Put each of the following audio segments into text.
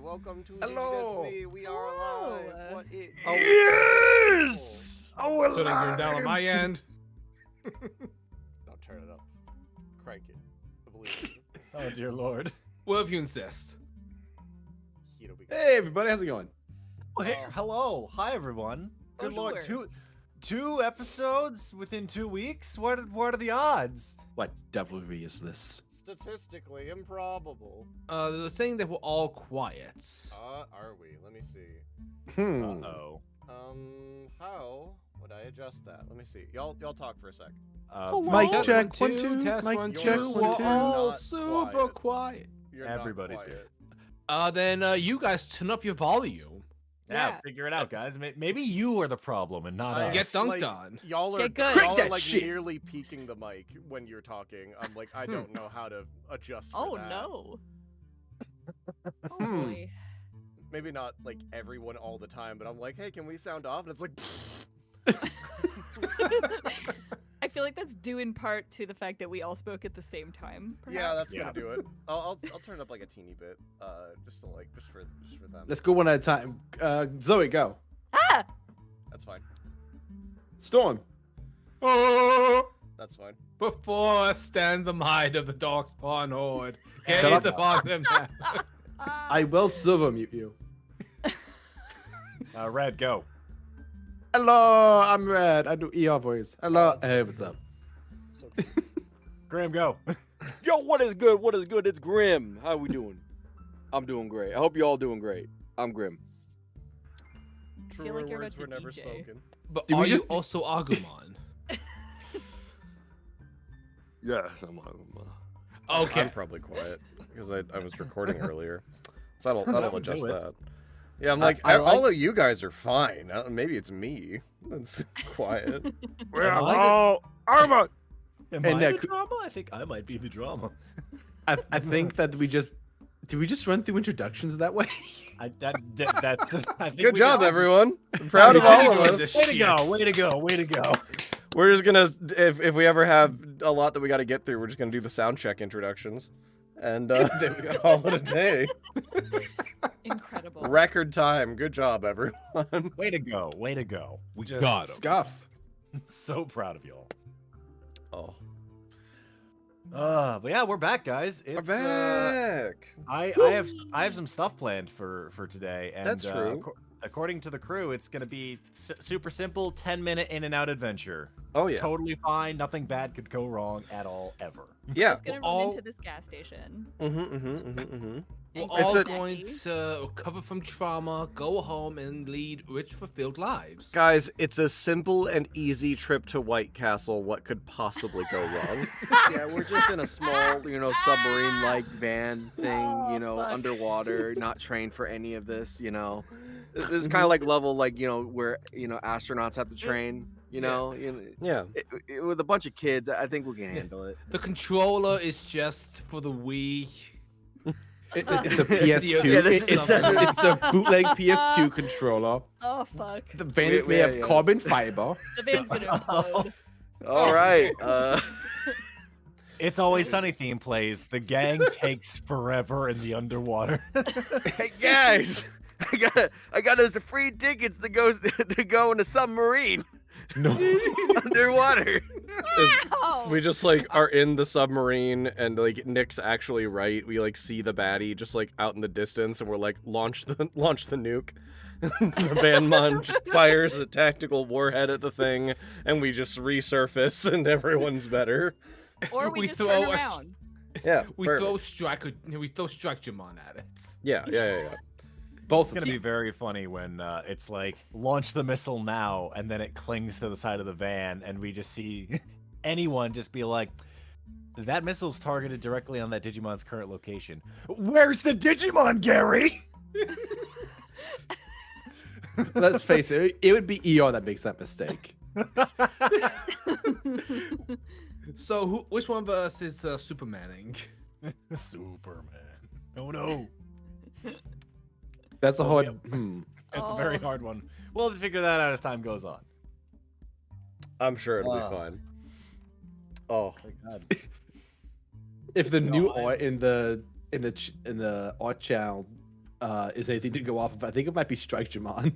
Welcome to Hello. Digi-Destiny. We are live. What is... Yes! Oh, we're Putting you down on my end. Don't turn it up. Crank it. I believe it. Oh dear lord. Well, if you insist. It'll be Hey, everybody, how's it going? Oh, hey, hello. Hi, everyone. Good lord. Two episodes within 2 weeks? What are the odds? What devilry is this? statistically improbable. The thing that we're all quiet. Are we? Let me see. Uh-oh. How would I adjust that? Let me see. Y'all talk for a sec. Mic Test check, 1, 1, 2, test mic 1, check, 2. 1, We're 2. all Not super quiet. You're Everybody's not quiet. good. Then you guys turn up your volume. Yeah, figure it out, guys. Maybe you are the problem and not us. Get dunked like, on. Y'all are, Get good. y'all Crank are that like shit. nearly peeking the mic when you're talking. I'm like, I don't know how to adjust for Oh that. no. Oh Hmm. boy. Maybe not like everyone all the time, but I'm like, hey, can we sound off? And it's like, I feel like that's due in part to the fact that we all spoke at the same time. yeah, that's Yeah. gonna do it. I'll turn it up like a teeny bit, just for them. Let's go one at a time. Zoe, go. Ah! That's fine. Storm. Oh, That's fine. before I stand the might of the dog spawn horde. Shut Gaze up. upon them now. I will silver mute you. Red, go. Hello, I'm Red. I do ER voice. Hello. That's Hey, what's up? So cute. Graham, go. Yo, what is good? What is good? It's Grimm. How we doing? I'm doing great. I hope you all doing great. I'm Grimm. I feel Truer like you're words about were to never DJ. spoken. But Did are we you just- also Agumon? Yes, I'm. Okay. I'm probably quiet because I was recording earlier, so That that'll would do adjust it. that. Yeah, I'm like, I all of you guys are fine. Maybe it's me that's quiet. Armor. Am And I that the drama? I think I might be the drama. I think that we just did we just run through introductions that way? That's. I think Good we job, just- everyone. I'm proud of He's all doing of this us. Way to go! Way to go! Way to go! We're just gonna, if we ever have a lot that we got to get through, we're just gonna do the sound check introductions, and call it a day. Incredible. Record time. Good job, everyone. Way to go! Way to go! We just got 'em. Scuff. so proud of y'all. Oh, But yeah, we're back, guys. we're It's back. I have some stuff planned for today, and That's true. According to the crew, it's gonna be super simple, 10-minute in and out adventure. Oh yeah. Totally fine. Nothing bad could go wrong at all ever. Yeah. Just gonna run into this gas station. We're And all get going snacky. to recover from trauma, go home, and lead rich, fulfilled lives. Guys, it's a simple and easy trip to White Castle. What could possibly go wrong? Yeah, we're just in a small, submarine-like van thing, Oh, fuck. underwater, not trained for any of this, This is kind of like level, where, astronauts have to train, Yeah. With a bunch of kids, I think we can handle it. The controller is just for the Wii. It's a The- PS2. Yeah, this is- It's a bootleg PS2 controller. Oh fuck. The van is made of Yeah. carbon fiber. The van's gonna implode. All right. It's Always Sunny theme plays. The gang takes forever in the underwater. Hey guys, I got us free tickets to go in a submarine No. underwater. Ow! We just are in the submarine, and Nick's actually right. We see the baddie just out in the distance, and we're like, launch the nuke. The Bandmon just fires a tactical warhead at the thing, and we just resurface, and everyone's better. Or we we just throw turn a- around. Yeah, We perfect. throw Structuremon at it. Yeah. Both It's of gonna them. be very funny when it's like launch the missile now, and then it clings to the side of the van, and we just see anyone just be like, "That missile's targeted directly on that Digimon's current location." Where's the Digimon, Gary? Let's face it. It would be ER that makes that mistake. So, which one of us is Supermaning? Superman. Oh no. That's a Oh, hard. yeah. It's a very Oh. hard one. We'll have to figure that out as time goes on. I'm sure it'll be fine. Oh, If the new God. art in the art channel is anything to go off of. I think it might be Strikejamon.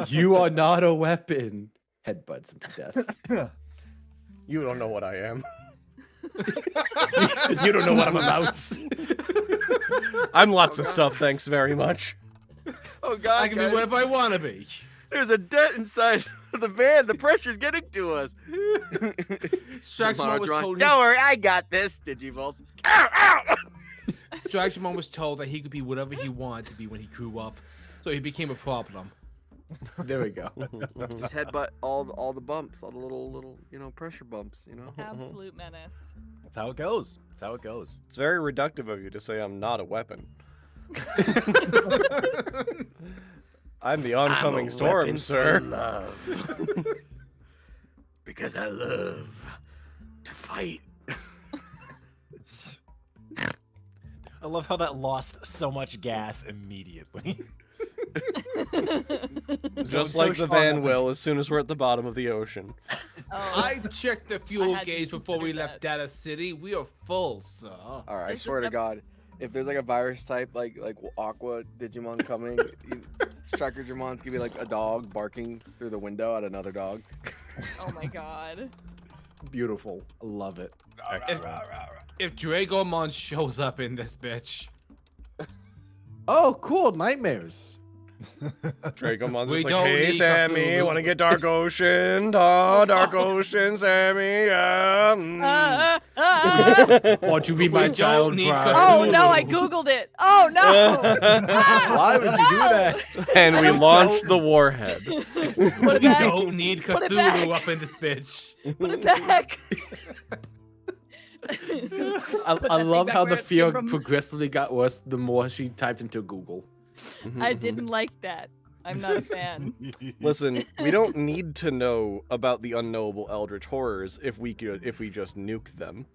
You are not a weapon. Headbutts him to death. You don't know what I am. You don't know what I'm about. I'm lots of stuff, thanks very much. Oh God! I can be guys, whatever I want to be. there's a dent inside the van. The pressure's getting to us. Strikejamon was told Don't worry, I got this. Digivolts. Ow! Ow! Strikejamon was told that he could be whatever he wanted to be when he grew up, so he became a problem. There we go. Just headbutt all the bumps, all the little pressure bumps. Absolute menace. That's how it goes. That's how it goes. It's very reductive of you to say I'm not a weapon. I'm the oncoming storm, sir. Love. Because I love to fight. I love how that lost so much gas immediately. Just so like the strong van on will as soon as we're at the bottom of the ocean. Oh, I checked the fuel hadn't gauge before we considered left that. Data City. We are full, sir. All right, I This is swear to the- God, if there's like a virus type like Aqua Digimon coming, Strikerjamon's gonna be like a dog barking through the window at another dog. oh my god. Beautiful. I love it. Excellent. If Dragomon shows up in this bitch, Oh, cool. Nightmares. Dracomon's We just like, don't hey, need Sammy, Cthulhu." want to get Dark Ocean? Oh, Dark Ocean, Sammy, yeah. Want you be my don't child need bride? Oh no, I googled it. Oh no. Why would you do that? And we launched the warhead. Put it we back. don't need Put it Cthulhu back. up in this bitch. Put it back. I love back how where the it fear came from. progressively got worse the more she typed into Google. I didn't like that. I'm not a fan. Listen, we don't need to know about the unknowable eldritch horrors if we just nuke them.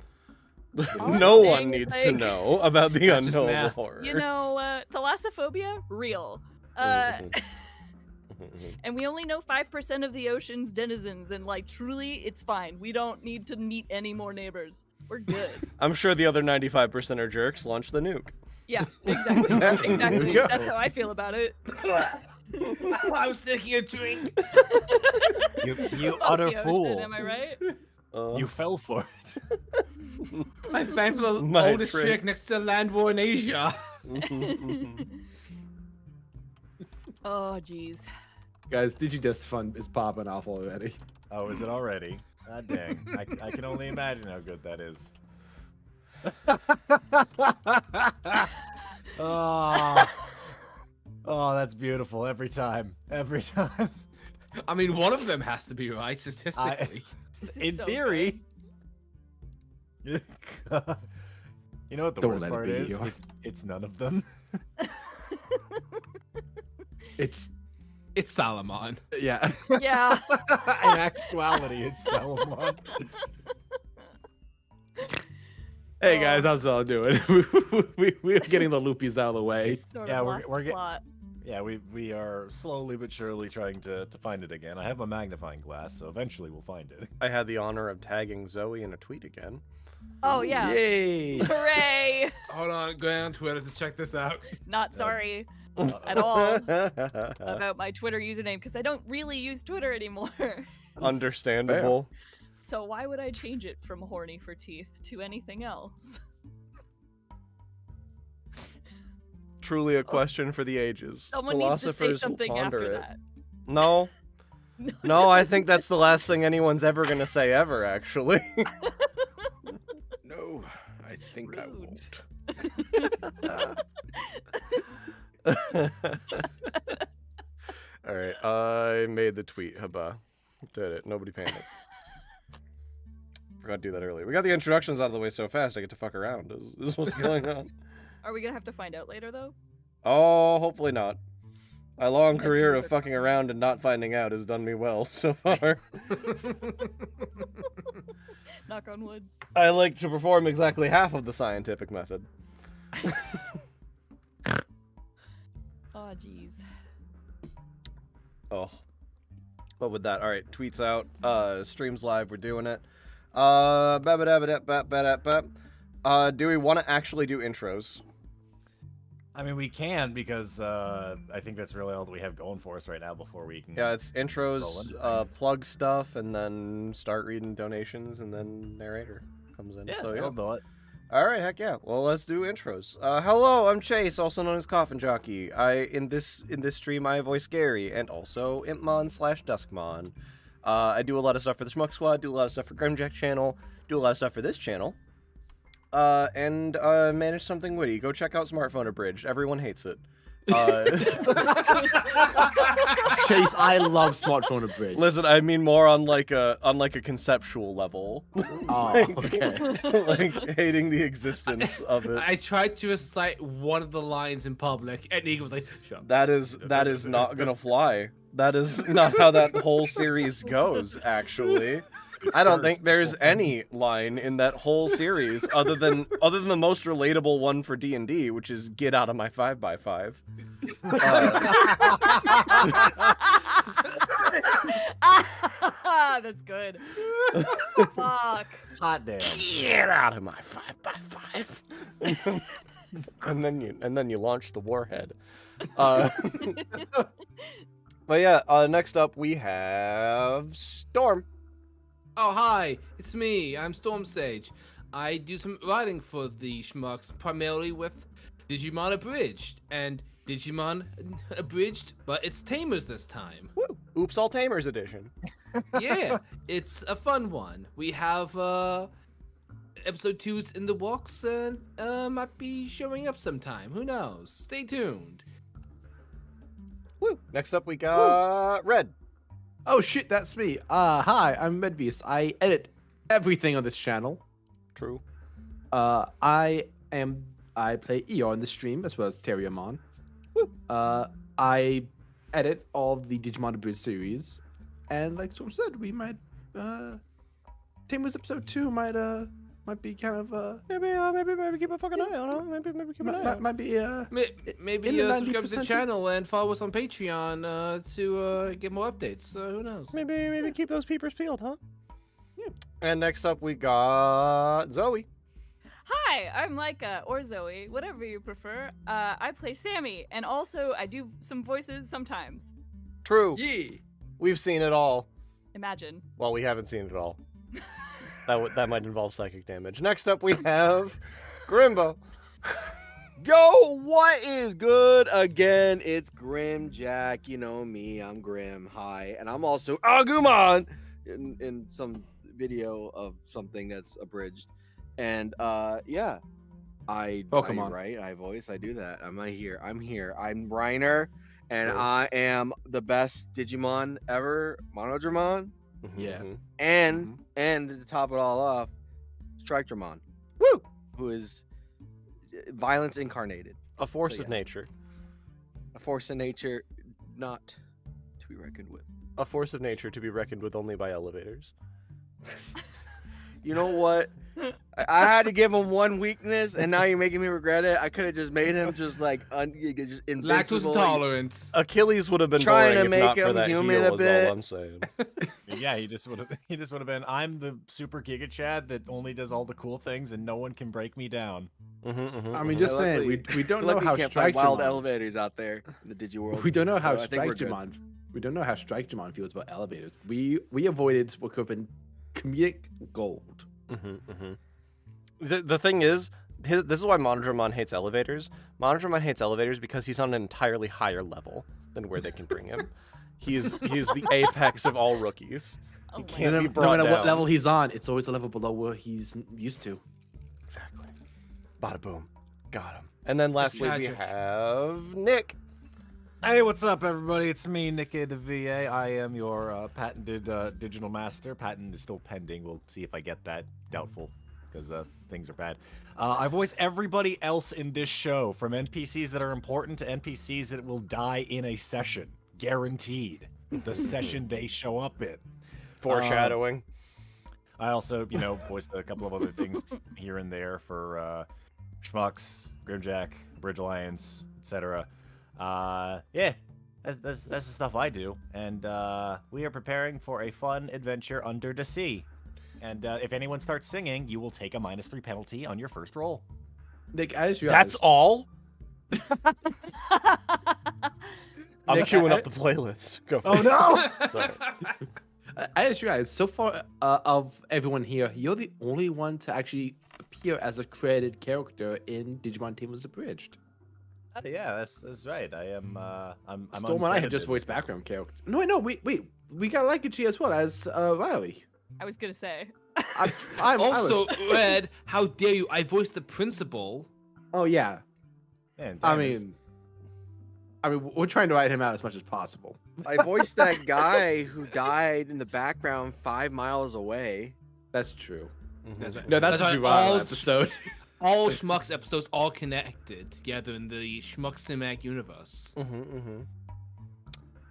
All No I'm one saying is, needs to like, know about the That's just unknowable math. horrors. You know, thalassophobia, real. And we only know 5% of the ocean's denizens, and like truly, it's fine. We don't need to meet any more neighbors. We're good. I'm sure the other 95% are jerks. Launch the nuke. Yeah, exactly. There we Exactly. go. That's how I feel about it. I was taking a drink. You Fuck utter the ocean, fool. Am I right? You fell for it. I found the My oldest trick. chick next to the land war in Asia. Oh, jeez. Guys, Digi-Destiny fun is popping off already. Oh, is it already? God dang. I can only imagine how good that is. Oh, that's beautiful every time. Every time. I mean, one of them has to be right statistically. This is In so theory. You know what the Don't worst let it part be is? you. It's none of them. It's It's Salomon. yeah. Yeah. In actuality, it's Salomon. Hey guys, how's it all doing? We're getting the loopies out of the way. Sort Yeah, of we're- lost we're the get- plot. Yeah, we are slowly but surely trying to find it again. I have a magnifying glass, so eventually we'll find it. I had the honor of tagging Zoe in a tweet again. Oh yeah. Yay! Hooray! Hold on, go on Twitter to check this out. Not sorry at all about my Twitter username because I don't really use Twitter anymore. Understandable. So why would I change it from horny for teeth to anything else? Truly a question for the ages. Someone needs to say Philosophers will something ponder after it. that. No. No, I think that's the last thing anyone's ever gonna say ever, actually. No, I think I Rude. won't. Alright, I made the tweet. Hubba. Did it. Nobody panic. Forgot to do that earlier. We got the introductions out of the way so fast I get to fuck around. Is what's going on. Are we gonna have to find out later though? Oh, hopefully not. My long If career you of took fucking one. around and not finding out has done me well so far. Knock on wood. I like to perform exactly half of the scientific method. Oh jeez. Oh. But with that, alright, tweets out, streams live, we're doing it. Do we want to actually do intros? I mean, we can because I think that's really all that we have going for us right now before we can. Yeah, it's roll intros, into things. plug stuff, and then start reading donations, and then narrator comes in. Yeah, so that'll do it. All right, heck yeah. Well, let's do intros. Hello, I'm Chase, also known as Coffinjockey. In this stream I voice Gary and also Impmon/Duskmon. I do a lot of stuff for the Schmuck Squad, do a lot of stuff for Grimmjack channel, do a lot of stuff for this channel. And manage something witty. Go check out Smartphone Abridged. Everyone hates it. Chase, I love Smartphone Abridged. Listen, I mean more on like a conceptual level. Oh, okay. Like hating the existence of it. I tried to recite one of the lines in public, and Eagle was like, "Shut up." That is not gonna fly. That is not how that whole series goes, actually. I don't think there's any line in that whole series other than the most relatable one for D&D, which is "Get out of my 5x5." That's good. Fuck. Hot damn. Get out of my 5x5. and then you launch the warhead. But yeah, next up we have Storm. Oh, hi, it's me. I'm StormSage. I do some writing for the Schmucks, primarily with Digimon Abridged and Digimon Abridged, but it's Tamers this time. Woo! Oops, all Tamers edition. Yeah, it's a fun one. We have episode 2's in the works and might be showing up sometime. Who knows? Stay tuned. Woo! Next up we got Red. Oh shit, that's me. Hi, I'm RedBeast. I edit everything on this channel. True. I play ER in the stream as well as Terriermon. I edit all of the Digimon Adventure series, and like Storm said, we might Tamer's episode 2 might be kind of Maybe keep a fucking eye on it. Maybe keep an eye on it. might be Maybe in the subscribe to the 90% channel and follow us on Patreon to get more updates. Who knows? Maybe keep those peepers peeled, huh? Yeah. And next up we got Zoe. Hi, I'm Laika, or Zoe, whatever you prefer. I play Sammy, and also I do some voices sometimes. True. Yeah. We've seen it all. Imagine. Well, we haven't seen it all. That might involve psychic damage. Next up we have Grimbo. Yo, what is good again? It's Grimmjack. You know me, I'm Grimm. Hi, and I'm also Agumon in some video of something that's abridged. And yeah, I write, I voice, I do that. I'm here. I'm Reiner, and True. I am the best Digimon ever, Monodramon. Yeah. And to top it all off, Strikerdramon. Woo! Who is violence incarnated. A force So, of yeah. nature. A force of nature not to be reckoned with. A force of nature to be reckoned with only by elevators. You know what? I had to give him one weakness, and now you're making me regret it. I could have just made him just like just Lactose invincible. intolerance. Achilles would have been Trying boring to if not make for him that human heel, a is bit. all I'm saying. Yeah, he just would have been. I'm the super Giga Chad that only does all the cool things, and no one can break me down. I mean, just saying, we don't know how can't find wild Strikerdramon. elevators out there in the Digi world. We don't know how so I think we're good. Strikerdramon. We don't know how Strikerdramon feels about elevators. We avoided what could have been comedic gold. The thing is, this is why Monodramon hates elevators. Monodramon hates elevators because he's on an entirely higher level than where they can bring him. He's the apex of all rookies. Oh He my can't No, be no brought matter what down. level he's on, it's always a level below where he's used to. Exactly. Bada boom. Got him. And then lastly we tragic. have Nick. Hey, what's up, everybody? It's me, Nick A. the VA. I am your patented digital master. Patent is still pending. We'll see if I get that. Doubtful, because things are bad. I voice everybody else in this show, from NPCs that are important to NPCs that will die in a session. Guaranteed. The session they show up in. Foreshadowing. I also, voiced a couple of other things here and there for Schmucks, Grimmjack, Bridge Alliance, etc. Yeah, that's the stuff I do, and we are preparing for a fun adventure under the sea. And if anyone starts singing, you will take a -3 penalty on your first roll. Nick, I just That's realized, all? I'm Nick, queuing I- up the playlist. Go for Oh it. no! Sorry. I ask you guys, so far of everyone here, you're the only one to actually appear as a credited character in Digimon Tamers Abridged. Yeah, that's right. I am. I'm Storm and I have just uncredited. voiced background character. No, wait. We got Laikachi as well as Riley. I was gonna say. I Also, was- Red, how dare you? I voiced the principal. oh yeah. Man, I damn, mean, we're trying to write him out as much as possible. I voiced that guy who died in the background 5 miles away. That's true. Mhm. No, that's That's a why all- Juwan episode. All Schmucks episodes all connected together in the Schmuck Cinematic universe.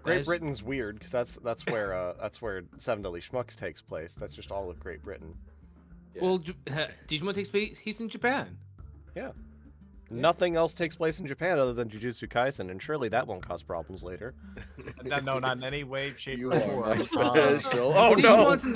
Great Guys- Britain's weird because that's where Seven Deadly Schmucks takes place. That's just all of Great Britain. Yeah. Well, Digimon takes place. He's in Japan. Nothing else takes place in Japan other than Jujutsu Kaisen, and surely that won't cause problems later. No, not in any way, shape, You or are form. my special. Oh no! Digimon's in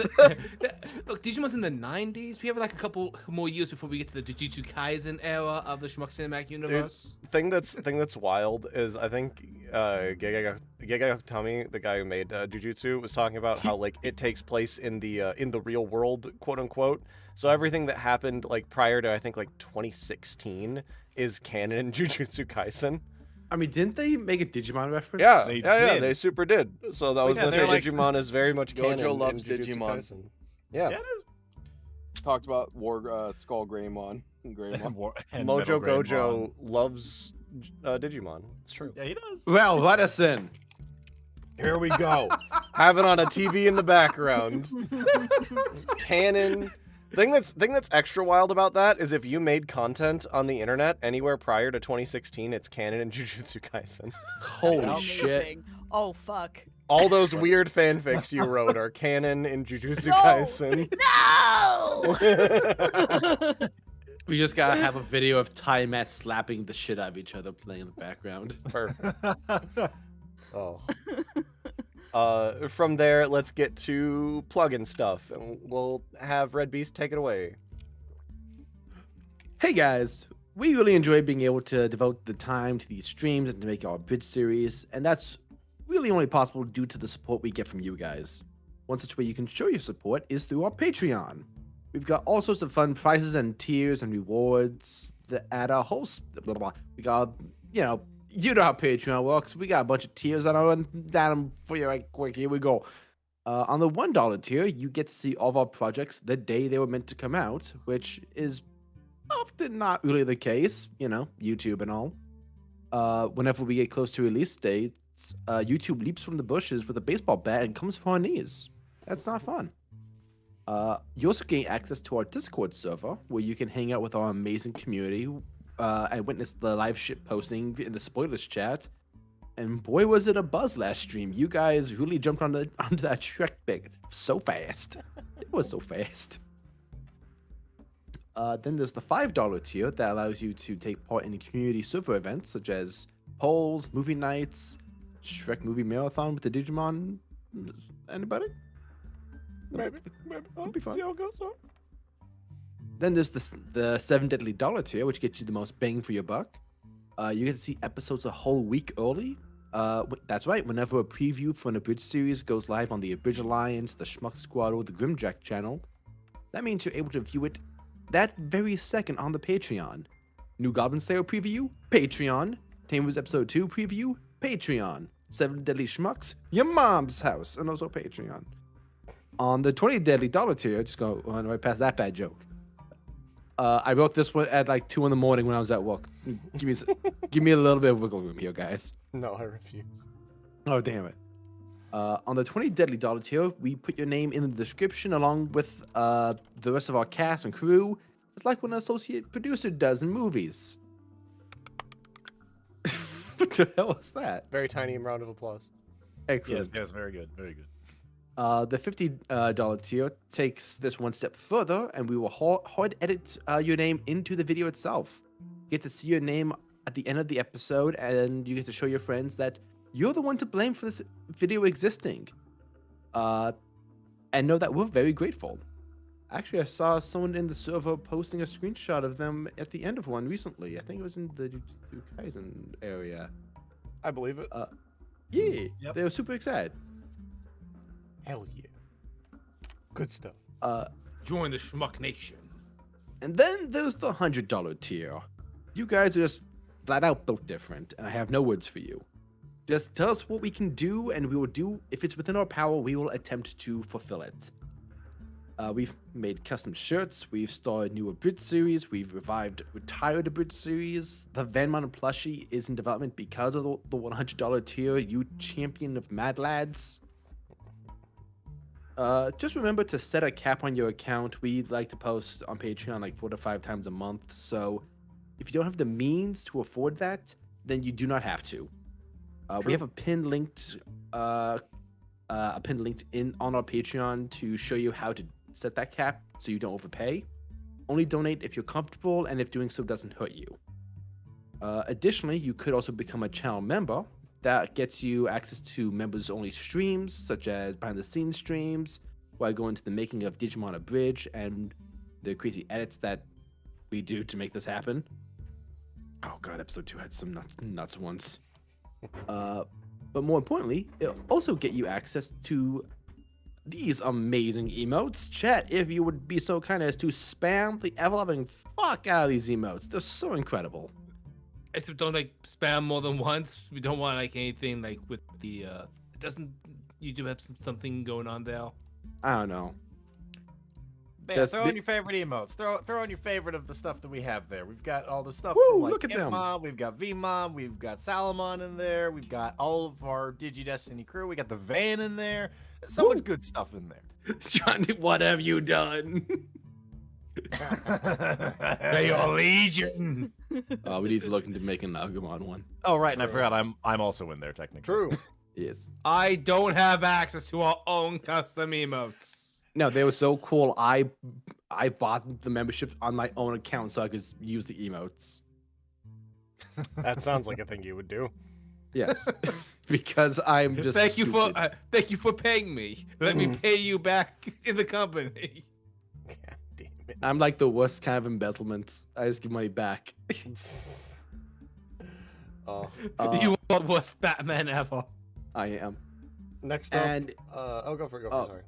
look, Digimon's in the 90s. We have like a couple more years before we get to the Jujutsu Kaisen era of the Schmuck Cinematic universe. Thing that's wild is I think Gegege Okutami, the guy who made Jujutsu, was talking about how like it takes place in the real world, quote unquote. So everything that happened like prior to I think like 2016 is canon in Jujutsu Kaisen. I mean, didn't they make a Digimon reference? Yeah, They yeah, did. they super did. So I was yeah, gonna say they're like- Digimon is very much Gojo canon loves in Jujutsu Digimon. Kaisen. Yeah. Yeah, it is. Talked about Skull Greymon. And War- and Mojo Metal Greymon. Gojo loves Digimon. It's true. Yeah, he does. Well, let us in. Here we go. Have it on a TV in the background. Canon. Thing that's extra wild about that is if you made content on the internet anywhere prior to 2016, it's canon in Jujutsu Kaisen. Holy shit. Amazing. Oh fuck. All those weird fanfics you wrote are canon in Jujutsu No! Kaisen. No. We just gotta have a video of Ty and Matt slapping the shit out of each other playing in the background. Perfect. Oh. From there, let's get to plugin stuff, and we'll have RedBeast take it away. Hey guys, we really enjoy being able to devote the time to these streams and to make our bridge series, and that's really only possible due to the support we get from you guys. One such way you can show your support is through our Patreon. We've got all sorts of fun prizes and tiers and rewards that add a whole blah, blah, blah. We got, you know how Patreon works. We got a bunch of tiers and I'll run down for you right quick. Here we go. On the $1 tier, you get to see all of our projects the day they were meant to come out, which is often not really the case, YouTube and all. Whenever we get close to release dates, YouTube leaps from the bushes with a baseball bat and comes for our knees. That's not fun. You also gain access to our Discord server, where you can hang out with our amazing community and witness the live shit posting in the spoilers chat. And boy, was it a buzz last stream. You guys really jumped onto that Shrek big so fast. It was so fast. Then there's the $5 tier that allows you to take part in community server events such as polls, movie nights, Shrek movie marathon with the Digimon. Anybody? Maybe. It'll be fun. See how it goes. Then there's the $7 deadly dollar tier, which gets you the most bang for your buck. You get to see episodes a whole week early. That's right. Whenever a preview for an Abridged series goes live on the Abridged Alliance, the Schmuck Squad, or the Grimmjack channel, that means you're able to view it that very second on the Patreon. New Goblin Slayer preview, Patreon. Tamers Episode 2 preview, Patreon. 7 Deadly Schmucks, your mom's house, and also Patreon. On the $20 deadly dollar tier, just go run right past that bad joke. I wrote this one at like 2 in the morning when I was at work. Give me a little bit of wiggle room here, guys. No, I refuse. Oh, damn it. On the $20 deadly dollar tier, we put your name in the description along with the rest of our cast and crew. It's like what an associate producer does in movies. What the hell was that? Very tiny round of applause. Excellent. Yes, very good, very good. The $50 tier takes this one step further, and we will hard edit your name into the video itself. You get to see your name at the end of the episode, and you get to show your friends that you're the one to blame for this video existing. And know that we're very grateful. Actually, I saw someone in the server posting a screenshot of them at the end of one recently. I think it was in the Jujutsu Kaisen area. I believe it. Yeah, Yep. they were super excited. Hell yeah. Good stuff. Join the Schmuck Nation. And then there's the $100 tier. You guys are just flat out built different, and I have no words for you. Just tell us what we can do, and we will do. If it's within our power, we will attempt to fulfill it. We've made custom shirts. We've started new Abridged series. We've retired Abridged series. The Vanmon plushie is in development because of the $100 tier. You champion of Mad Lads. Just remember to set a cap on your account. We like to post on Patreon like 4 to 5 times a month. So if you don't have the means to afford that, then you do not have to. We have a pin linked in on our Patreon to show you how to set that cap so you don't overpay. Only donate if you're comfortable and if doing so doesn't hurt you. Additionally, you could also become a channel member. That gets you access to members-only streams, such as behind-the-scenes streams, where I go into the making of Digimon Abridged and the crazy edits that we do to make this happen. Oh god, episode 2 had some nuts ones. But more importantly, it'll also get you access to these amazing emotes. Chat, if you would be so kind as to spam the ever-loving fuck out of these emotes. They're so incredible. Except don't like spam more than once. We don't want like anything like with the doesn't you do have something going on there? I don't know. Yeah, There's throw bi- in your favorite emotes. Throw in your favorite of the stuff that we have there. We've got all the stuff Woo, from like look at them. Impmon, we've got Vmon, we've got Salamon in there, we've got all of our Digi-Destiny crew, we got the van in there. There's so much good stuff in there. Johnny, what have you done? They are legion. We need to look into making an Agumon one. Oh right, and I forgot I'm also in there technically. True. Yes. I don't have access to our own custom emotes. No, they were so cool. I bought the membership on my own account so I could use the emotes. That sounds like a thing you would do. Yes, because I'm just. Thank you for stupid. paying me. Let me pay you back in the company. God damn it. I'm like the worst kind of embezzlement. I just give money back. Oh. You are the worst Batman ever. I am. Next up. And go for it. Sorry.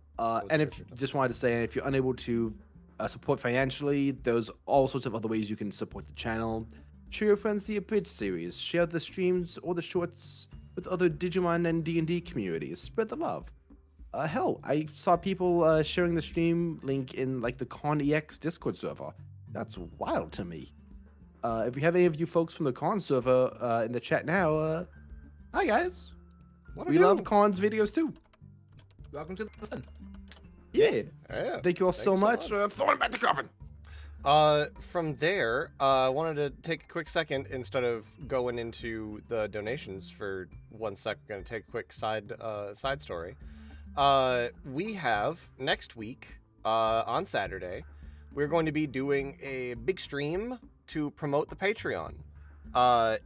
and if just wanted to say, if you're unable to support financially, there's all sorts of other ways you can support the channel. Share your friends the Abridged series. Share the streams or the shorts with other Digimon and D&D communities. Spread the love. Hell, I saw people sharing the stream link in like the ConEX Discord server. That's wild to me. If you have any of you folks from the Con server in the chat now, hi guys. We love Con's videos too. Welcome to the fun. Yeah. Yeah. Thank you all so much. Throwing back the coffin. From there, I wanted to take a quick second instead of going into the donations for 1 sec. We're going to take a quick side story. We have next week on Saturday, we're going to be doing a big stream to promote the Patreon.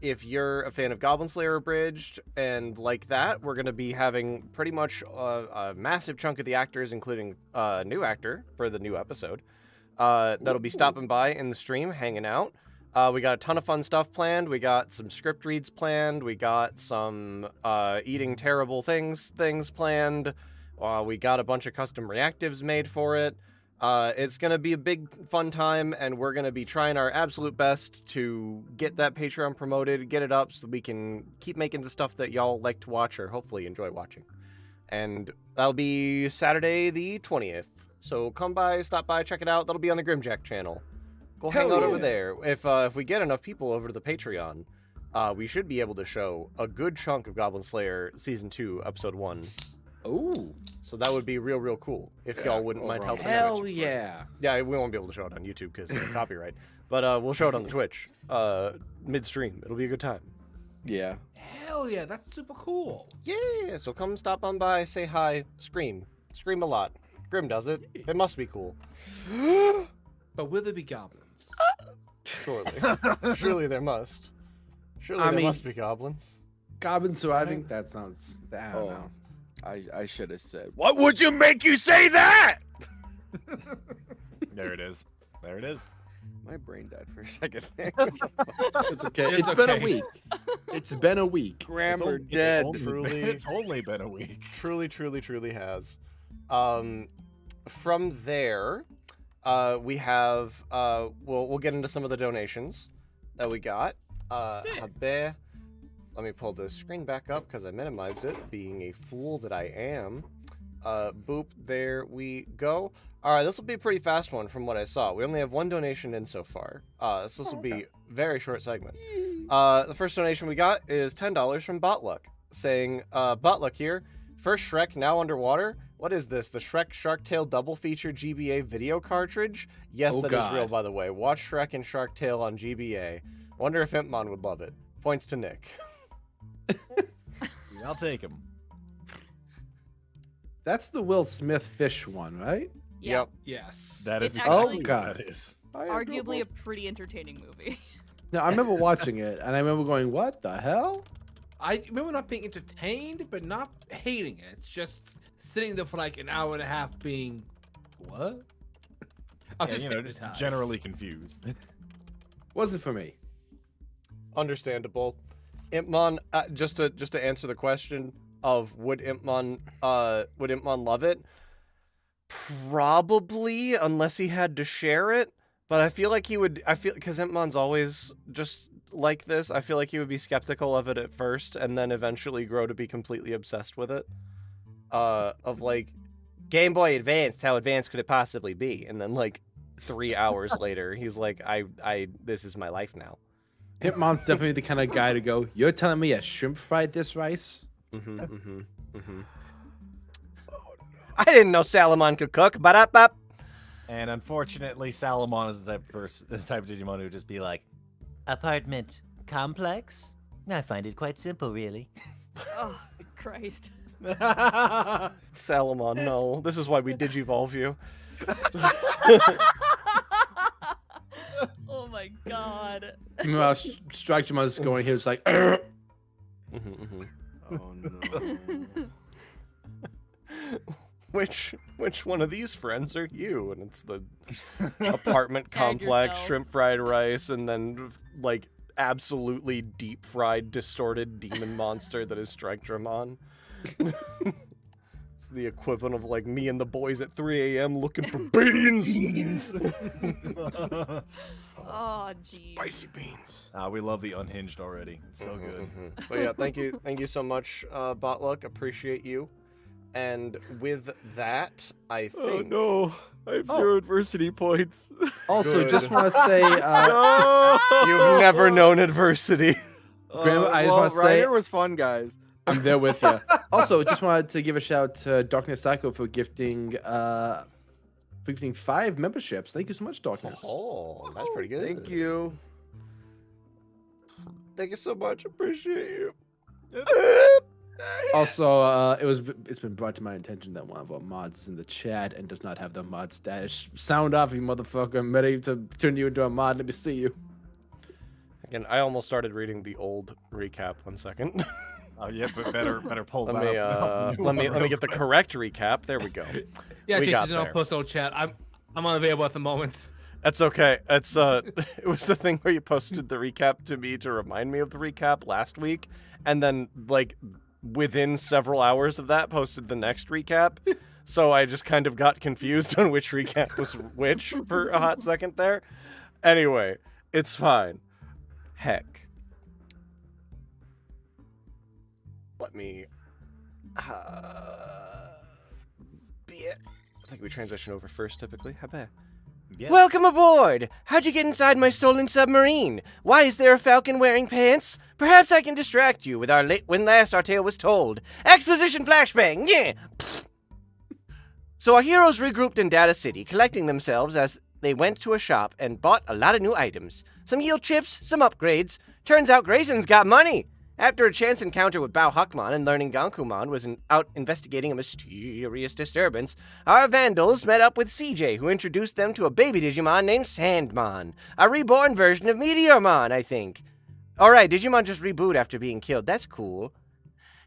If you're a fan of Goblin Slayer Abridged and like that, we're going to be having pretty much a massive chunk of the actors, including a new actor for the new episode. That'll be stopping by in the stream, hanging out. We got a ton of fun stuff planned. We got some script reads planned. We got some eating terrible things planned. We got a bunch of custom reactives made for it. It's going to be a big fun time, and we're going to be trying our absolute best to get that Patreon promoted, get it up so we can keep making the stuff that y'all like to watch or hopefully enjoy watching. And that'll be Saturday the 20th. So come by, stop by, check it out. That'll be on the Grimmjack channel. Go hang out over there. If we get enough people over to the Patreon, we should be able to show a good chunk of Goblin Slayer Season 2, Episode 1. Oh. So that would be real cool, if y'all wouldn't mind helping out. Hell yeah. Yeah, we won't be able to show it on YouTube because of copyright. But we'll show it on the Twitch midstream. It'll be a good time. Yeah. Hell yeah, that's super cool. Yeah, so come stop on by, say hi, scream. Scream a lot. Grimm does it. It must be cool. But will there be goblins? Surely. Surely there must. Surely there must be goblins. Goblin surviving? That sounds. I don't know. I should have said, what would you make you say that? There it is. There it is. My brain died for a second. It's okay. It's It's been a okay. week. It's been a week. Grammar dead. Truly. It's only been a week. Truly has. From there, we have we'll get into some of the donations that we got. Habe. Let me pull the screen back up because I minimized it, being a fool that I am. Boop, there we go. All right, this will be a pretty fast one from what I saw. We only have one donation in so far, so this will be a very short segment. The first donation we got is $10 from Botluck, saying, Botluck here, first Shrek now underwater. What is this, the Shrek Shark Tale double feature GBA video cartridge? Yes, Oh, that is real, God. by the way. Watch Shrek and Shark Tale on GBA. Wonder if Impmon would love it. Points to Nick. I'll take him. That's the Will Smith fish one, right? Yeah. Yep. Yes. That is It's exactly actually- what that is. Arguably a pretty entertaining movie. No, I remember watching it, and I remember going, "What the hell?" I remember not being entertained, but not hating it. It's just sitting there for like an hour and a half being, what? I'm Yeah, just just hypnotized. generally confused. Wasn't for me. Understandable. Impmon, just to answer the question of would Impmon love it? Probably, unless he had to share it. But I feel like he would. Because Impmon's always just like this. I feel like he would be skeptical of it at first, and then eventually grow to be completely obsessed with it. Of like, Game Boy Advance. How advanced could it possibly be? And then like 3 hours later, he's like, I this is my life now. Hitmon's definitely the kind of guy to go, "You're telling me a shrimp fried this rice?" I didn't know Salamon could cook. Ba-da-bop. And unfortunately, Salamon is the type of Digimon who would just be like, apartment complex? I find it quite simple, really. Oh, Christ. Salamon, no. This is why we digivolve you. Oh my god. Meanwhile, Strike Jamon's going here. It's like, Oh no. Which one of these friends are you? And it's the apartment Tag complex, yourself. shrimp fried rice, and then like absolutely deep fried, distorted demon monster that is Strike-Dramon. It's the equivalent of like me and the boys at 3 a.m. looking for beans. Oh, geez. Spicy beans. We love the unhinged already. It's so good. But yeah, thank you so much, Botluck. Appreciate you. And with that, I think. no. I have 0 adversity points. also, Good. just want to say, You've never known adversity. Graham, I just wanna say- Ryder was fun, guys. I'm there with you. Also, just wanted to give a shout out to Darkness Psycho for gifting 5 memberships. Thank you so much, Darkness. Oh, that's pretty good. Thank you. Thank you so much. Appreciate you. Also, it's been brought to my attention that one of our mods is in the chat and does not have the mod status. Sound off, you motherfucker! I'm ready to turn you into a mod. Let me see you. Again, I almost started reading the old recap. 1 second. Oh yeah, but better pull let that me up. let me get the correct recap. There we go. Yeah, We got Jason's in our there. personal chat. I'm unavailable at the moment. That's okay. It's it was the thing where you posted the recap to me to remind me of the recap last week, and then like within several hours of that posted the next recap. So I just kind of got confused on which recap was which for a hot second there. Anyway, it's fine. Heck. Let me be it. I think we transition over first typically. How bad? Yeah. Welcome aboard! How'd you get inside my stolen submarine? Why is there a falcon wearing pants? Perhaps I can distract you with when last our tale was told. Exposition flashbang! Yeah! Pfft. So our heroes regrouped in Data City, collecting themselves as they went to a shop and bought a lot of new items. Some yield chips, some upgrades. Turns out Grayson's got money! After a chance encounter with Bao Huckmon and learning Gankumon was out investigating a mysterious disturbance, our Vandals met up with CJ, who introduced them to a baby Digimon named Sandmon, a reborn version of Meteormon, I think. Alright, Digimon just reboot after being killed, that's cool.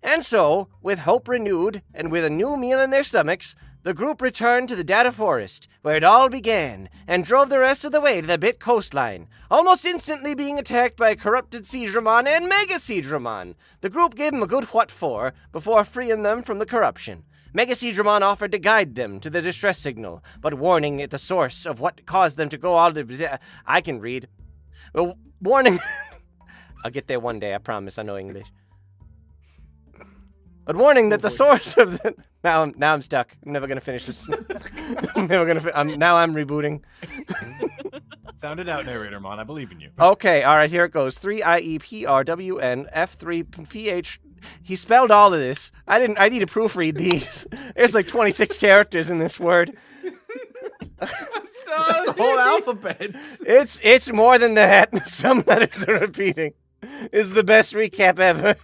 And so, with hope renewed, and with a new meal in their stomachs, The group returned to the Data Forest, where it all began, and drove the rest of the way to the Bit coastline, almost instantly being attacked by corrupted Seadramon and Mega Seadramon. The group gave them a good what for, before freeing them from the corruption. Mega Seadramon offered to guide them to the distress signal, but warning at the source of what caused them to go all the... I can read. Well, warning... I'll get there one day, I promise, I know English. But warning that the source of the... Now I'm stuck. I'm never gonna finish this. I'm rebooting. Sound it out, Narratormon. I believe in you. Okay, all right, here it goes. 3IEPRWN F3PH. He spelled all of this. I need to proofread these. There's like 26 characters in this word. I'm That's sorry. the whole alphabet. It's more than that. Some letters are repeating. Is the best recap ever.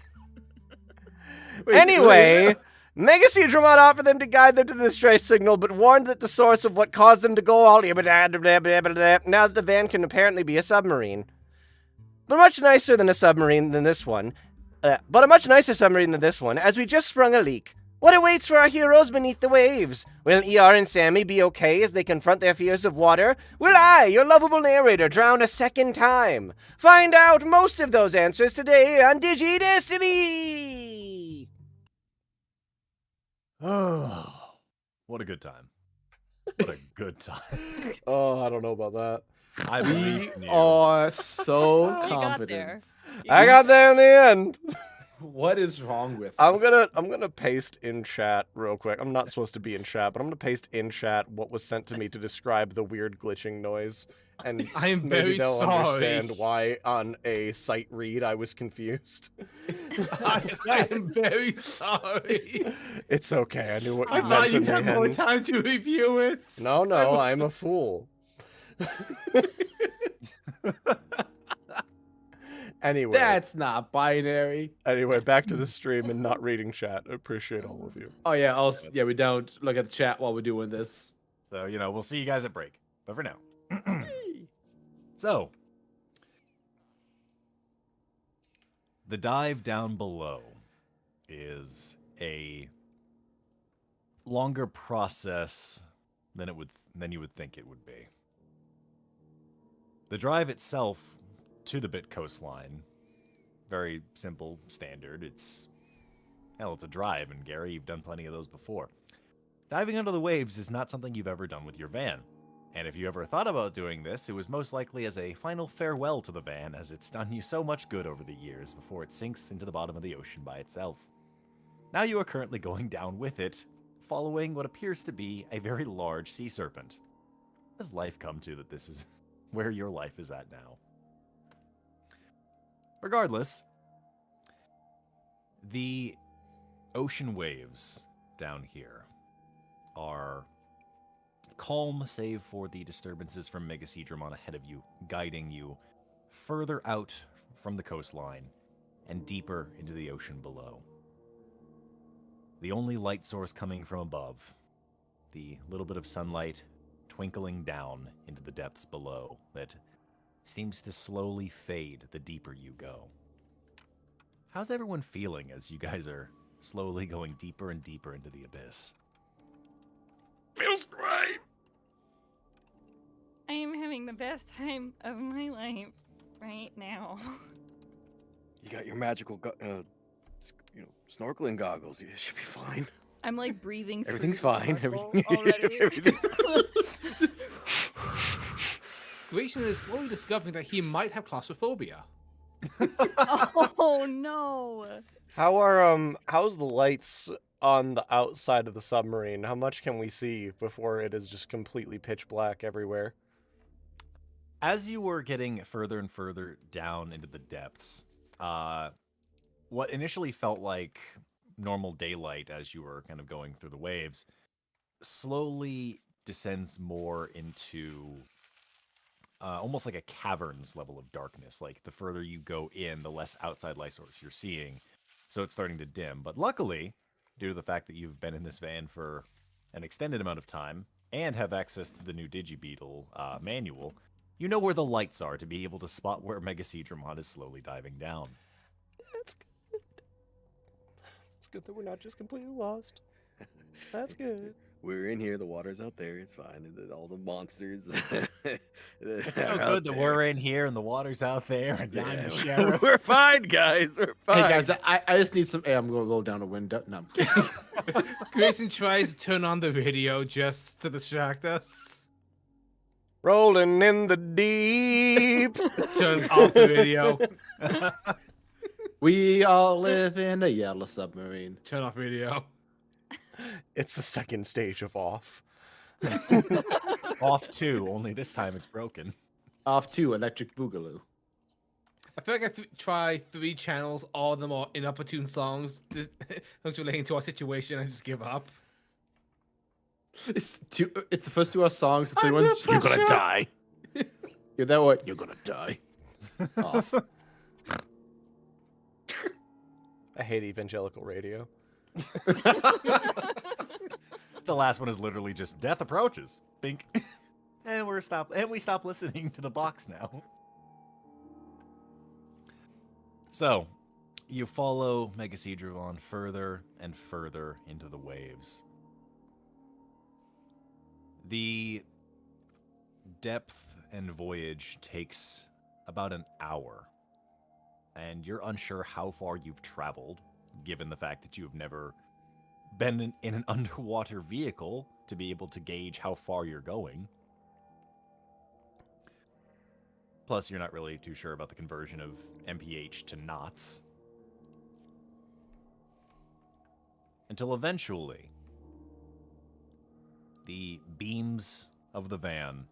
Wait, Anyway, Mega Seadramon offered them to guide them to the distress signal, but warned that the source of what caused them to go all... Now that the van can apparently be a submarine. But much nicer than a submarine than this one. But a much nicer submarine than this one, as we just sprung a leak. What awaits for our heroes beneath the waves? Will ER and Sammy be okay as they confront their fears of water? Will I, your lovable narrator, drown a second time? Find out most of those answers today on Digi-Destiny! Oh, what a good time. What a good time. Oh, I don't know about that. I believe in you. are so You got there. confident. I got there in the end. What is wrong with I'm us? gonna paste in chat real quick. I'm not supposed to be in chat, but I'm gonna paste in chat what was sent to me to describe the weird glitching noise, and I am maybe very they'll sorry. understand why on a sight read I was confused. I am very sorry. It's okay. I knew what I you thought meant you in the had more end. time to review it. No, I'm a fool. Anyway, That's not binary. back to the stream and not reading chat. I appreciate all of you. Oh yeah. Also, yeah, we don't look at the chat while we're doing this. So, we'll see you guys at break. But for now. So, the dive down below is a longer process than you would think it would be. The drive itself to the Bit coastline, very simple, standard. It's a drive, and Gary, you've done plenty of those before. Diving under the waves is not something you've ever done with your van. And if you ever thought about doing this, it was most likely as a final farewell to the van, as it's done you so much good over the years before it sinks into the bottom of the ocean by itself. Now you are currently going down with it, following what appears to be a very large sea serpent. Has life come to that this is where your life is at now? Regardless, the ocean waves down here are calm, save for the disturbances from Mega Seadramon ahead of you, guiding you further out from the coastline and deeper into the ocean below. The only light source coming from above, the little bit of sunlight twinkling down into the depths below that seems to slowly fade the deeper you go. How's everyone feeling as you guys are slowly going deeper and deeper into the abyss? Feels great. I am having the best time of my life right now. You got your magical, snorkeling goggles. You should be fine. I'm like breathing. through Everything's the fine. snorkel Everything- already. everything's Grayson is slowly discovering that he might have claustrophobia. Oh no! How's the lights on the outside of the submarine? How much can we see before it is just completely pitch black everywhere? As you were getting further and further down into the depths, what initially felt like normal daylight as you were kind of going through the waves slowly descends more into almost like a caverns level of darkness. Like the further you go in, the less outside light source you're seeing. So it's starting to dim. But luckily, due to the fact that you've been in this van for an extended amount of time and have access to the new Digi-Beetle manual, you know where the lights are to be able to spot where Mega Seadramon is slowly diving down. That's good. It's good that we're not just completely lost. That's good. We're in here. The water's out there. It's fine. All the monsters. It's so good that we're in here and the water's out there and I'm the sheriff. We're fine, guys. We're fine. Hey guys, I just need some air. I'm gonna go down a window. No, I'm kidding. Grayson tries to turn on the radio just to distract us. Rolling in the deep. Turns off the radio. We all live in a yellow submarine. Turn off radio. It's the second stage of off. Off 2, only this time it's broken. Off to Electric Boogaloo. I feel like I try 3 channels, all of them are inopportune songs, not relating to our situation. I just give up. It's the first 2 are songs. The 3 ones, you're gonna die. You're that way. You're gonna die. Off. I hate evangelical radio. The last one is literally just death approaches. Bink. And we stop listening to the box now. So, you follow Megasedron further and further into the waves. The depth and voyage takes about an hour, and you're unsure how far you've traveled, given the fact that you've never been in an underwater vehicle to be able to gauge how far you're going. Plus, you're not really too sure about the conversion of MPH to knots. Until eventually, the beams of the van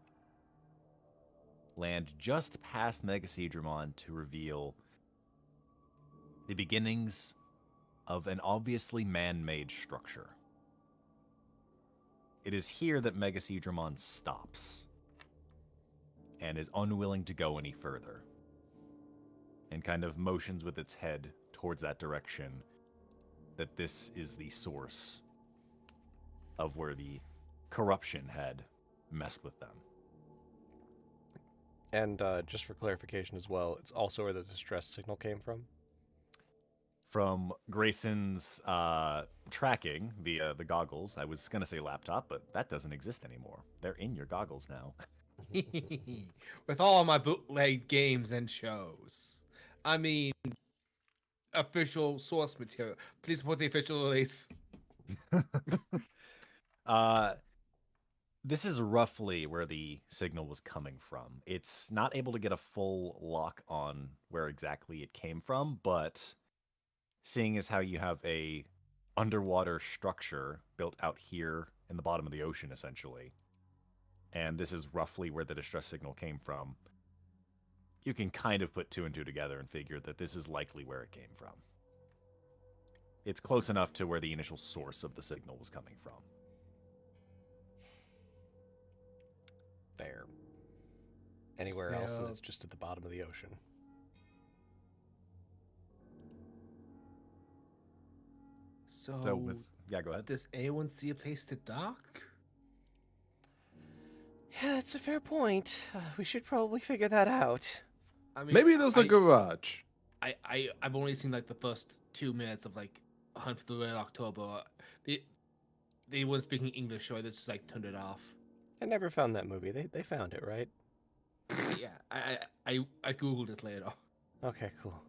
land just past Megasedron to reveal the beginnings of an obviously man-made structure. It is here that Megasedron stops and is unwilling to go any further, and kind of motions with its head towards that direction, that this is the source of where the corruption had messed with them. And just for clarification as well, it's also where the distress signal came from. From Grayson's tracking via the goggles, I was going to say laptop, but that doesn't exist anymore. They're in your goggles now. With all my bootleg games and shows. I mean, official source material. Please support the official release. This is roughly where the signal was coming from. It's not able to get a full lock on where exactly it came from, but seeing as how you have a underwater structure built out here in the bottom of the ocean, essentially, and this is roughly where the distress signal came from, you can kind of put 2 and 2 together and figure that this is likely where it came from. It's close enough to where the initial source of the signal was coming from. Fair. Anywhere else, and it's just at the bottom of the ocean. So Yeah, go ahead. does anyone see a place to dock? Yeah, that's a fair point. We should probably figure that out. I mean, Maybe there's a garage. I've only seen like the first 2 minutes of like Hunt for the Red October. They weren't speaking English, so I just like turned it off. I never found that movie. They found it, right? Yeah, I googled it later. Okay, cool.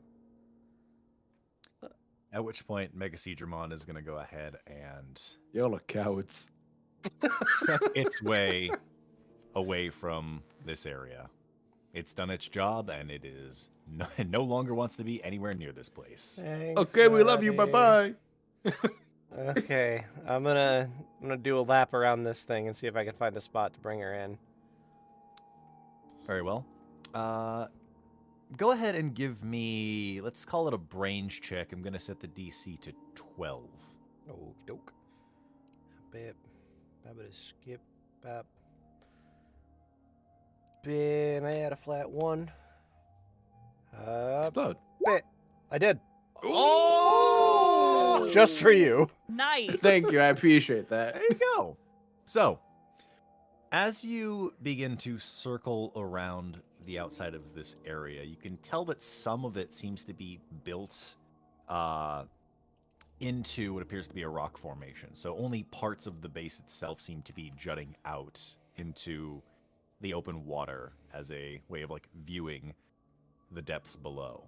At which point, Megasedron is going to go ahead and Y'all are cowards. check its way away from this area. It's done its job, and it is no longer wants to be anywhere near this place. Thanks, Okay, we love you. Bye buddy. bye. Okay, I'm gonna do a lap around this thing and see if I can find a spot to bring her in. Very well. Go ahead and give me, let's call it a brains check. I'm going to set the DC to 12. Okie doke. Bip. Babba skip. Bap. And I had a flat 1. Explode. Bit. I did. Oh! Just for you. Nice. Thank you. I appreciate that. There you go. So, as you begin to circle around the outside of this area, you can tell that some of it seems to be built into what appears to be a rock formation. So only parts of the base itself seem to be jutting out into the open water as a way of like viewing the depths below.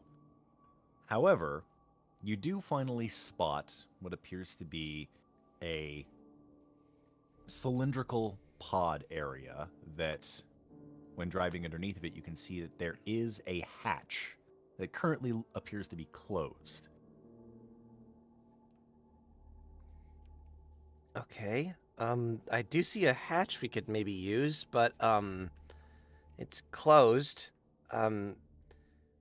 However, you do finally spot what appears to be a cylindrical pod area that, when driving underneath of it, you can see that there is a hatch that currently appears to be closed. Okay. I do see a hatch we could maybe use, but it's closed.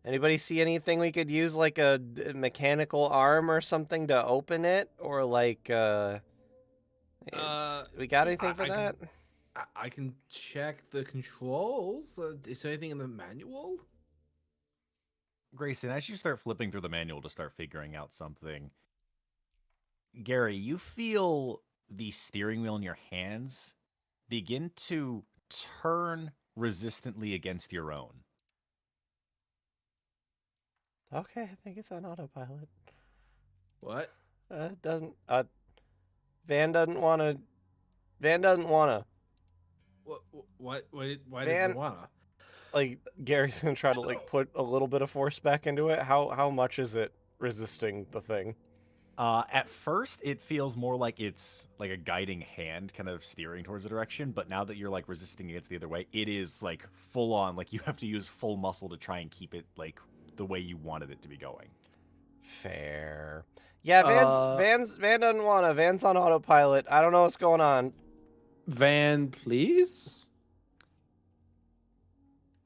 Anybody see anything we could use, like a mechanical arm or something to open it, or like we got anything for that? I can check the controls. Is there anything in the manual? Grayson, as you start flipping through the manual to start figuring out something, Gary, you feel the steering wheel in your hands begin to turn resistantly against your own. Okay, I think it's on autopilot. What? It doesn't. Van doesn't want to. Van doesn't want to. Why Van- doesn't it wanna? Like, Gary's gonna try to like put a little bit of force back into it. How much is it resisting the thing? At first, it feels more like it's like a guiding hand kind of steering towards a direction, but now that you're like resisting against the other way, it is like full on, like you have to use full muscle to try and keep it like the way you wanted it to be going. Fair. Yeah, Van doesn't want to. Van's on autopilot. I don't know what's going on. Van, please.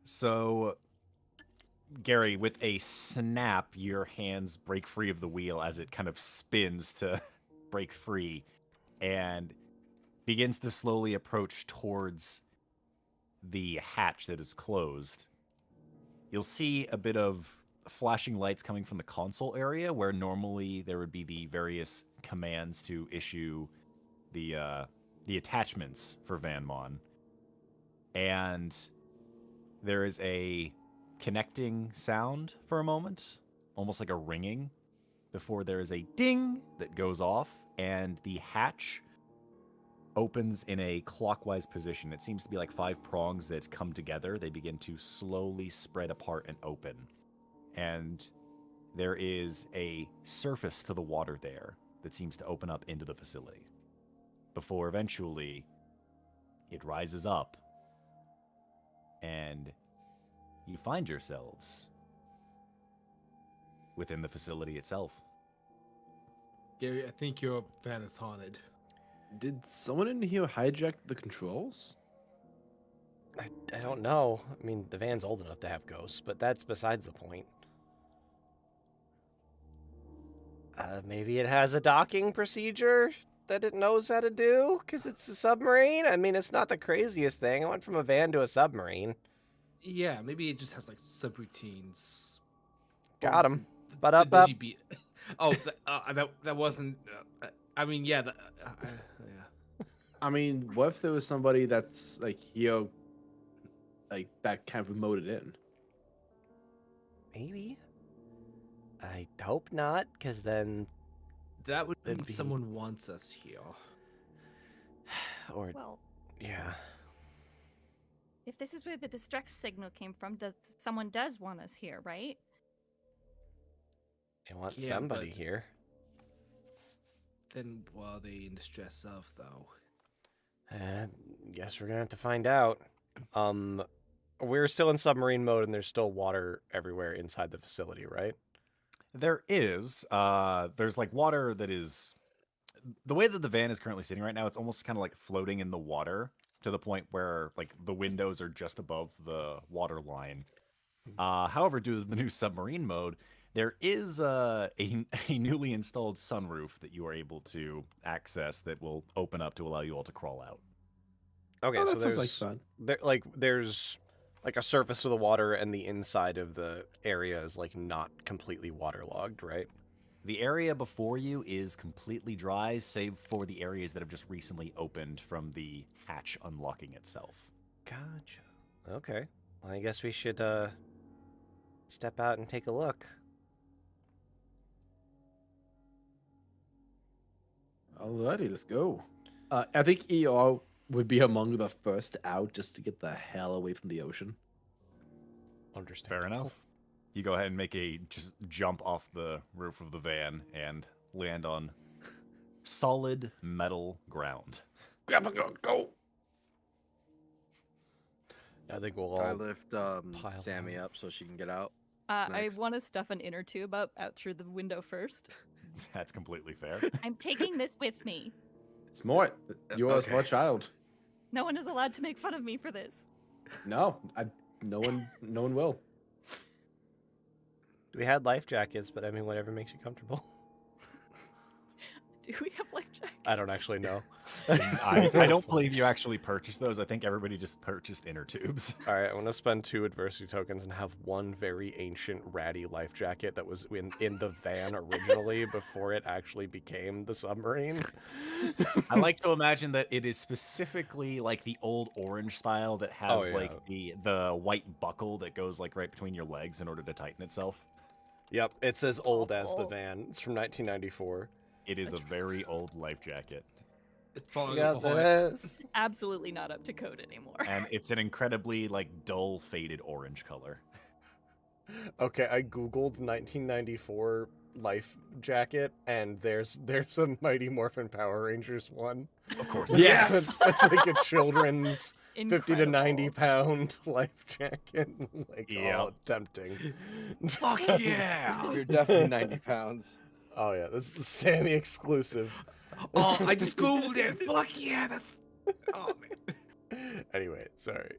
So, Gary, with a snap, your hands break free of the wheel as it kind of spins to break free and begins to slowly approach towards the hatch that is closed. You'll see a bit of flashing lights coming from the console area where normally there would be the various commands to issue the attachments for Vanmon. And there is a connecting sound for a moment, almost like a ringing, before there is a ding that goes off, and the hatch opens in a clockwise position. It seems to be like 5 prongs that come together. They begin to slowly spread apart and open. And there is a surface to the water there that seems to open up into the facility. Before eventually it rises up and you find yourselves within the facility itself. Gary, I think your van is haunted. Did someone in here hijack the controls? I don't know. I mean, the van's old enough to have ghosts, but that's besides the point. Maybe it has a docking procedure that it knows how to do because it's a submarine. I mean, it's not the craziest thing. I went from a van to a submarine. Yeah, maybe it just has like subroutines. Got him. The But up. Digi-Beat. Oh, that wasn't. I mean, yeah. Yeah. I mean, what if there was somebody that's like here, like that kind of remoted in? Maybe. I hope not, because then, That would mean It'd be- someone wants us here. or Well, yeah. if this is where the distress signal came from, someone does want us here, right? They want Yeah, somebody but- here. Then what are they in distress of, though? Guess we're gonna have to find out. We're still in submarine mode, and there's still water everywhere inside the facility, right? There is. There's like water that is. The way that the van is currently sitting right now, it's almost kind of like floating in the water to the point where like the windows are just above the water line. However, due to the new submarine mode, there is a newly installed sunroof that you are able to access that will open up to allow you all to crawl out. Okay, Oh, so that sounds there's like fun. there's like a surface of the water, and the inside of the area is like not completely waterlogged, right? The area before you is completely dry, save for the areas that have just recently opened from the hatch unlocking itself. Gotcha. Okay. Well, I guess we should step out and take a look. Alrighty, let's go. I think ER would be among the first out just to get the hell away from the ocean. Understand. Fair enough. You go ahead and make a just jump off the roof of the van and land on solid metal ground. Go. I think we'll I all lift pile Sammy down. up so she can get out. I Next. want to stuff an inner tube out through the window first. That's completely fair. I'm taking this with me. Smart. You're a Okay. smart child. No one is allowed to make fun of me for this. No, no one will. We had life jackets, but I mean, whatever makes you comfortable. Do we have life jackets? I don't actually know. I don't believe you actually purchased those. I think everybody just purchased inner tubes. All right, I want to spend 2 adversity tokens and have one very ancient ratty life jacket that was in the van originally before it actually became the submarine. I like to imagine that it is specifically like the old orange style that has Oh, like the white buckle that goes like right between your legs in order to tighten itself. Yep, it's as old as the Awful. van. It's from 1994. It is a very old life jacket. It's falling Got apart. this. Absolutely not up to code anymore. And it's an incredibly like dull faded orange color. Okay, I googled 1994 life jacket, and there's a Mighty Morphin Power Rangers one. Of course. Yes! That's like a children's 50 to 90 Incredible. pound life jacket. Like, Yep. oh, tempting. Fuck yeah! You're definitely 90 pounds. Oh yeah, that's the Sammy exclusive. Oh, I just googled it. Fuck yeah, that's. Oh man. Anyway, sorry.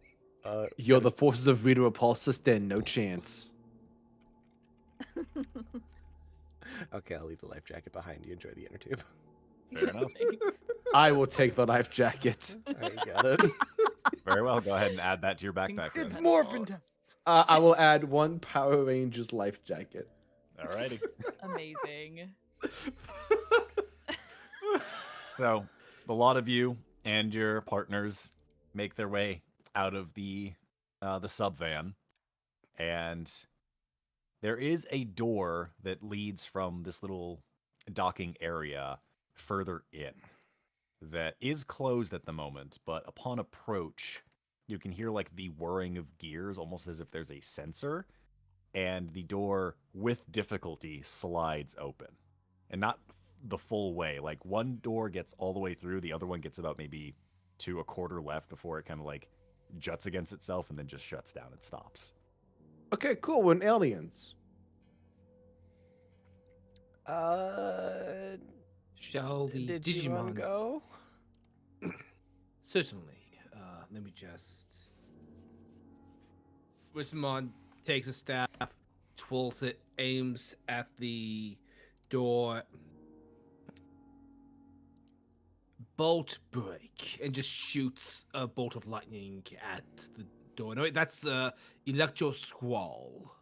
You're the forces of Rita Repulsa, stand no chance. Okay, I'll leave the life jacket behind. You enjoy the inner tube. Fair enough. I will take the life jacket. I got it. Very well. Go ahead and add that to your backpack. It's Then. morphin' time. I will add 1 Power Rangers life jacket. Alrighty. Amazing. So, the lot of you and your partners make their way out of the sub van, and there is a door that leads from this little docking area further in that is closed at the moment, but upon approach, you can hear like the whirring of gears, almost as if there's a sensor, and the door with difficulty slides open. And not the full way. Like one door gets all the way through, the other one gets about maybe to a quarter left before it kind of like juts against itself and then just shuts down and stops. Okay, cool. We're in aliens. Shall the Did Digimon go? Certainly. Let me just. Digimon takes a staff, twirls it, aims at the door. Bolt break, and just shoots a bolt of lightning at the door. No, wait, that's Electro Squall.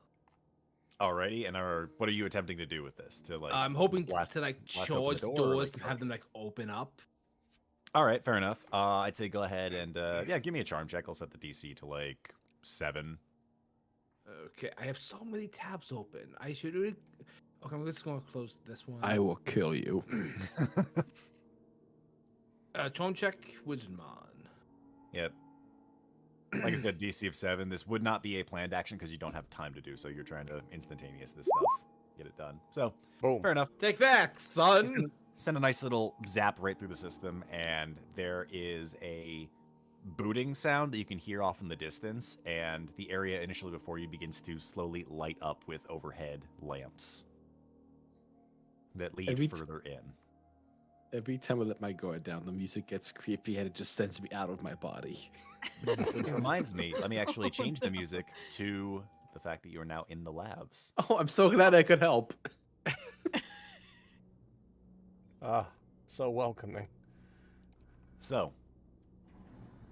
Alrighty, and what are you attempting to do with this? To like I'm hoping blast- to like blast open the charge door or, doors like, and have them like open up. All right, fair enough. I'd say go ahead and yeah, give me a charm check. I'll set the DC to like 7. Okay, I have so many tabs open. I should really. Okay, I'm just gonna close this one. I will kill you. Charm check, Digimon. Yep. Like I said, DC of 7. This would not be a planned action because you don't have time to do so. You're trying to instantaneous this stuff, get it done. So Boom. fair enough. Take that, son. Send a nice little zap right through the system, and there is a booting sound that you can hear off in the distance, and the area initially before you begins to slowly light up with overhead lamps that lead further in. Every time I let my guard down, the music gets creepy and it just sends me out of my body. Which reminds me, let me actually change the music to the fact that you are now in the labs. Oh, I'm so glad I could help. Ah, so welcoming. So,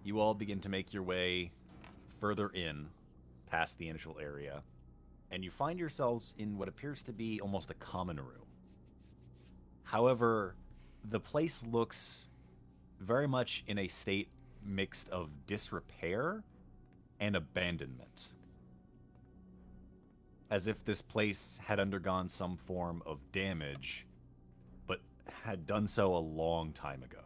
you all begin to make your way further in, past the initial area, and you find yourselves in what appears to be almost a common room. However, the place looks very much in a state mixed of disrepair and abandonment. As if this place had undergone some form of damage, but had done so a long time ago.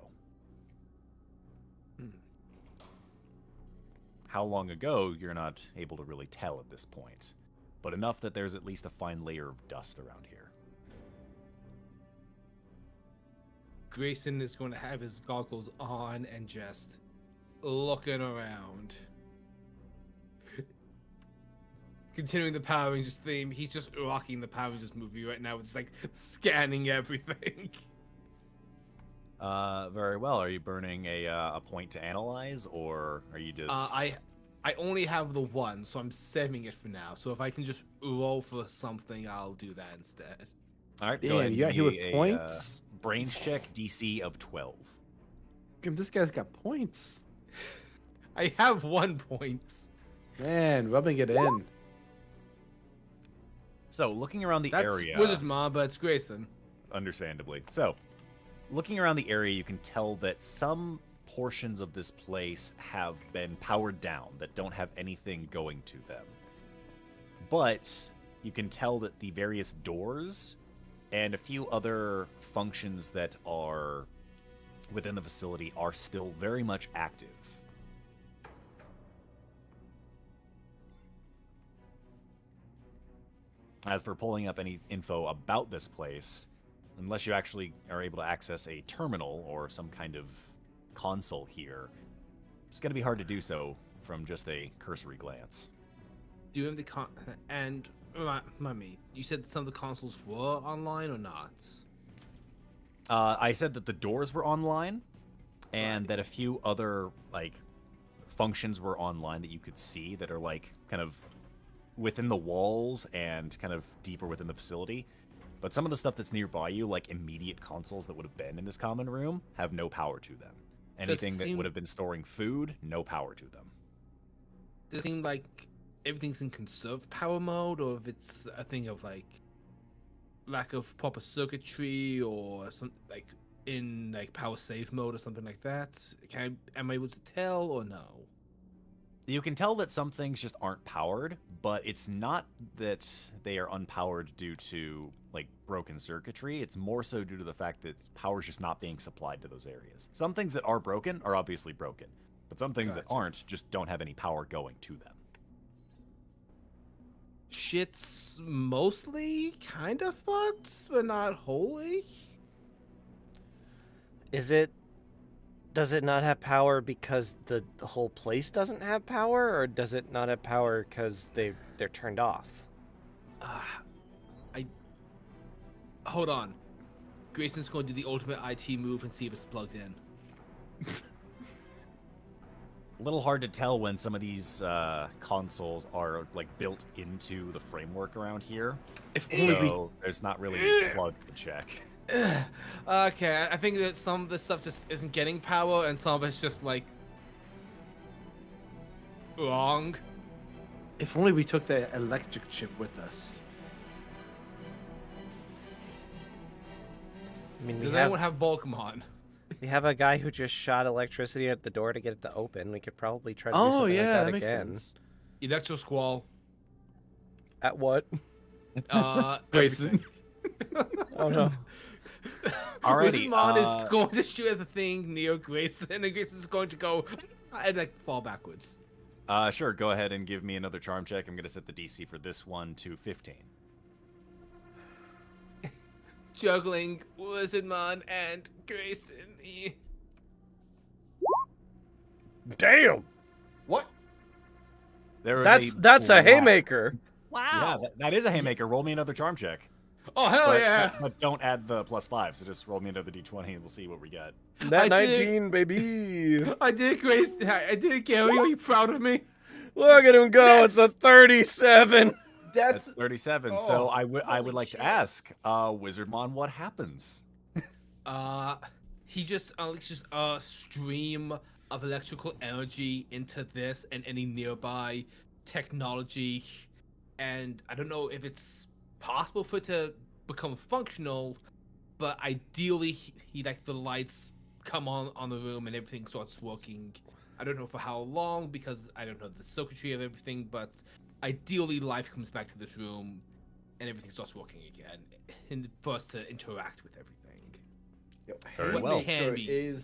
How long ago, you're not able to really tell at this point, but enough that there's at least a fine layer of dust around here. Grayson is going to have his goggles on and just looking around. Continuing the Power Rangers theme, he's just rocking the Power Rangers movie right now. It's like scanning everything. Very well. Are you burning a point to analyze, or are you just... I only have the one, so I'm saving it for now. So if I can just roll for something, I'll do that instead. All right, Damn, go ahead. you got and here give with me points? Brains check, DC of 12. Grim, this guy's got points. I have 1 point. Man, rubbing it in. So, looking around the That's area... Wizard's Mom, but it's Grayson. Understandably. So, looking around the area, you can tell that some portions of this place have been powered down, that don't have anything going to them. But you can tell that the various doors and a few other functions that are within the facility are still very much active. As for pulling up any info about this place, unless you actually are able to access a terminal or some kind of console here, it's going to be hard to do so from just a cursory glance. Do you have the and Mummy, you said some of the consoles were online or not? I said that the doors were online, and that a few other like functions were online that you could see that are like kind of within the walls and kind of deeper within the facility. But some of the stuff that's nearby you, like immediate consoles that would have been in this common room, have no power to them. Anything that would have been storing food, no power to them. Does it seem like everything's in conserve power mode, or if it's a thing of like lack of proper circuitry, or some like in like power save mode or something like that? Am I able to tell or no? You can tell that some things just aren't powered, but it's not that they are unpowered due to like broken circuitry. It's more so due to the fact that power's just not being supplied to those areas. Some things that are broken are obviously broken, but some things that aren't just don't have any power going to them. Shit's mostly kind of fucked, but not wholly. Does it not have power because the whole place doesn't have power, or does it not have power because they're turned off? Hold on. Grayson's going to do the ultimate IT move and see if it's plugged in. A little hard to tell when some of these consoles are like built into the framework around here, so there's not really a plug to check. Okay, I think that some of this stuff just isn't getting power, and some of it's just like wrong. If only we took the electric chip with us. I mean, Does anyone have Bulkamon? we have a guy who just shot electricity at the door to get it to open. We could probably try to do Oh something yeah, like that that makes again. sense. Electro Squall. At what? Grayson. Oh no. Alrighty, Wizardmon is going to shoot at the thing near Grayson, and Grayson's going to go and like fall backwards. Sure, go ahead and give me another charm check. I'm going to set the DC for this one to 15. Juggling Wizardmon and Grayson. Damn. What? That's a haymaker. Wow. Yeah, that is a haymaker. Roll me another charm check. Oh hell But, yeah! but don't add the +5, so just roll me another d20 and we'll see what we get. That I did 19, baby. I did it, Grayson. I did it, Gary. Are you proud of me? Look at him go. It's a 37. That's 37. So Oh, I would holy like shit. to ask, Wizardmon, what happens? He just unleashes a stream of electrical energy into this and any nearby technology, and I don't know if it's possible for it to become functional, but ideally he like the lights come on the room and everything starts working. I don't know for how long because I don't know the circuitry of everything, but ideally life comes back to this room and everything starts working again, and for us to interact with everything. Very What well. can be.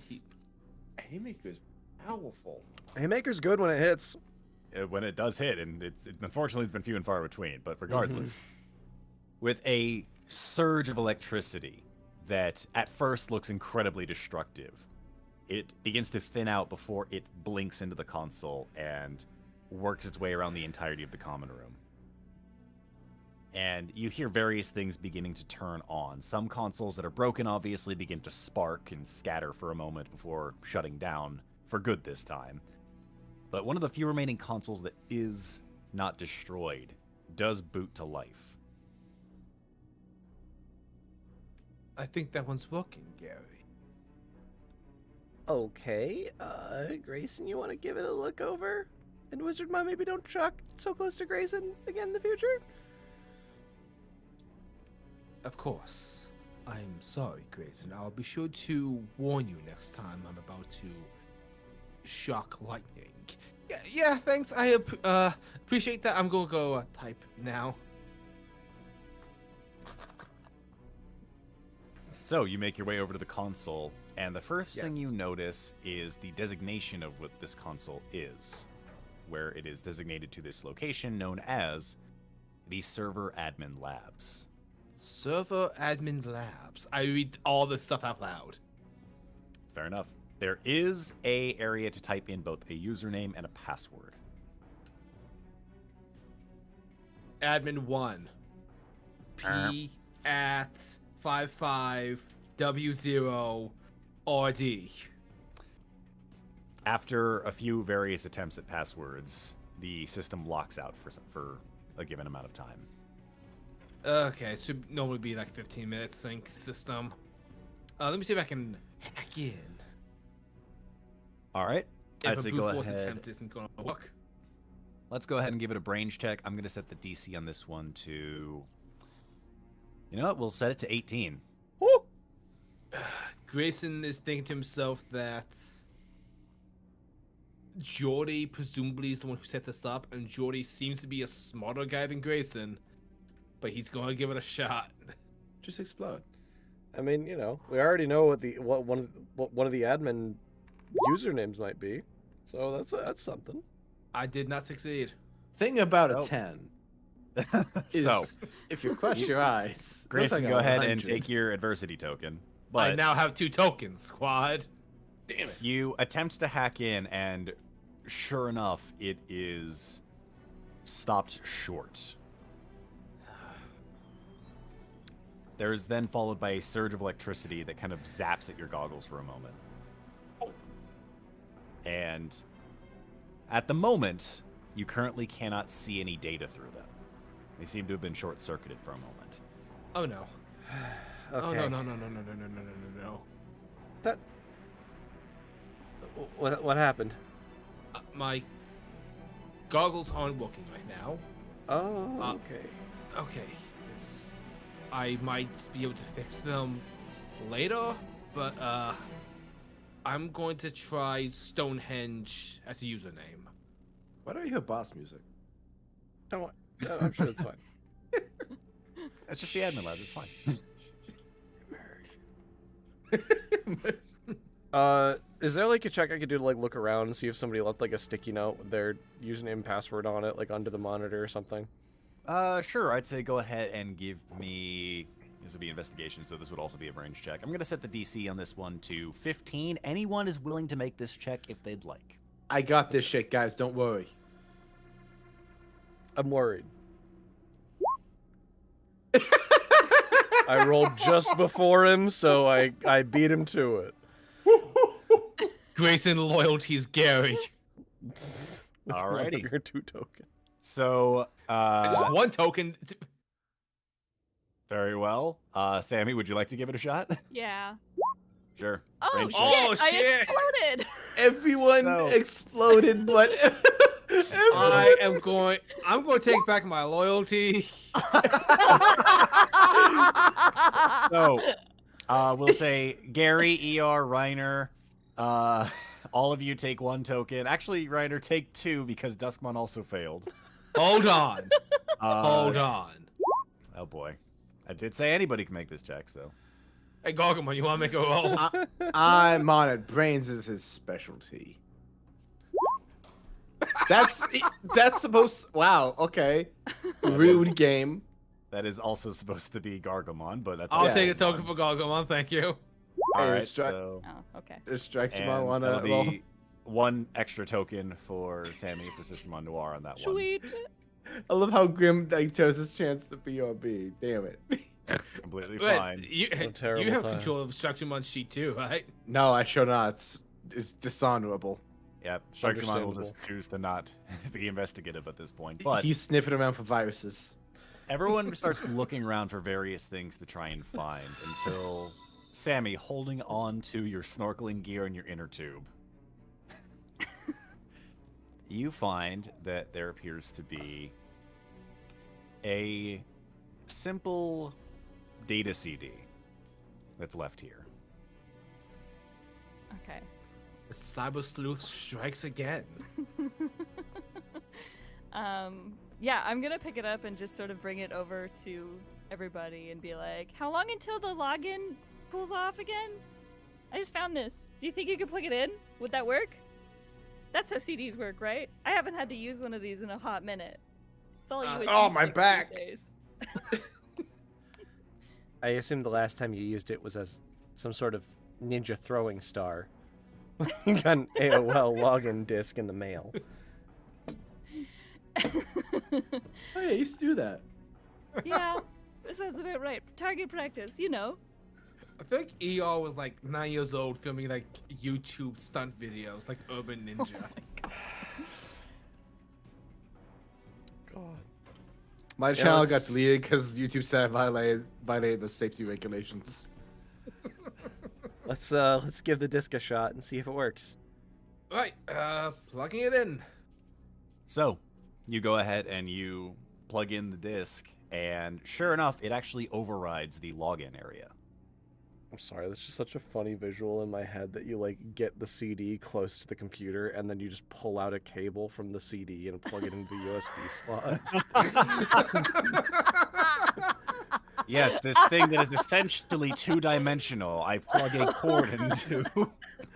Haymaker is powerful. Haymaker's good when it hits. When it does hit, and unfortunately it's been few and far between, but regardless. With a surge of electricity that at first looks incredibly destructive, it begins to thin out before it blinks into the console and works its way around the entirety of the common room. And you hear various things beginning to turn on. Some consoles that are broken obviously begin to spark and scatter for a moment before shutting down for good this time. But one of the few remaining consoles that is not destroyed does boot to life. I think that one's working, Gary. Okay, Grayson, you want to give it a look over? And Wizard Mom, maybe don't truck so close to Grayson again in the future? Of course. I'm sorry, Grayson. I'll be sure to warn you next time I'm about to shock lightning. Yeah, thanks. I appreciate that. I'm gonna go type now. So you make your way over to the console, and the first thing Yes. you notice is the designation of what this console is, where it is designated to this location known as the Server Admin Labs. Server Admin Labs. I read all this stuff out loud. Fair enough. There is a area to type in both a username and a password. Admin 1. P at 55W0RD. After a few various attempts at passwords, the system locks out for a given amount of time. Okay, it should normally be like 15 minutes sync system. Let me see if I can hack in. All right. If I'd a say brute go force ahead. attempt isn't going to work. Let's go ahead and give it a brains check. I'm going to set the DC on this one to... You know what? We'll set it to 18. Grayson is thinking to himself that Jordy presumably is the one who set this up, and Jordy seems to be a smarter guy than Grayson, but he's going to give it a shot. Just explode. I mean, you know, we already know what one of the admin usernames might be, so that's something. I did not succeed. Thing about So- a 10 is So, if you crush your eyes. Grayson, looks like go a ahead and 100. take your adversity token. I But now have 2 tokens, squad. Damn it. you attempt to hack in, and sure enough, it is stopped short. There is then followed by a surge of electricity that kind of zaps at your goggles for a moment. And at the moment, you currently cannot see any data through them. They seem to have been short-circuited for a moment. Oh no. Okay. Oh no. That. What happened? My goggles aren't working right now. Oh, okay. Okay. I might be able to fix them later, but I'm going to try Stonehenge as a username. Why don't you hear boss music? I'm sure it's fine. That's just the admin lab. It's fine. Is there like a check I could do to like look around and see if somebody left like a sticky note with their username and password on it, like under the monitor or something? Sure. I'd say go ahead and give me... This would be investigation, so this would also be a brains check. I'm going to set the DC on this one to 15. Anyone is willing to make this check if they'd like. I got this shit, guys. Don't worry. I'm worried. I rolled just before him, so I beat him to it. Grayson loyalties Gary. Alrighty. Your 2 token. So, Just 1 token. very well. Sammy, would you like to give it a shot? Yeah. Sure. Oh, Brains shit! check. Oh, I shit. exploded. Everyone So- exploded, but I'm going to take back my loyalty. So, we'll say Gary, ER, Reiner, all of you take 1 token. Actually, Reiner, take 2 because Duskmon also failed. Hold on. Hold on. Oh boy. I did say anybody can make this check, so. Hey, Gargamon, you want to make a roll? I'm on it. Brains is his specialty. That's supposed. Wow. Okay. Rude game. That is also supposed to be Gargamon, but that's I'll also take a Gargamon. token for Gargamon, thank you. All Hey, right, strike- so Oh, okay. Distraction. and Wanna that'll roll? be one extra token for Sammy for System on Noir on that one. Sweet. I love how Grimm like chose his chance to BRB. Damn it. That's completely Wait, fine. you terrible have time. control of Structuremon's sheet too, right? No, I should not. It's dishonorable. Yep, Sharkmon will Understandable. just choose to not be investigative at this point. But He's sniffing around for viruses. everyone starts looking around for various things to try and find until Sammy, holding on to your snorkeling gear and your inner tube, you find that there appears to be a simple data CD that's left here. Okay. The cyber sleuth strikes again. Yeah, I'm gonna pick it up and just sort of bring it over to everybody and be like, how long until the login pulls off again? I just found this. Do you think you could plug it in? Would that work? That's how CDs work, right? I haven't had to use one of these in a hot minute. It's all USB oh, my sticks back. these days. I assume the last time you used it was as some sort of ninja throwing star. You got an AOL login disc in the mail. Oh yeah, I used to do that. Yeah, that sounds about right. Target practice, you know. I feel like ER was like 9 years old filming like YouTube stunt videos like Urban Ninja. God. My channel got let's- deleted because YouTube said I violated the safety regulations. Let's give the disc a shot and see if it works. Right, plugging it in. So, you go ahead and you plug in the disc, and sure enough, it actually overrides the login area. I'm sorry, that's just such a funny visual in my head that you like get the CD close to the computer and then you just pull out a cable from the CD and plug it into the USB slot. Yes, this thing that is essentially two-dimensional. I plug a cord into.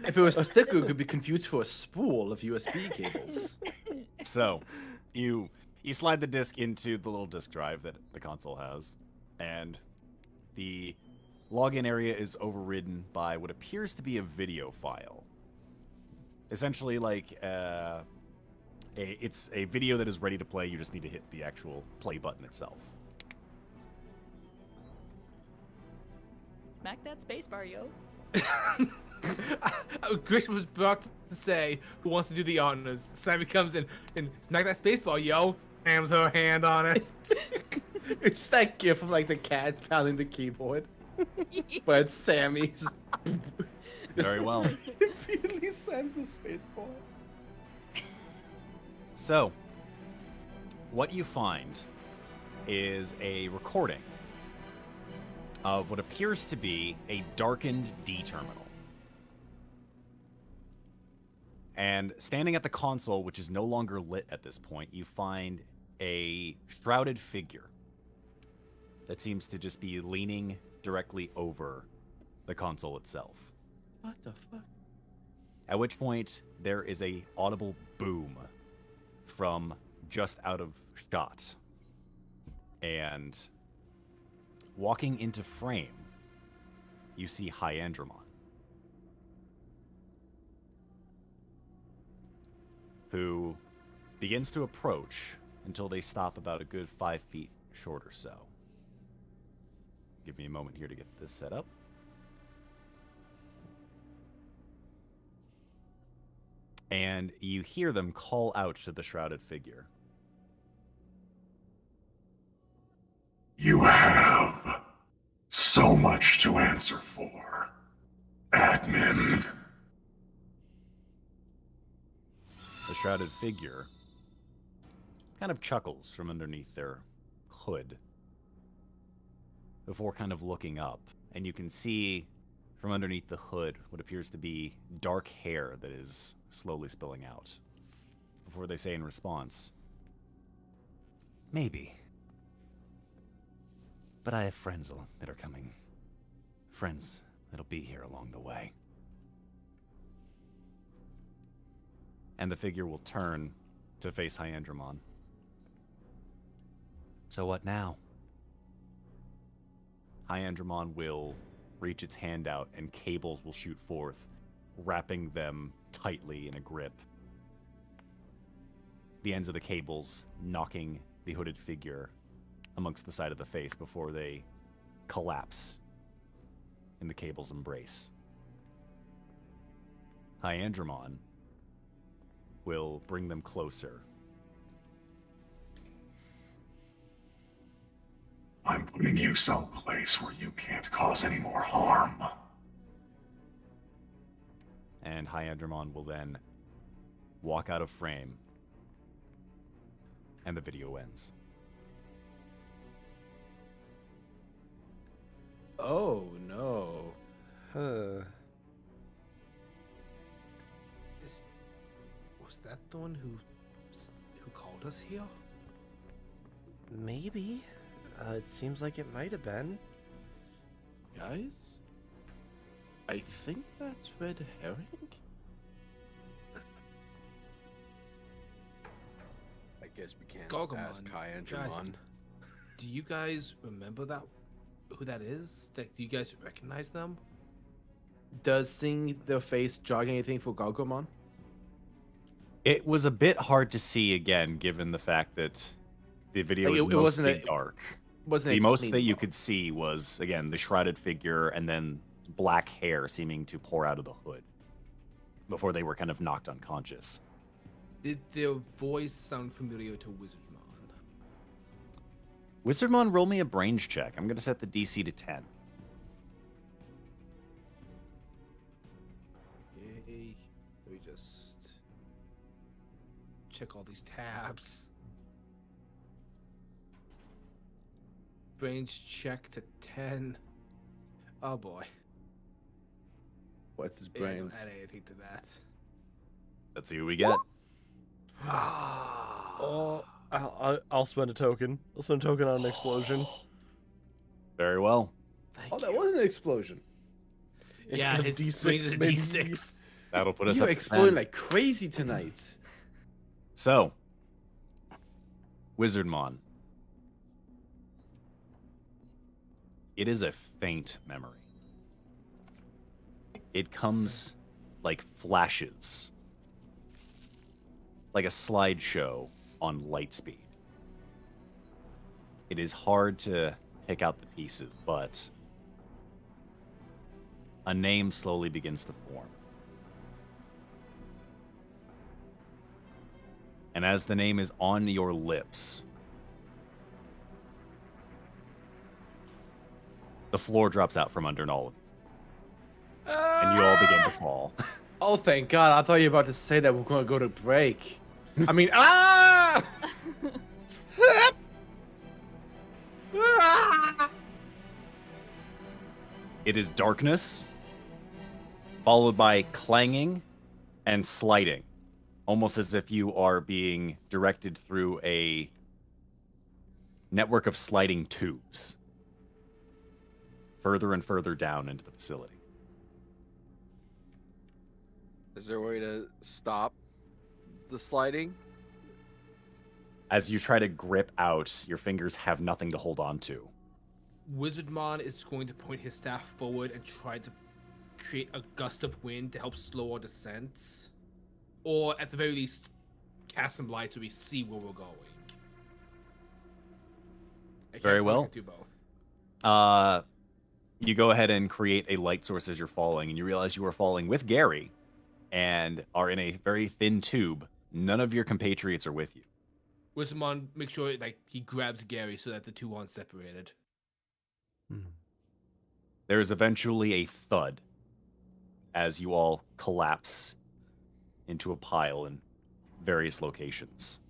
If it was thicker, it could be confused for a spool of USB cables. So, you slide the disc into the little disk drive that the console has, and the login area is overridden by what appears to be a video file. Essentially, like it's a video that is ready to play. You just need to hit the actual play button itself. Smack that spacebar, yo. Grayson was about to say, who wants to do the honors? Sammy comes in and smack that spacebar, yo. Slams her hand on it. It's that gif of like the cat pounding the keyboard, but it's Sammy's. Very well. Repeatedly slams the space ball. So, what you find is a recording of what appears to be a darkened D terminal. And standing at the console, which is no longer lit at this point, you find a shrouded figure that seems to just be leaning directly over the console itself. What the fuck? At which point, there is a audible boom from just out of shot. And walking into frame, you see Hyandramon, who begins to approach until they stop about a good 5 feet short or so. Give me a moment here to get this set up. And you hear them call out to the shrouded figure. You have so much to answer for, admin. The shrouded figure kind of chuckles from underneath their hood before kind of looking up, and you can see from underneath the hood what appears to be dark hair that is slowly spilling out before they say in response, "Maybe. But I have friends that are coming. friends that'll be here along the way. And the figure will turn to face Hyandramon. So what now? Hyandramon will reach its hand out and cables will shoot forth, wrapping them tightly in a grip. The ends of the cables knocking the hooded figure amongst the side of the face before they collapse in the cable's embrace. Hyandramon will bring them closer. I'm putting you someplace where you can't cause any more harm. And Hyandramon will then walk out of frame. And the video ends. Oh no. Was that the one who called us here? Maybe. It seems like it might have been. Guys, I think that's red herring. I guess we can't Gargamon, ask Hyandramon. Do you guys remember that? Who that is? Do you guys recognize them? Does seeing their face jog anything for Gargamon? It was a bit hard to see again, given the fact that the video Like, was it wasn't mostly a- dark. Wasn't The a most clean that you look. could see was, again, the shrouded figure and then black hair seeming to pour out of the hood before they were kind of knocked unconscious. Did their voice sound familiar to Wizardmon? Wizardmon, roll me a brains check. I'm going to set the DC to 10. Yay. Let me just check all these tabs. Brains check to 10. Oh boy. What's his Yeah, I don't brains? add anything to that. Let's see what we get. Oh, I'll spend a token. I'll spend a token on an explosion. Very well. Oh, that was an explosion. Yeah, Get a his D6, brains is a maybe. D6. That'll put us You're up to exploding 10. like crazy tonight. So, Wizardmon. It is a faint memory. It comes like flashes, like a slideshow on light speed. It is hard to pick out the pieces, but a name slowly begins to form. And as the name is on your lips, the floor drops out from under all of you. And you all begin to fall. Oh, thank God. I thought you were about to say that we're going to go to break. I mean, ah! It is darkness, followed by clanging and sliding, almost as if you are being directed through a network of sliding tubes, further and further down into the facility. Is there a way to stop the sliding? As you try to grip out, your fingers have nothing to hold on to. Wizardmon is going to point his staff forward and try to create a gust of wind to help slow our descent. Or at the very least, cast some light so we see where we're going. I can't Very think well. I can do both. You go ahead and create a light source as you're falling, and you realize you are falling with Gary and are in a very thin tube. None of your compatriots are with you. Wizardmon, make sure like he grabs Gary so that the two aren't separated. There is eventually a thud as you all collapse into a pile in various locations.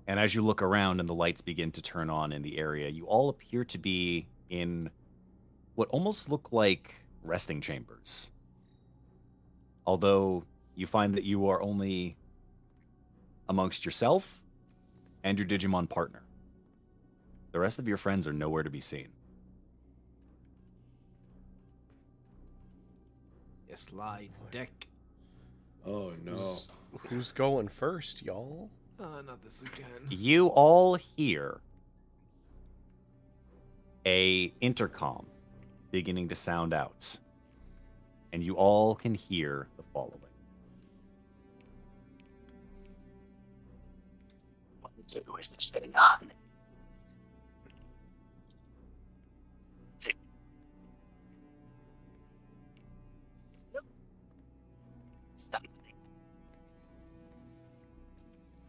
And as you look around and the lights begin to turn on in the area, you all appear to be in what almost look like resting chambers. Although you find that you are only amongst yourself and your Digimon partner. The rest of your friends are nowhere to be seen. a slide deck. Oh no. Who's going first, y'all? Not this again. You all hear a intercom beginning to sound out, and you all can hear the following. 1, 2, is this thing on? 6. Stop.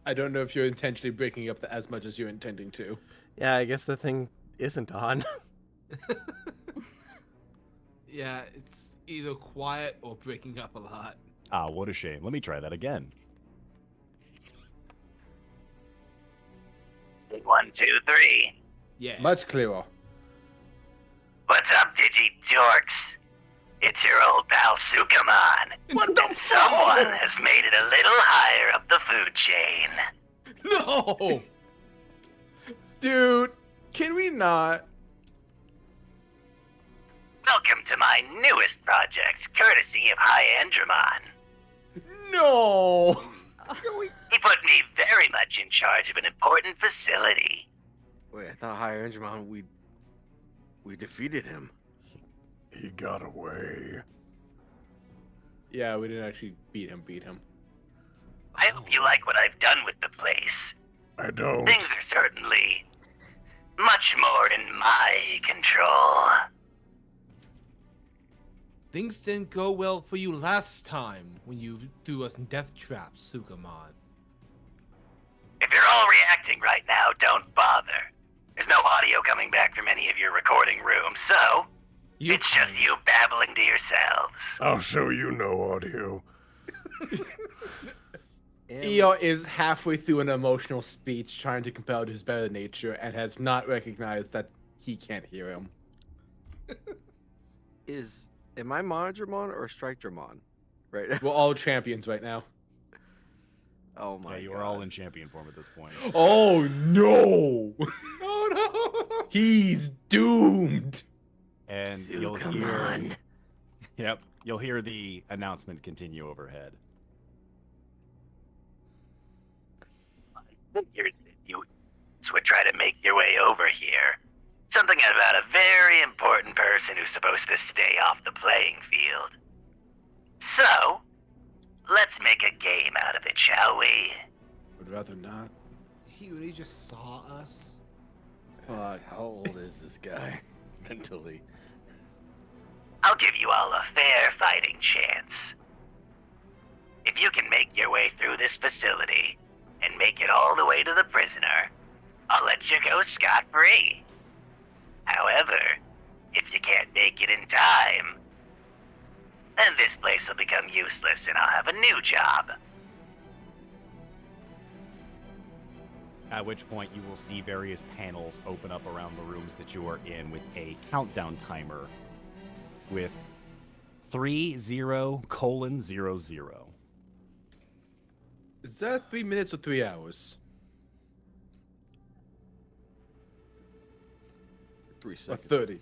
I don't know if you're intentionally breaking up as much as you're intending to. Yeah, I guess the thing isn't on. Yeah, it's either quiet or breaking up a lot. Ah, what a shame. Let me try that again. 1, 2, 3. Yeah. Much clearer. What's up, Digi-Dorks? It's your old pal Sukamon. What the Someone has made it a little higher up the food chain. No! Dude, can we not? Welcome to my newest project, courtesy of Andromon. No! He put me very much in charge of an important facility. Wait, I thought Higher Endermon, we defeated him. He got away. Yeah, we didn't actually beat him. I hope you like what I've done with the place. I don't. Things are certainly much more in my control. Things didn't go well for you last time when you threw us in death traps, Sukamon. If you're all reacting right now, don't bother. There's no audio coming back from any of your recording rooms, so it's just you babbling to yourselves. I'll show you no audio. Eo is halfway through an emotional speech trying to compel his better nature and has not recognized that he can't hear him. Am I Monodramon or Strike-Dramon? Right. We're all champions right now. Oh my Yeah, you god. are all in champion form at this point. Oh no! Oh no! He's doomed! And you'll hear... Yep, you'll hear the announcement continue overhead. You would try to make your way over here. Something about a very important person who's supposed to stay off the playing field. So, let's make a game out of it, shall we? Would rather not. He really just saw us. Fuck, how old is this guy mentally? I'll give you all a fair fighting chance. If you can make your way through this facility and make it all the way to the prisoner, I'll let you go scot-free. However, if you can't make it in time, then this place will become useless and I'll have a new job. At which point you will see various panels open up around the rooms that you are in with a countdown timer with 30:00. Is that 3 minutes or 3 hours? 3 Or seconds. 30?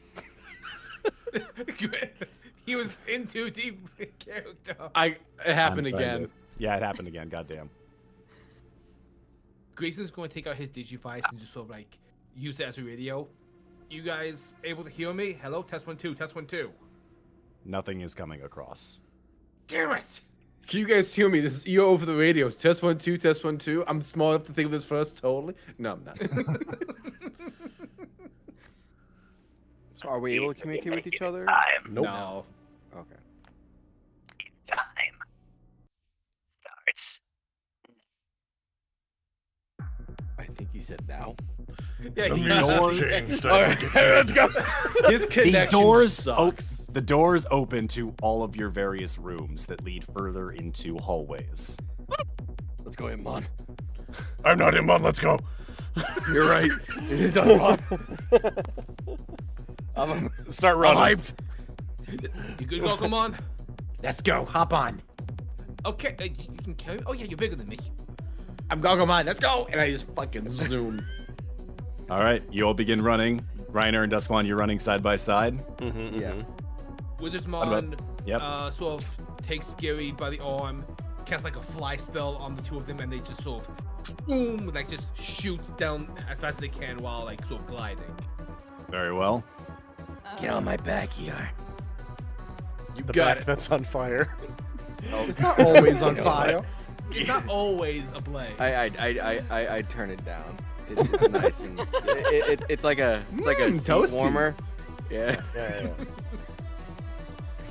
He was in too deep character. It happened I'm trying again. to- Yeah, it happened again, goddamn. Grayson's going to take out his Digivice and just sort of like use it as a radio. You guys able to hear me? Hello, test 1 2, test 1 2. Nothing is coming across. Damn it! Can you guys hear me? This is Eo over the radios. Test 1 2, test 1 2. I'm small enough to think of this first, totally. No, I'm not. So are we able to communicate with each other? Time. Nope. No. Okay. Time starts. I think you said now. Yeah, The he music changed. Let's go. His connection sucks. The doors open to all of your various rooms that lead further into hallways. Let's go, Impmon. I'm not Impmon, let's go. You're right. It does Mon. I'm Start running. hyped. You good, Gokumon? Let's go. Hop on. Okay, you can carry me? Oh yeah, you're bigger than me. I'm Gogomon. Let's go. And I just fucking zoom. All right, you all begin running. Reiner and Duswan, you're running side by side. Mm-hmm, Yeah. Wizardmon Yep. sort of takes Gary by the arm, casts like a fly spell on the two of them, and they just sort of boom, like just shoot down as fast as they can while like sort of gliding. Very well. Get on my back, ER. You got back it. that's on fire. It's not always on fire. It's not always a blaze. I turn it down. It's nice and it's like a seat toasty. warmer. Yeah. Yeah.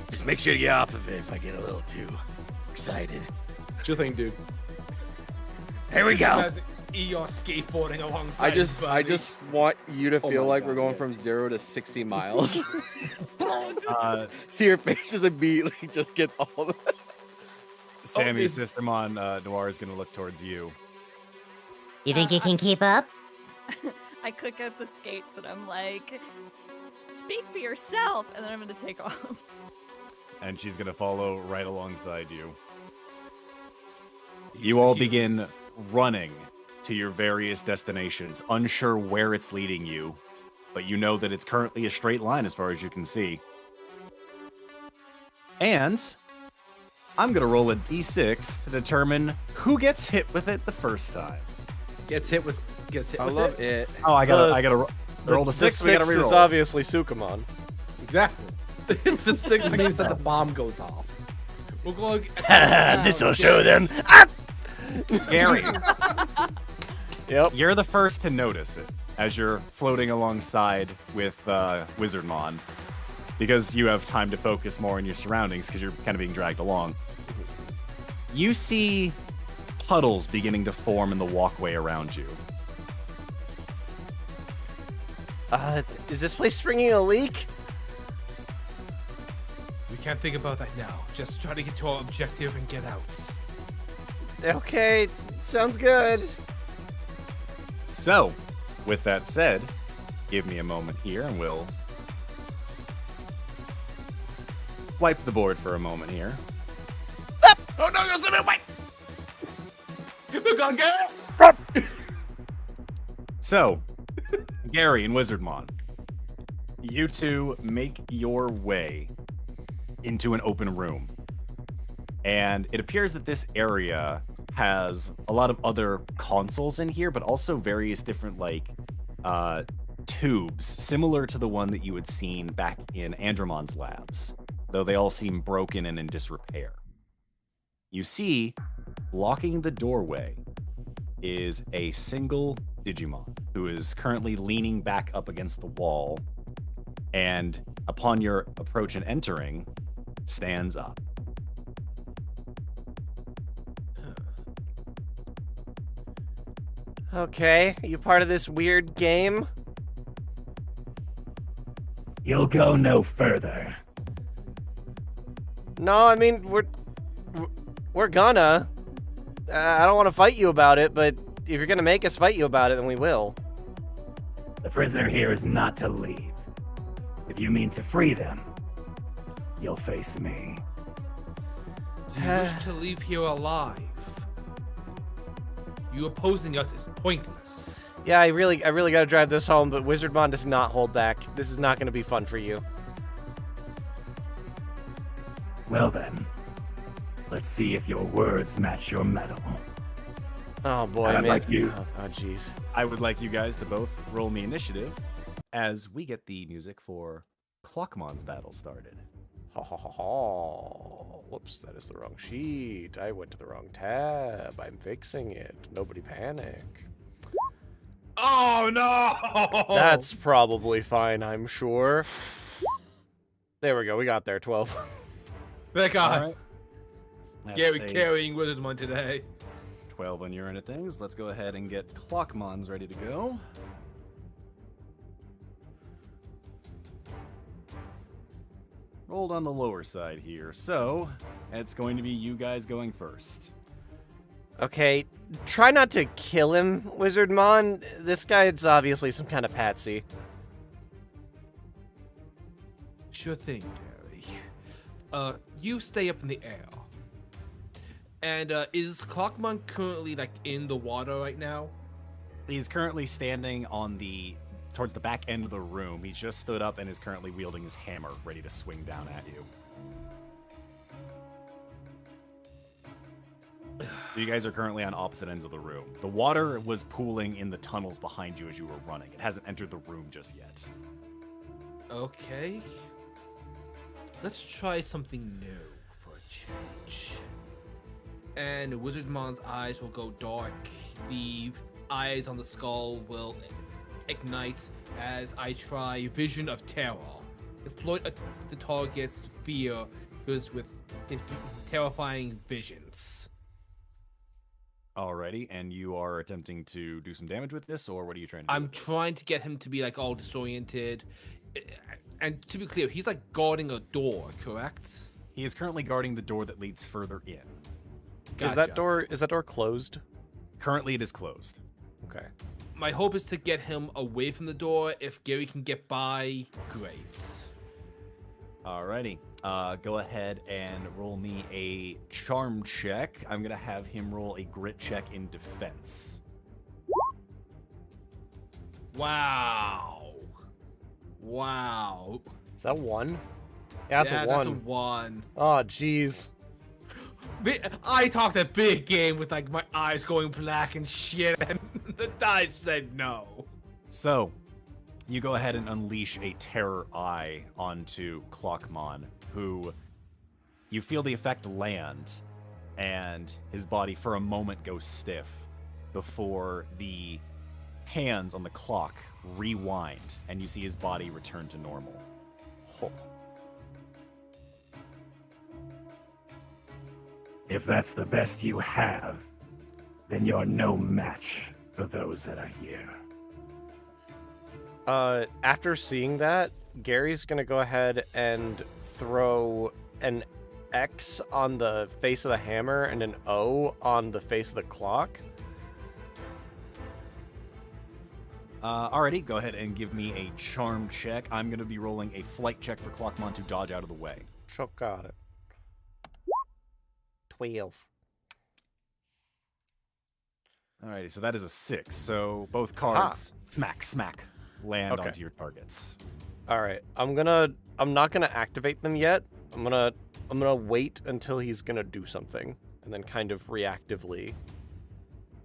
Just make sure to get off of it if I get a little too excited. Sure thing, dude. Here we go. Imagine ER skateboarding alongside. his I buddy. just want you to Oh feel my like God, we're going yes. from 0 to 60 miles. Uh, See, your face just immediately just gets all the. Sammy, is- Sistermon Noir is going to look towards you. You think you can keep up? I click out the skates and I'm like, speak for yourself, and then I'm gonna take off. And she's going to follow right alongside you. You all begin running to your various destinations, unsure where it's leading you, but you know that it's currently a straight line as far as you can see. And I'm going to roll a d6 to determine who gets hit with it the first time. Gets hit with I love it. Oh, I gotta roll a 6. The We gotta 6 is reroll. obviously Sukamon. Exactly. The 6 means that the bomb goes off. We're going. This'll show them. Gary, Yep. you're the first to notice it as you're floating alongside with Wizardmon, because you have time to focus more on your surroundings because you're kind of being dragged along. You see puddles beginning to form in the walkway around you. Is this place springing a leak? We can't think about that now. Just try to get to our objective and get out. Okay, sounds good. So, with that said, give me a moment here and we'll wipe the board for a moment here. Oh no, no, Sammy, wait! We're gonna get So, Gary and Wizardmon, you two make your way into an open room. And it appears that this area has a lot of other consoles in here, but also various different, like, tubes, similar to the one that you had seen back in Andromon's labs, though they all seem broken and in disrepair. You see, blocking the doorway is a single Digimon who is currently leaning back up against the wall, and upon your approach and entering, stands up. Okay, you part of this weird game? You'll go no further. No, I mean, we're gonna. I don't want to fight you about it, but if you're gonna make us fight you about it, then we will. The prisoner here is not to leave. If you mean to free them, you'll face me. Do you wish to leave here alive? You opposing us is pointless. Yeah, I really gotta drive this home, but Wizardmon does not hold back. This is not gonna be fun for you. Well then, let's see if your words match your mettle. Oh boy, And I'd man. like you- Oh jeez. I would like you guys to both roll me initiative as we get the music for Clockmon's battle started. Ha ha ha ha. Whoops, that is the wrong sheet. I went to the wrong tab. I'm fixing it. Nobody panic. Oh no! That's probably fine, I'm sure. There we go. We got there. 12. Thank God. All right. That's Gary a carrying Wizardmon today. 12 on your end of things. Let's go ahead and get Clockmons ready to go. Rolled on the lower side here, so it's going to be you guys going first. Okay, try not to kill him, Wizardmon. This guy's obviously some kind of patsy. Sure thing, Gary. You stay up in the air. And is Clockmon currently like in the water right now? He's currently standing on the towards the back end of the room. He's just stood up and is currently wielding his hammer, ready to swing down at you. You guys are currently on opposite ends of the room. The water was pooling in the tunnels behind you as you were running. It hasn't entered the room just yet. Okay. Let's try something new for a change. And Wizardmon's eyes will go dark. The eyes on the skull will ignite as I try Vision of Terror. Exploit the target's fear goes with terrifying visions. Alrighty, and you are attempting to do some damage with this, or what are you trying to do? I'm trying to get him to be like all disoriented. And to be clear, he's like guarding a door, correct? He is currently guarding the door that leads further in. Gotcha. Is that door closed? Currently, it is closed. Okay. My hope is to get him away from the door. If Gary can get by, great. Alrighty. Go ahead and roll me a charm check. I'm going to have him roll a grit check in defense. Wow. Wow. Is that 1? Yeah, that's a 1. That's a 1. Oh, jeez. I talked a big game with like my eyes going black and shit, and the die said no. So, you go ahead and unleash a Terror Eye onto Clockmon, who you feel the effect land, and his body for a moment goes stiff before the hands on the clock rewind, and you see his body return to normal. Oh. If that's the best you have, then you're no match for those that are here. After seeing that, Gary's gonna go ahead and throw an X on the face of the hammer and an O on the face of the clock. Alrighty, go ahead and give me a charm check. I'm going to be rolling a flight check for Clockmon to dodge out of the way. Sure, got it. 12. Alrighty, so that is a 6. So both cards smack land Okay. onto your targets. All right, I'm not gonna activate them yet. I'm gonna wait until he's gonna do something, and then kind of reactively.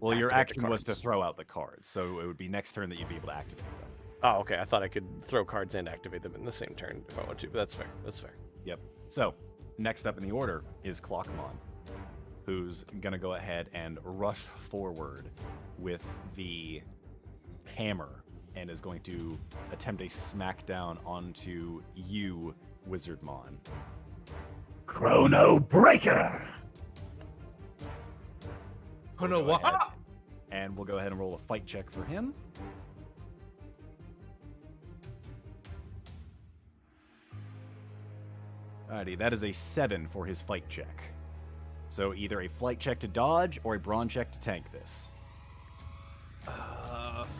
Well, your Activate the action was to cards. throw out the cards, so it would be next turn that you'd be able to activate them. Oh, okay. I thought I could throw cards and activate them in the same turn if I want to, but that's fair. That's fair. Yep. So, next up in the order is Clockmon, who's going to go ahead and rush forward with the hammer and is going to attempt a smackdown onto you, Wizardmon. Chrono Breaker! Oh no, Go ahead, what? and we'll go ahead and roll a fight check for him. Alrighty, that is a 7 for his fight check. So either a flight check to dodge or a brawn check to tank this.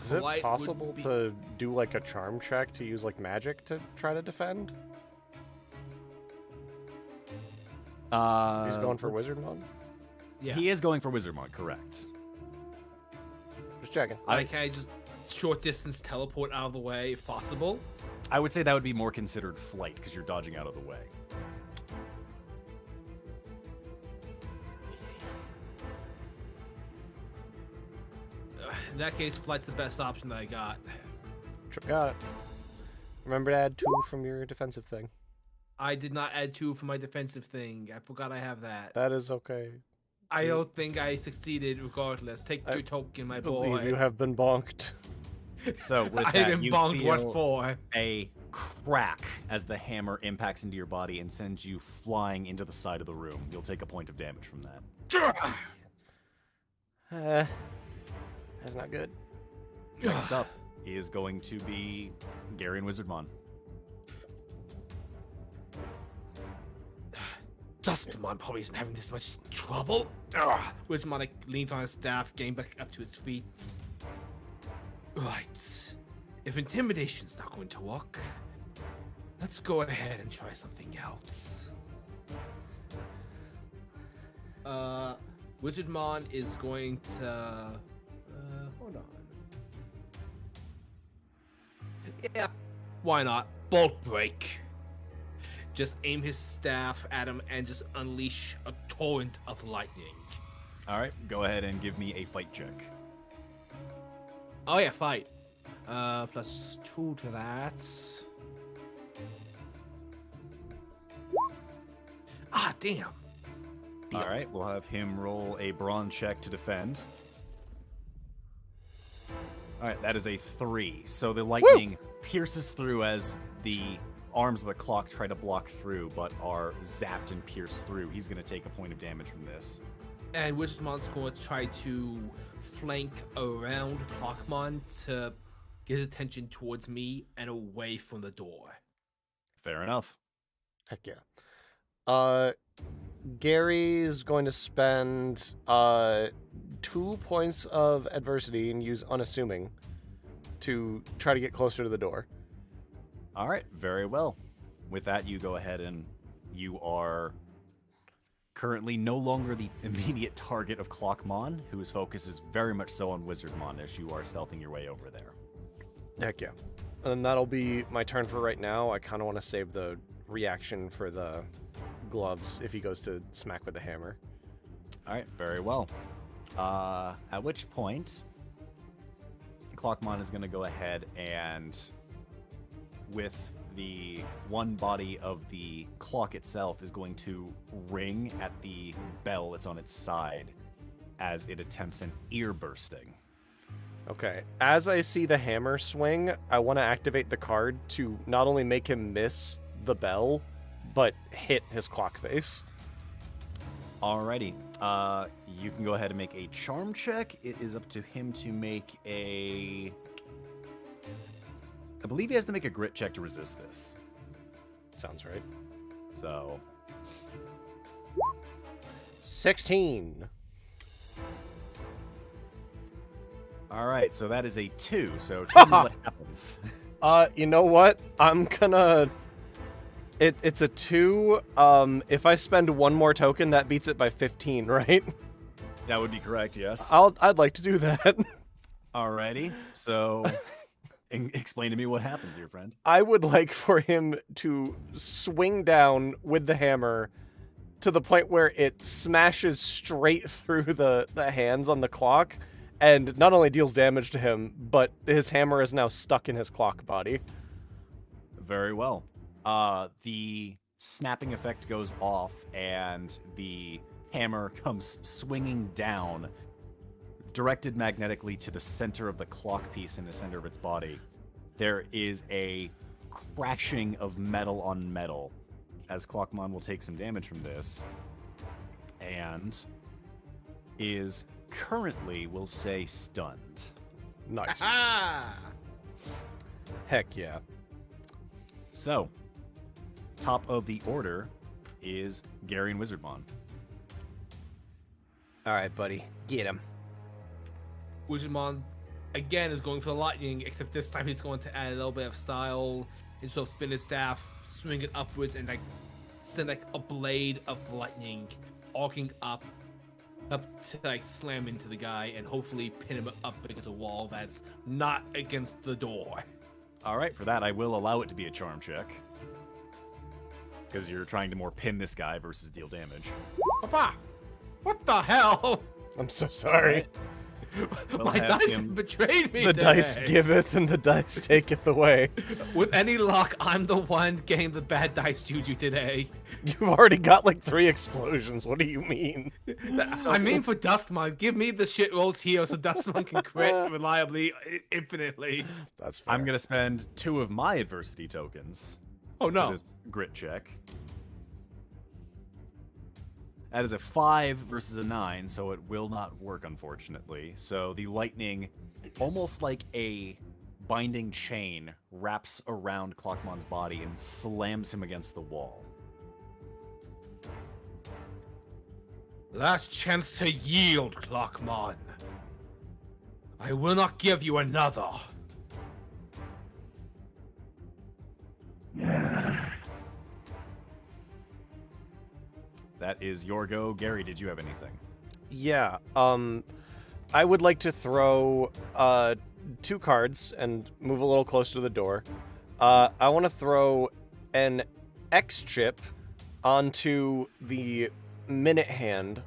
Is it Flight would possible be- to do like a charm check to use like magic to try to defend? He's going for let's- Wizardmon? Yeah. He is going for Wizardmon, correct. Just checking. Can I just short distance teleport out of the way if possible? I would say that would be more considered flight because you're dodging out of the way. In that case, flight's the best option that I got. Sure, got it. Remember to add 2 from your defensive thing. I did not add 2 for my defensive thing. I forgot I have that. That is okay. I don't think I succeeded regardless. Take your token, my I boy. believe you have been bonked. So with I've that, been you bonked, what feel for? a crack as the hammer impacts into your body and sends you flying into the side of the room. You'll take a point of damage from that. That's not good. Next up is going to be Gary and Wizardmon. Dustamon probably isn't having this much trouble. Wizardmon leans on his staff, getting back up to his feet. Right. If intimidation's not going to work, let's go ahead and try something else. Wizardmon is going to hold on. Yeah, why not? Bolt break. Just aim his staff at him and just unleash a torrent of lightning. All right, go ahead and give me a fight check. Oh yeah, fight. +2 to that. Ah, damn. All right, we'll have him roll a brawn check to defend. All right, that is a 3. So the lightning pierces through as the arms of the clock try to block through, but are zapped and pierced through. He's going to take a point of damage from this. And Wizardmon's going to try to flank around Clockmon to get his attention towards me and away from the door. Fair enough. Heck yeah. Gary's going to spend 2 points of adversity and use unassuming to try to get closer to the door. All right, very well. With that, you go ahead and you are currently no longer the immediate target of Clockmon, whose focus is very much so on Wizardmon as you are stealthing your way over there. Heck yeah. And that'll be my turn for right now. I kind of want to save the reaction for the gloves if he goes to smack with the hammer. All right, very well. At which point, Clockmon is going to go ahead and, with the one body of the clock itself, is going to ring at the bell that's on its side as it attempts an ear bursting. Okay. As I see the hammer swing, I want to activate the card to not only make him miss the bell, but hit his clock face. Alrighty. You can go ahead and make a charm check. It is up to him to make a... I believe he has to make a grit check to resist this. Sounds right. So... 16. Alright, so that is a 2. So tell me what happens. You know what? I'm gonna... It's a 2. If I spend one more token, that beats it by 15, right? That would be correct, yes. I'd like to do that. Alrighty, so explain to me what happens here, friend. I would like for him to swing down with the hammer to the point where it smashes straight through the hands on the clock, and not only deals damage to him, but his hammer is now stuck in his clock body. Very well. The snapping effect goes off, and the hammer comes swinging down, directed magnetically to the center of the clock piece in the center of its body. There is a crashing of metal on metal, as Clockmon will take some damage from this, and is currently, we'll say, stunned. Nice. Ah! Heck yeah. So, top of the order is Gary and Wizardmon. All right, buddy. Get him. Wizardmon, again, is going for the lightning, except this time he's going to add a little bit of style. And so spin his staff, swing it upwards, and send a blade of lightning arcing up to slam into the guy and hopefully pin him up against a wall that's not against the door. All right, for that, I will allow it to be a charm check. Because you're trying to more pin this guy versus deal damage. Papa! What the hell? I'm so sorry. We'll My have dice him- have betrayed me The today. dice giveth and the dice taketh away. With any luck, I'm the one getting the bad dice juju today. You've already got like 3 explosions. What do you mean? I mean for Dustmon, give me the shit rolls here so Dustmon can crit reliably, infinitely. That's fair. I'm going to spend 2 of my adversity tokens Oh to no. this grit check. That is a 5 versus a 9, so it will not work, unfortunately. So the lightning, almost like a binding chain, wraps around Clockmon's body and slams him against the wall. Last chance to yield, Clockmon. I will not give you another. That is your go. Gary, did you have anything? Yeah. I would like to throw 2 cards and move a little closer to the door. I want to throw an X chip onto the minute hand,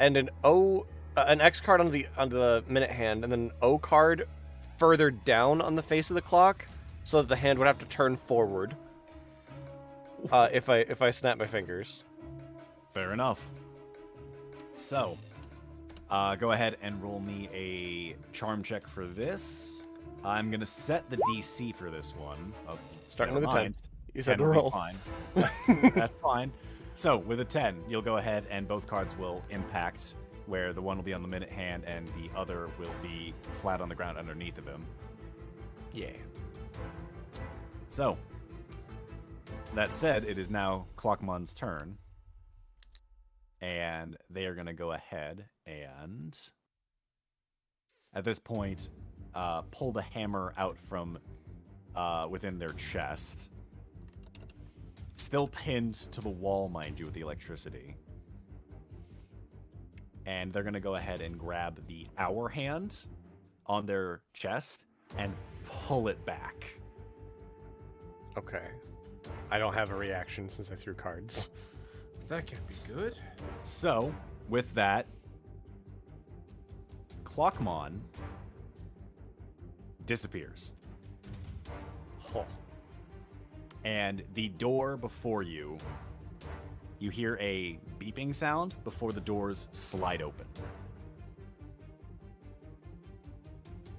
and an X card onto the minute hand, and then an O card further down on the face of the clock, so that the hand would have to turn forward. If I snap my fingers. Fair enough. So, go ahead and roll me a charm check for this. I'm gonna set the DC for this one. Starting with a 10. You said 10 will be roll. fine. That's fine. So, with a 10, you'll go ahead and both cards will impact, where the one will be on the minute hand and the other will be flat on the ground underneath of him. Yeah. So, that said, it is now Clockmon's turn. And they are going to go ahead and, at this point, pull the hammer out from within their chest. Still pinned to the wall, mind you, with the electricity. And they're going to go ahead and grab the hour hand on their chest and pull it back. Okay. I don't have a reaction since I threw cards. That can be good. So, with that, Clockmon disappears. Oh. And the door before you, you hear a beeping sound before the doors slide open.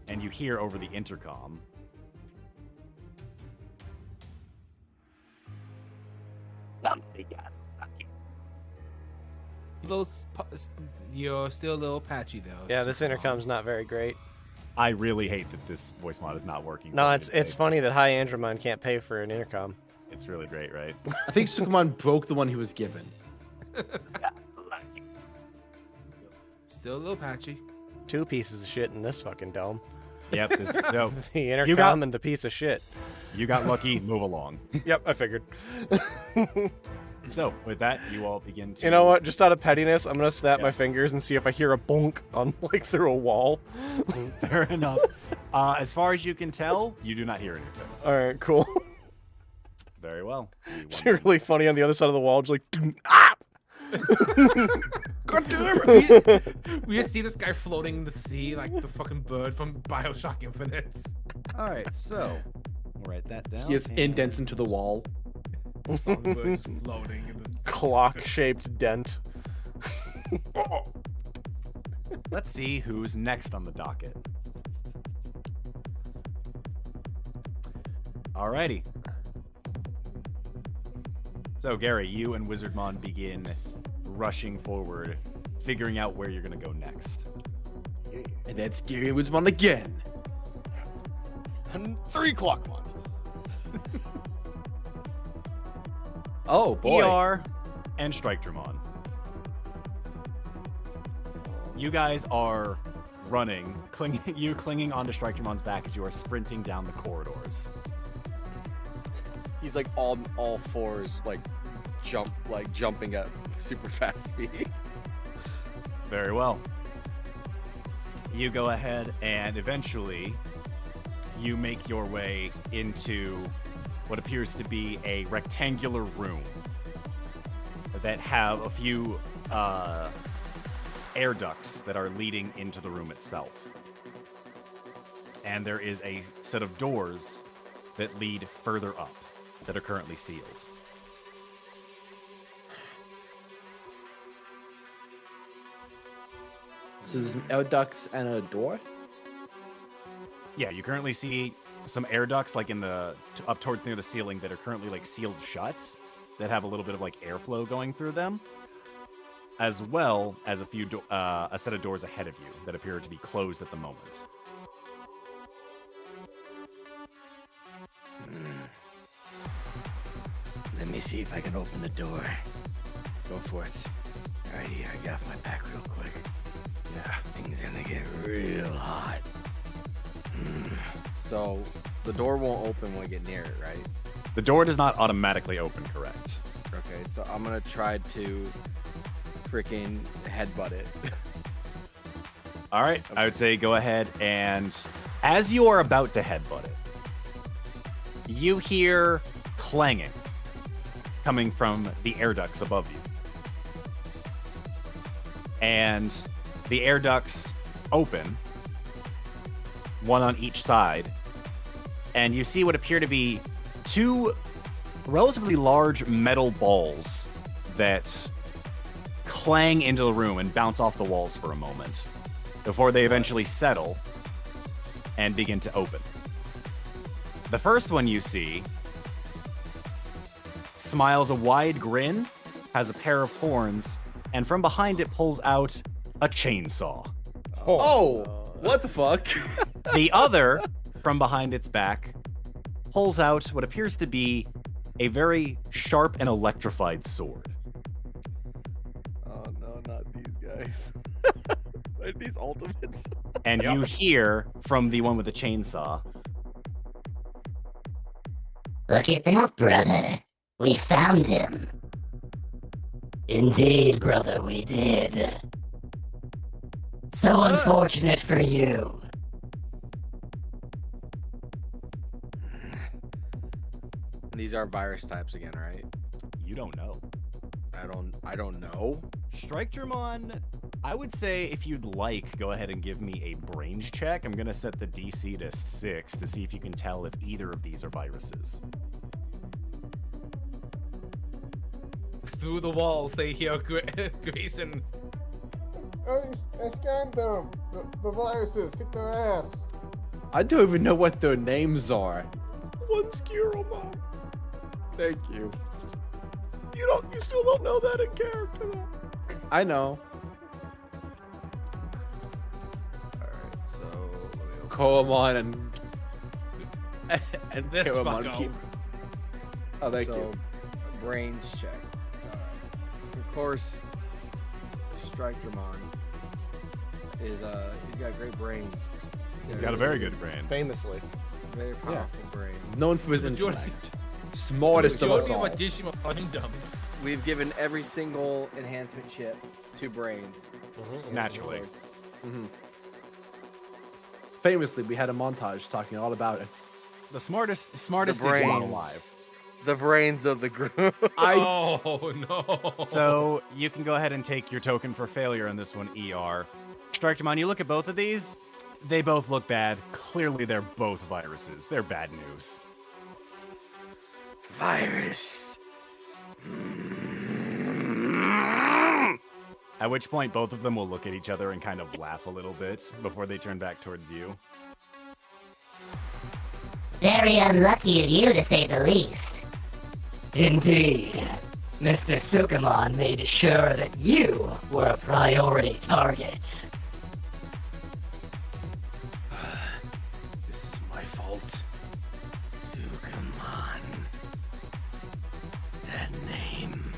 And you hear over the intercom, Somebody got lucky. You're still a little patchy though. Yeah, this Super intercom's not very great. I really hate that this voice mod is not working. No, for me it's today. funny that High Andromon can't pay for an intercom. It's really great, right? I think Sukumon broke the one he was given. Got lucky. Still a little patchy. 2 pieces of shit in this fucking dome. Yep. No, The intercom and the piece of shit. you got lucky. Move along. Yep, I figured. So, with that, you all begin to. You know what? Just out of pettiness, I'm gonna snap my fingers and see if I hear a bonk on like through a wall. Fair enough. As far as you can tell, you do not hear anything. All right, cool. Very well. It's really funny on the other side of the wall, just like, ah! God damn it! We just see this guy floating in the sea like the fucking bird from Bioshock Infinite. All right, so we'll write that down. He has indents into the wall. Songbird just floating in the Clock-shaped dent. Let's see who's next on the docket. Alrighty. So, Gary, you and Wizardmon begin rushing forward, figuring out where you're going to go next. And then Scary Woodsman again. And 3 Clockmons. Oh boy. ER and Strike-Dramon. You guys are running, clinging onto Strike-Dramon's back as you are sprinting down the corridors. He's like all 4s, like jumping at super fast speed. Very well. You go ahead and eventually you make your way into what appears to be a rectangular room that have a few air ducts that are leading into the room itself. And there is a set of doors that lead further up that are currently sealed. So there's some air ducts and a door. Yeah, you currently see some air ducts like in the up towards near the ceiling that are currently like sealed shut that have a little bit of like airflow going through them, as well as a set of doors ahead of you that appear to be closed at the moment. Let me see if I can open the door. Go for it. Alrighty, I get off my back real quick. Yeah, things gonna get real hot. So the door won't open when I get near it, right? The door does not automatically open, correct? Okay, so I'm gonna try to freaking headbutt it. All right, I would say go ahead and As you are about to headbutt it, you hear clanging coming from the air ducts above you. And the air ducts open, one on each side, and you see what appear to be two relatively large metal balls that clang into the room and bounce off the walls for a moment before they eventually settle and begin to open. The first one you see smiles a wide grin, has a pair of horns, and from behind it pulls out a chainsaw. Oh, what the fuck? The other, from behind its back, pulls out what appears to be a very sharp and electrified sword. Oh no, not these guys. These ultimates. And you hear from the one with the chainsaw, Look at that, brother. We found him. Indeed, brother, we did. So unfortunate for you. These are virus types again, right? you don't know. I don't know. Strikegermon, I would say if you'd like, go ahead and give me a brains check. I'm gonna set the DC to 6 to see if you can tell if either of these are viruses. Through the walls, they hear Grayson. I scanned them. The viruses. Kick their ass. I don't even know what their names are. One's Terriermon. Thank you. You still don't know that in character though. I know. Alright, so let me open Koamon and This Terriermon fucko. keep. Oh, thank so, you. brains check. Of course, Strikegermon is he's got a great brain. You've got a very good brain. Famously. Very powerful brain. Known for his Majority- intellect. Smartest of us Majority all. of Digimon dumps. We've given every single enhancement chip to brains. Naturally. Mhm. Famously, we had a montage talking all about it. The smartest Digimon brains. alive. The brains of the group. Oh no. So you can go ahead and take your token for failure on this one, ER. Strikegermon, you look at both of these. They both look bad. Clearly, they're both viruses. They're bad news. Virus. At which point, both of them will look at each other and kind of laugh a little bit before they turn back towards you. Very unlucky of you, to say the least. Indeed. Mr. Sukamon made sure that you were a priority target. This is my fault. Sukamon. That name.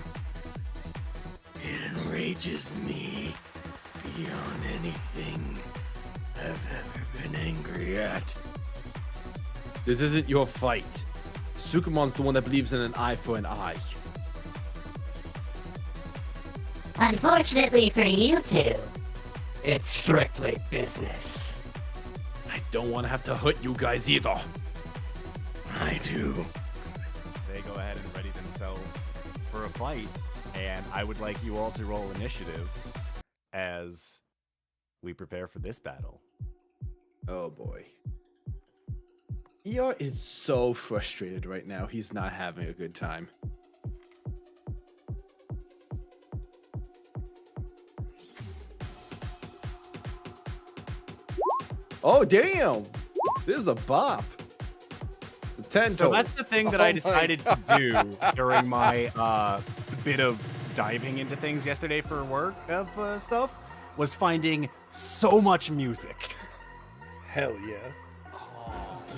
It enrages me beyond anything I've ever been angry at. This isn't your fight. Sukamon's the one that believes in an eye for an eye. Unfortunately for you two, it's strictly business. I don't want to have to hurt you guys either. I do. They go ahead and ready themselves for a fight, and I would like you all to roll initiative as we prepare for this battle. Oh boy. ER is so frustrated right now. He's not having a good time. Oh damn! This is a bop. The 10 So total. that's the thing that Oh I my decided to do during my bit of diving into things yesterday for work of stuff, was finding so much music. Hell yeah.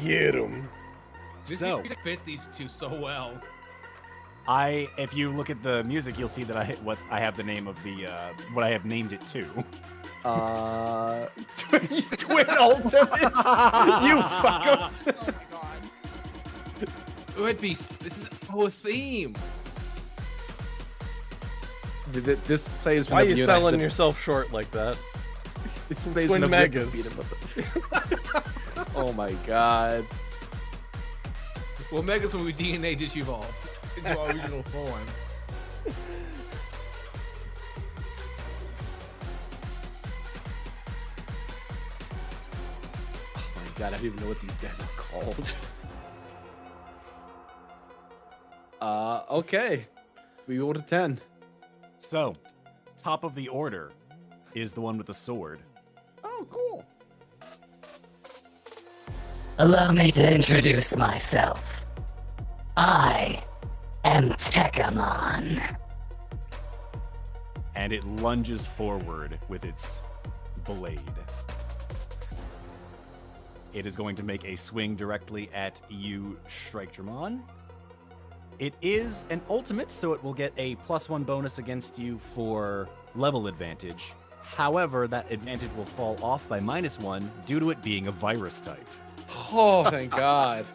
Get 'em. This So music fits these two so well. if you look at the music, you'll see that I have the name of the what I have named it to. Twin ultimates. You fucker. Oh my god. RedBeast, this is our theme. This plays. Why are you whenever selling and I- yourself short like that? This plays Twin whenever you have to megas. beat him up. Oh my god. Well, Megas will be DNA Digivolve into our original form. Oh my god, I don't even know what these guys are called. Okay. We rolled a 10. So, top of the order is the one with the sword. Oh, cool. Allow me to introduce myself. I am Tekamon. And it lunges forward with its blade. It is going to make a swing directly at you, Terriermon. It is an ultimate, so it will get a +1 bonus against you for level advantage. However, that advantage will fall off by -1 due to it being a virus type. Oh, thank god.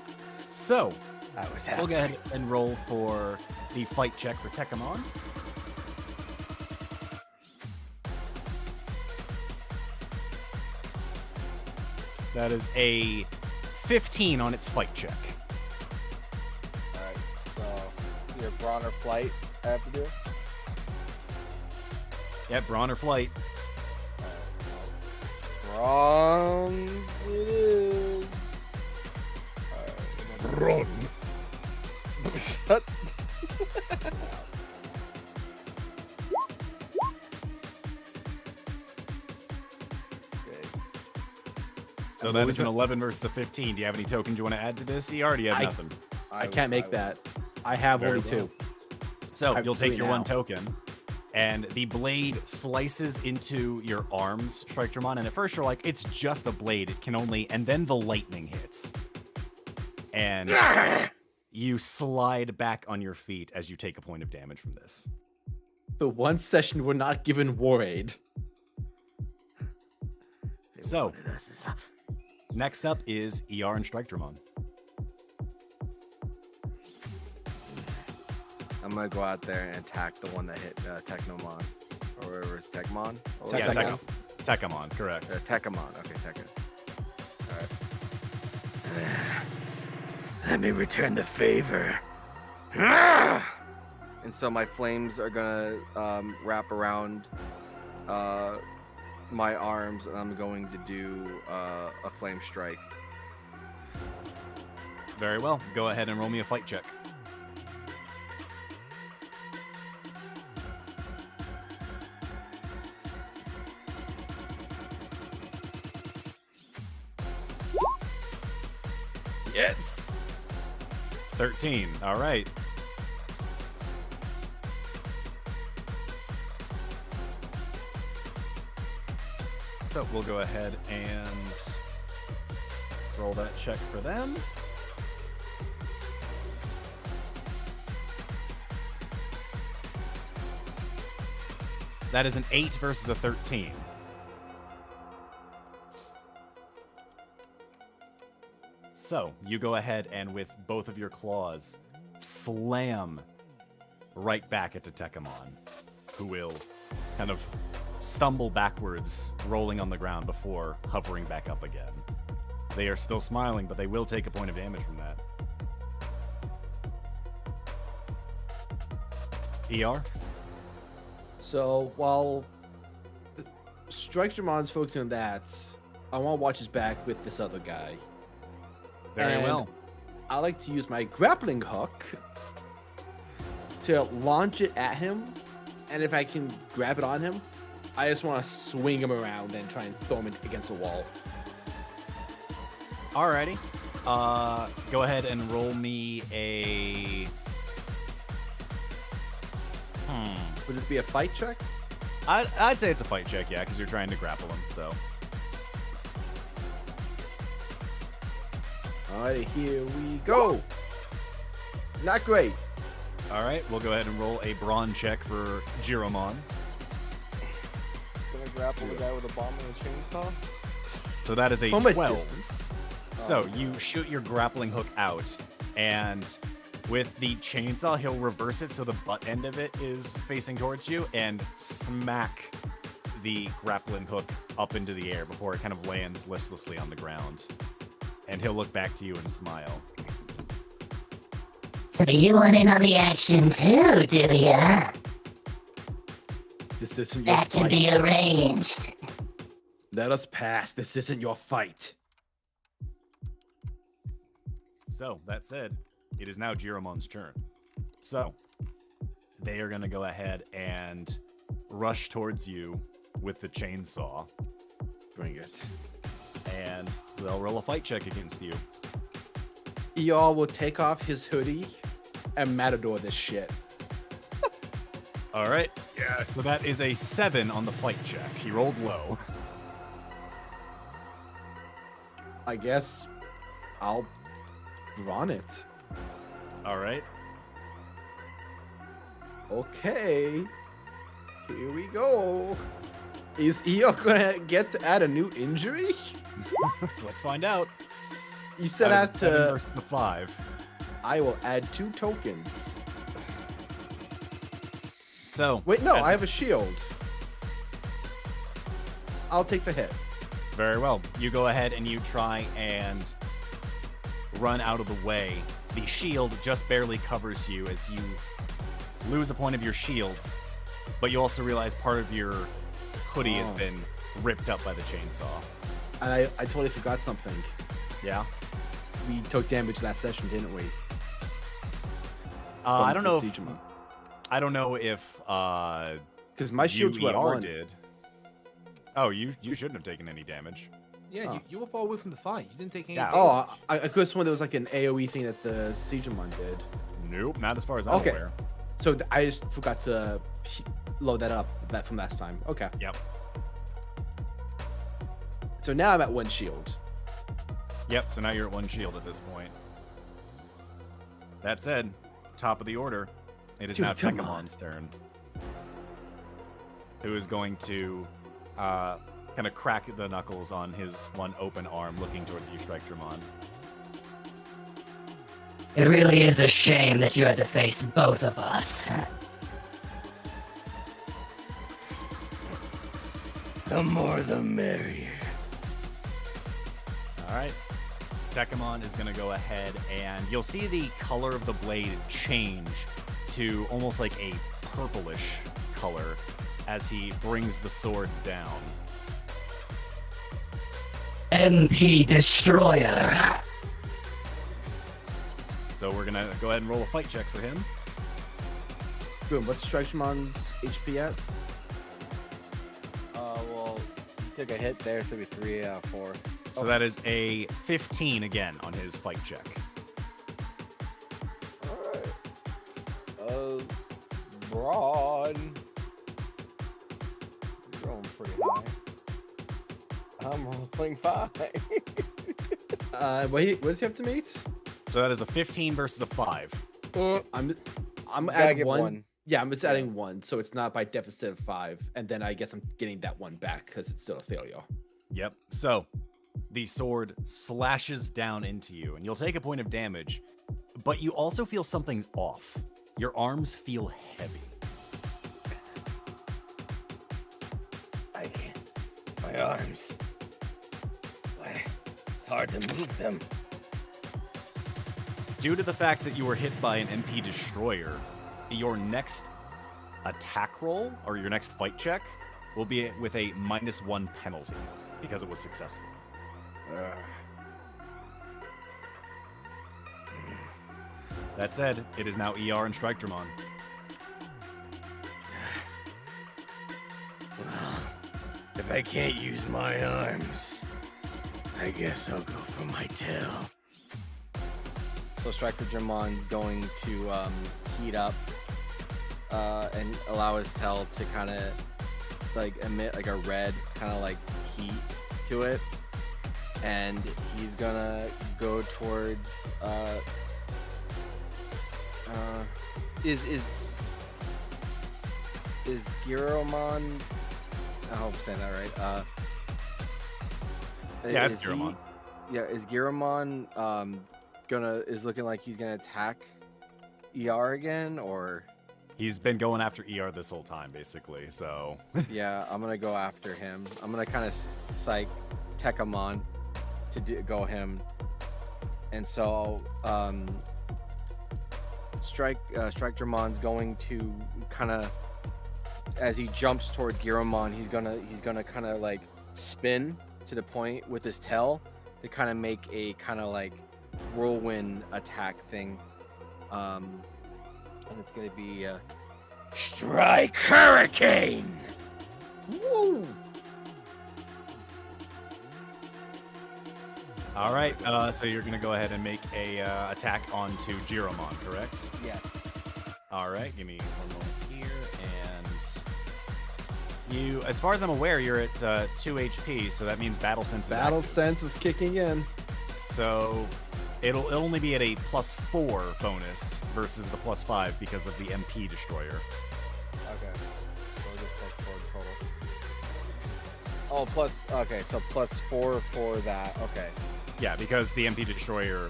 So, I was we'll go ahead and roll for the fight check for Tekamon. That is a 15 on its fight check. Alright, so your brawn or flight I have to do? Yeah, brawn or flight. Brawn it is. Run. Shut. So that is an 11 versus a 15. Do you have any tokens you want to add to this? You already have nothing. I can't make that. I have Very only 2. So have you'll take 3 your now. 1 token, and the blade slices into your arms, Terriermon. And at first you're like, it's just a blade. It can only, and then the lightning hits, and you slide back on your feet as you take a point of damage from this. The one session we're not given War Aid. So next up is ER and Terriermon. I'm gonna go out there and attack the one that hit Technomon. Or whatever it's Techmon? Or Yeah, Tekamon. Tekamon, correct. Techamon. Okay, Tekka. Alright. Let me return the favor. And so my flames are gonna wrap around my arms, and I'm going to do a flame strike. Very well. Go ahead and roll me a fight check. Yes. 13. All right. So we'll go ahead and roll that check for them. That is an 8 versus a 13. So you go ahead and with both of your claws slam right back at Tekamon, who will kind of stumble backwards, rolling on the ground before hovering back up again. They are still smiling, but they will take a point of damage from that. ER? So while Terriermon's focusing on that, I want to watch his back with this other guy. Very And well. I like to use my grappling hook to launch it at him, and if I can grab it on him, I just want to swing him around and try and throw him against the wall. Alrighty. Go ahead and roll me a... Would this be a fight check? I'd say it's a fight check, yeah, because you're trying to grapple him, so... Alright, here we go. Not great. Alright, we'll go ahead and roll a brawn check for Giromon. Gonna grapple the guy with a bomb and a chainsaw? So that is a From a 12. distance. So you shoot your grappling hook out, and with the chainsaw, he'll reverse it so the butt end of it is facing towards you, and smack the grappling hook up into the air before it kind of lands listlessly on the ground. and he'll look back to you and smile. So you want in on the action too, do ya? This isn't your That can fight. be arranged. Let us pass. This isn't your fight. So, that said, it is now Jiromon's turn. So, they are going to go ahead and rush towards you with the chainsaw, Bring it. and they'll roll a fight check against you. Eeyore will take off his hoodie and matador this shit. All right. Yes. So that is a 7 on the fight check. He rolled low. I guess I'll run it. All right. Okay. Here we go. Is Eeyore gonna get to add a new injury? Let's find out. You said That I was have a 7 to. versus the 5. I will add 2 tokens. So Wait, no, as- I have a shield. I'll take the hit. Very well. You go ahead and you try and run out of the way. The shield just barely covers you as you lose a point of your shield, but you also realize part of your hoodie has been ripped up by the chainsaw. And I totally forgot something. Yeah? We took damage last session, didn't we? I don't know if... Digimon. I don't know if Because my shield's you what ER one. did. Oh, you shouldn't have taken any damage. Yeah, Oh. you were far away from the fight. You didn't take any Yeah. damage. Oh, I could have sworn there was like an AoE thing that the Digimon did. Nope, not as far as I'm Okay. aware. So I just forgot to load that up from last time. Okay. Yep. So now I'm at 1 shield. Yep, so now you're at 1 shield at this point. That said, top of the order, it is Dude, now come on. Takemon's turn. Who is going to kind of crack the knuckles on his one open arm looking towards you, Striketramon. It really is a shame that you had to face both of us. The more the merrier. Alright. Takeshi is going to go ahead and you'll see the color of the blade change to almost like a purplish color as he brings the sword down. MP Destroyer. So we're going to go ahead and roll a fight check for him. Boom. What's Strikemon's HP at? Well, you took a hit there, so it'd be 3 out of 4. So that is a 15 again on his fight check. Alright. Braun. You're rolling pretty high. I'm rolling 5. What does he have to meet? So that is a 15 versus a 5. I'm Gotta adding give 1. 1. Yeah, I'm just adding 1, so it's not by deficit of 5, and then I guess I'm getting that 1 back because it's still a failure. Yep. So the sword slashes down into you, and you'll take a point of damage, but you also feel something's off. Your arms feel heavy. I can't. My arms. Why? It's hard to move them. Due to the fact that you were hit by an MP Destroyer, your next attack roll, or your next fight check, will be with a -1 penalty, because it was successful. That said, it is now ER and Striketramon. Well, if I can't use my arms, I guess I'll go for my tail. So Strikedramon's going to heat up and allow his tail to kind of like emit like a red kind of like heat to it, and he's gonna go towards is Giromon? I hope I'm saying that right. Yeah, it's is he- Giromon. Yeah, is Giromon is looking like he's gonna attack ER again, or? He's been going after ER this whole time, basically, so... Yeah, I'm gonna go after him. I'm gonna kind of psych Takeshi to go him, And so Strikedramon's going to kind of, as he jumps toward Giromon, he's gonna kind of like spin to the point with his tail to kind of make a kind of like whirlwind attack thing. And it's gonna be Strike Hurricane. Woo! All right, so you're gonna go ahead and make a attack onto Giromon, correct? Yeah. All right, give me one moment here, and you, as far as I'm aware, you're at 2 HP, so that means Battle Sense is Battle active. Sense is kicking in. So it'll only be at a +4 bonus versus the +5 because of the MP Destroyer. Okay. So just +4 total. Oh, plus. Okay, so +4 for that. Okay. Yeah, because the MP Destroyer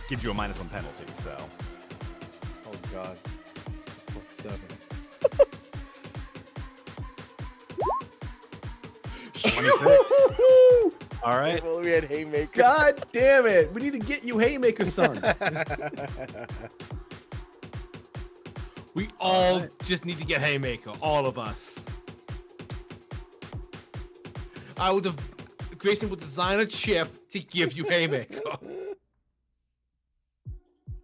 gives you a -1 penalty, so. Oh god. +7. 26. All right. Well, we had Haymaker. God damn it! We need to get you Haymaker, son. We all just need to get Haymaker, all of us. Grayson will design a chip to give you Haymaker.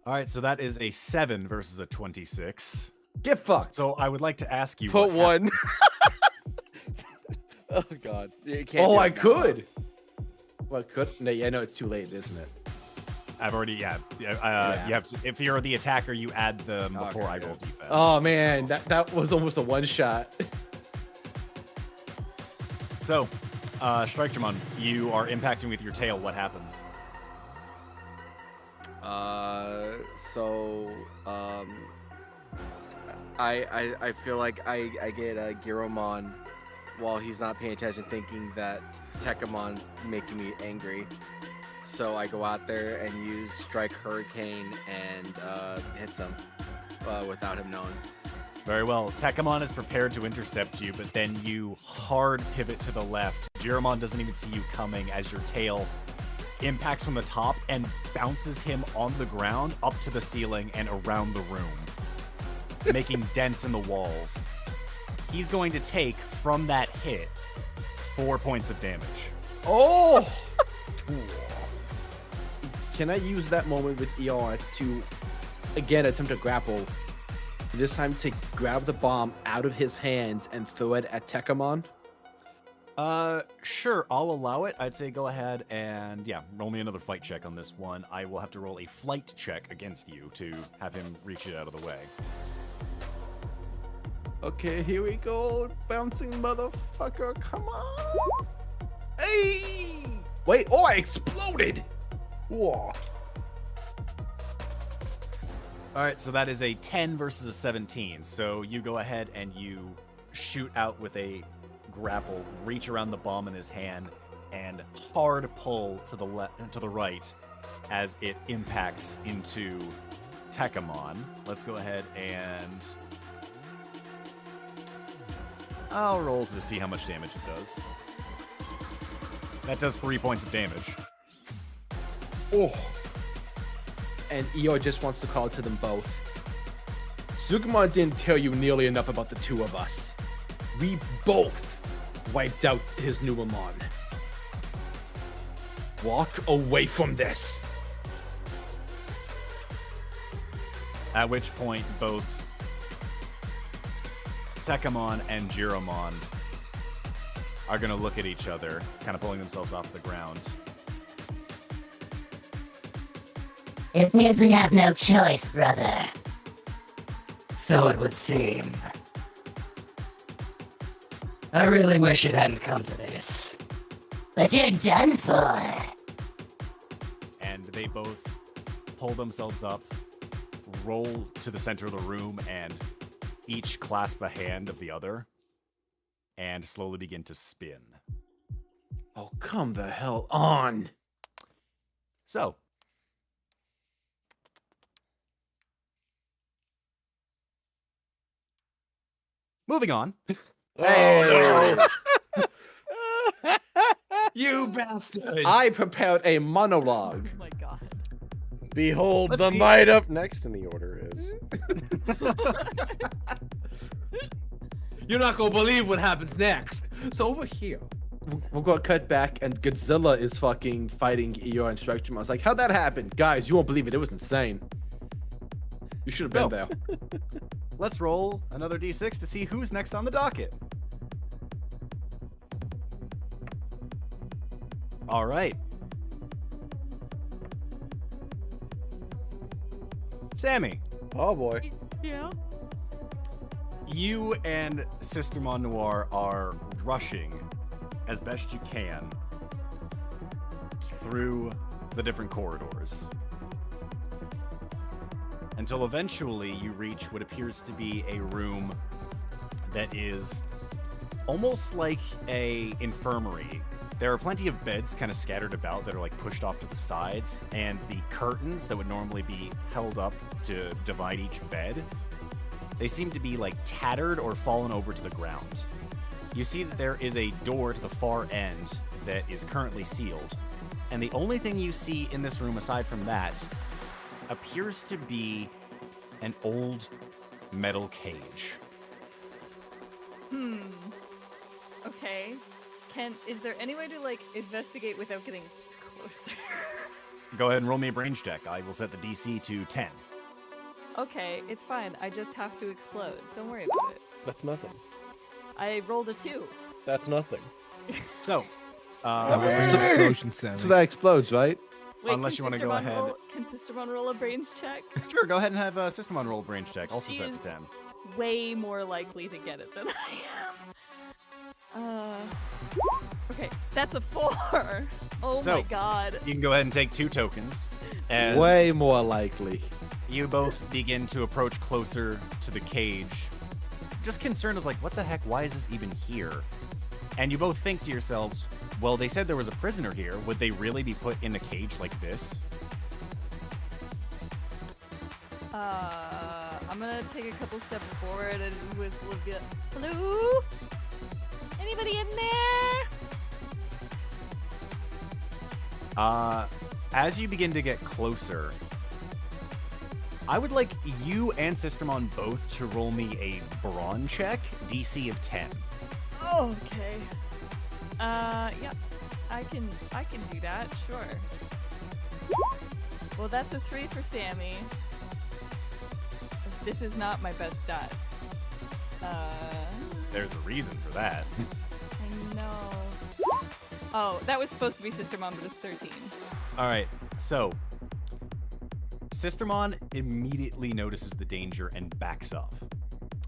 All right, so that is a 7 versus a 26. Get fucked. So I would like to ask you. Put what one. Oh god. You can't Oh, do I it now. could. Well, could. No, yeah, no, it's too late, isn't it? I've already, You have to, if you're the attacker, you add them before I roll defense. Oh man, that was almost a one shot. So, Strikedramon, you are impacting with your tail. What happens? I feel like I get Giromon while he's not paying attention, thinking that Tekemon's making me angry. So I go out there and use Strike Hurricane and hits him without him knowing. Very well. Tekemon is prepared to intercept you, but then you hard pivot to the left. Giromon doesn't even see you coming as your tail impacts from the top and bounces him on the ground up to the ceiling and around the room, making dents in the walls. He's going to take, from that hit, 4 points of damage. Oh! Can I use that moment with ER to, again, attempt to grapple? This time to grab the bomb out of his hands and throw it at Tekemon? Sure, I'll allow it. I'd say go ahead and, yeah, roll me another fight check on this one. I will have to roll a flight check against you to have him reach it out of the way. Okay, here we go, bouncing motherfucker, come on! Hey! Wait, oh, I exploded! Whoa. All right, so that is a 10 versus a 17. So you go ahead and you shoot out with a grapple, reach around the bomb in his hand, and hard pull to the right as it impacts into Tekemon. Let's go ahead and I'll roll to see how much damage it does. That does 3 points of damage. Oh. And EO just wants to call to them both. Sukumon didn't tell you nearly enough about the two of us. We both wiped out his Numamon. Walk away from this. At which point, both Tekemon and Giromon are going to look at each other, kind of pulling themselves off the ground. It appears we have no choice, brother. So it would seem. I really wish it hadn't come to this. But you're done for. And they both pull themselves up, roll to the center of the room, and each clasp a hand of the other, and slowly begin to spin. Oh, come the hell on. So, moving on. Hey. You bastard! I prepared a monologue. Oh my god. Behold, Let's the be- might up next in the order is. You're not gonna believe what happens next. So over here. We're gonna cut back, and Godzilla is fucking fighting Eeyore and Structure. I was like, how'd that happen? Guys, you won't believe it. It was insane. You should have been there. Let's roll another d6 to see who's next on the docket. All right. Sammy, Oh boy. Yeah. you and Sistermon Noir are rushing as best you can through the different corridors until eventually you reach what appears to be a room that is almost like a infirmary. There are plenty of beds kind of scattered about that are like pushed off to the sides, and the curtains that would normally be held up to divide each bed, they seem to be like tattered or fallen over to the ground. You see that there is a door to the far end that is currently sealed, and the only thing you see in this room aside from that appears to be an old metal cage. Okay. Is there any way to like investigate without getting closer? Go ahead and roll me a brains check. I will set the DC to 10. Okay, it's fine. I just have to explode. Don't worry about it. That's nothing. I rolled a 2. That's nothing. So, That was an explosion, Sammy. So that explodes, right? Wait, Unless can you wanna go Sistermon ahead. Can Sistermon roll a brains check? sure, go ahead and have Systemon roll a brains check. Also She set is- to 10. Way more likely to get it than I am. Okay, that's a 4. Oh So- my god. You can go ahead and take 2 tokens as Way more likely. you both begin to approach closer to the cage. Just concerned as like, what the heck? Why is this even here? And you both think to yourselves, well, they said there was a prisoner here. Would they really be put in a cage like this? I'm gonna take a couple steps forward and whistle and be like, hello? Anybody in there? As you begin to get closer, I would like you and Sistermon both to roll me a brawn check, DC of 10. Oh, okay. Yeah. I can do that, sure. Well, that's a 3 for Sammy. This is not my best stat. There's a reason for that. I know. Oh, that was supposed to be Sistermon, but it's 13. All right, so Sistermon immediately notices the danger and backs off.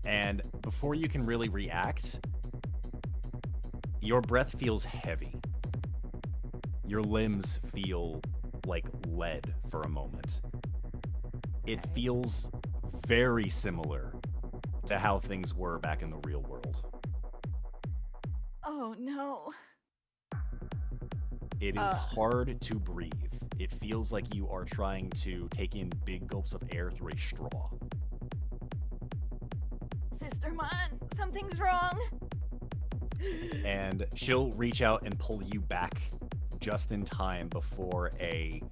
And before you can really react, your breath feels heavy. Your limbs feel like lead for a moment. It feels very similar to how things were back in the real world. Oh no. It is hard to breathe. It feels like you are trying to take in big gulps of air through a straw. Sistermon, something's wrong. And she'll reach out and pull you back just in time before a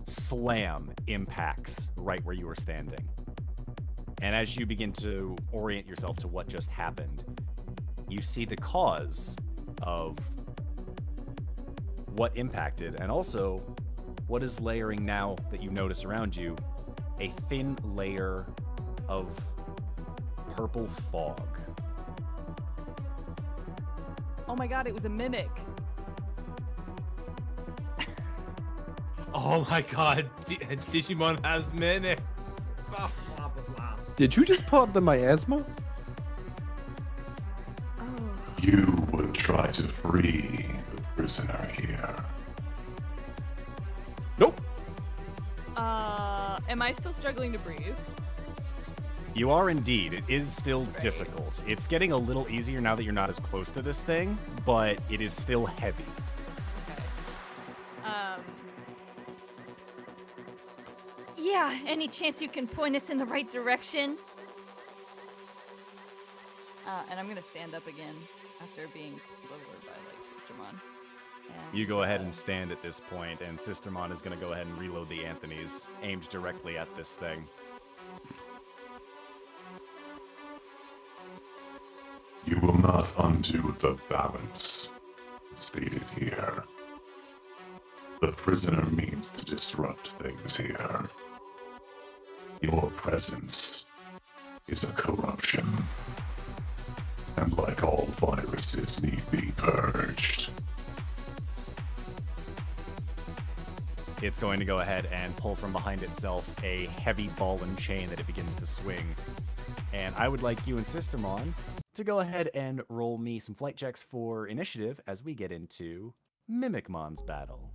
slam impacts right where you were standing. And as you begin to orient yourself to what just happened, you see the cause of what impacted, and also what is layering now that you notice around you, a thin layer of purple fog. Oh my god, it was a mimic. Oh my god, Digimon has mimic. Blah, blah, blah, blah. Did you just part the miasma? Oh. You would try to free the prisoner here. Nope. Am I still struggling to breathe? You are indeed. It is still Right. difficult. It's getting a little easier now that you're not as close to this thing, but it is still heavy. Okay. Yeah, any chance you can point us in the right direction? And I'm gonna stand up again after being pulled over by, like, Sistermon. And, You go ahead and stand at this point, and Sistermon is going to go ahead and reload the Anthony's, aimed directly at this thing. You will not undo the balance stated here. The prisoner means to disrupt things here. Your presence is a corruption. And like all viruses need be purged. It's going to go ahead and pull from behind itself a heavy ball and chain that it begins to swing. And I would like you and Sistermon to go ahead and roll me some flight checks for initiative as we get into Mimicmon's battle.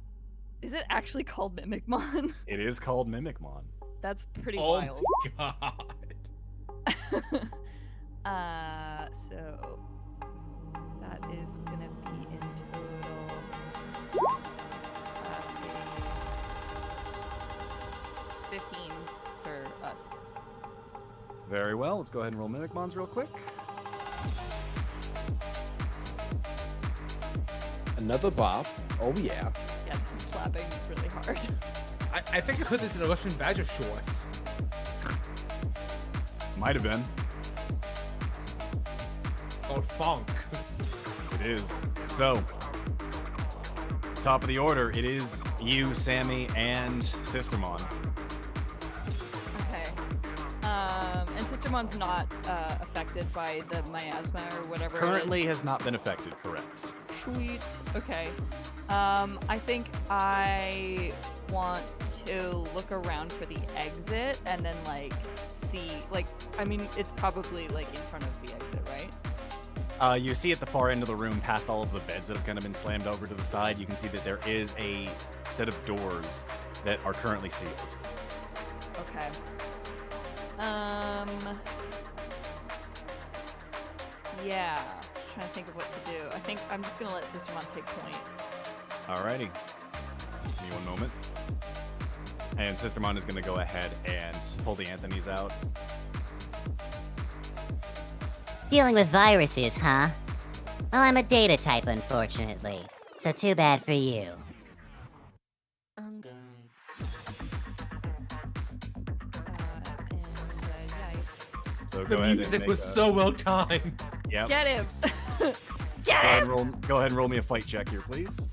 Is it actually called Mimicmon? It is called Mimicmon. That's pretty Oh wild. my god. So that is gonna be in total 15 for us. Very well. Let's go ahead and roll Mimicmons real quick. Another bop. Oh yeah. Yeah, this is slapping really hard. I think I heard this in a Russian Badger shorts. Might have been. It's called funk. It is. So, top of the order, it is you, Sammy, and Sistermon. Okay. And Sistermon's not affected by the miasma or whatever. it is. Currently has not been affected, correct. Sweet. Okay. I think I want to look around for the exit and then like see, like, I mean, it's probably like in front of the exit, right? You see at the far end of the room, past all of the beds that have kind of been slammed over to the side, you can see that there is a set of doors that are currently sealed. Okay. Yeah. Just trying to think of what to do. I think I'm just gonna let Sistermon take point. Alrighty. Give me one moment. And Sistermon is going to go ahead and pull the Anthony's out. Dealing with viruses, huh? Well, I'm a data type, unfortunately. So too bad for you. So The go ahead music and make was a- so well timed. Yep. Get him! Go Get ahead, him! go ahead and roll me a fight check here, please.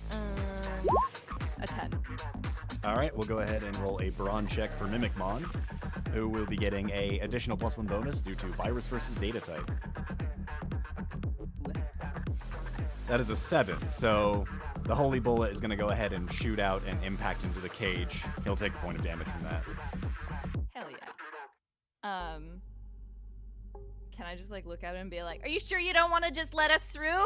A 10. All right, we'll go ahead and roll a brawn check for Mimicmon, who will be getting a additional +1 bonus due to virus versus data type. That is a 7, so the Holy Bullet is going to go ahead and shoot out and impact into the cage. He'll take a point of damage from that. Hell yeah. Can I just like look at him and be like, "Are you sure you don't want to just let us through?"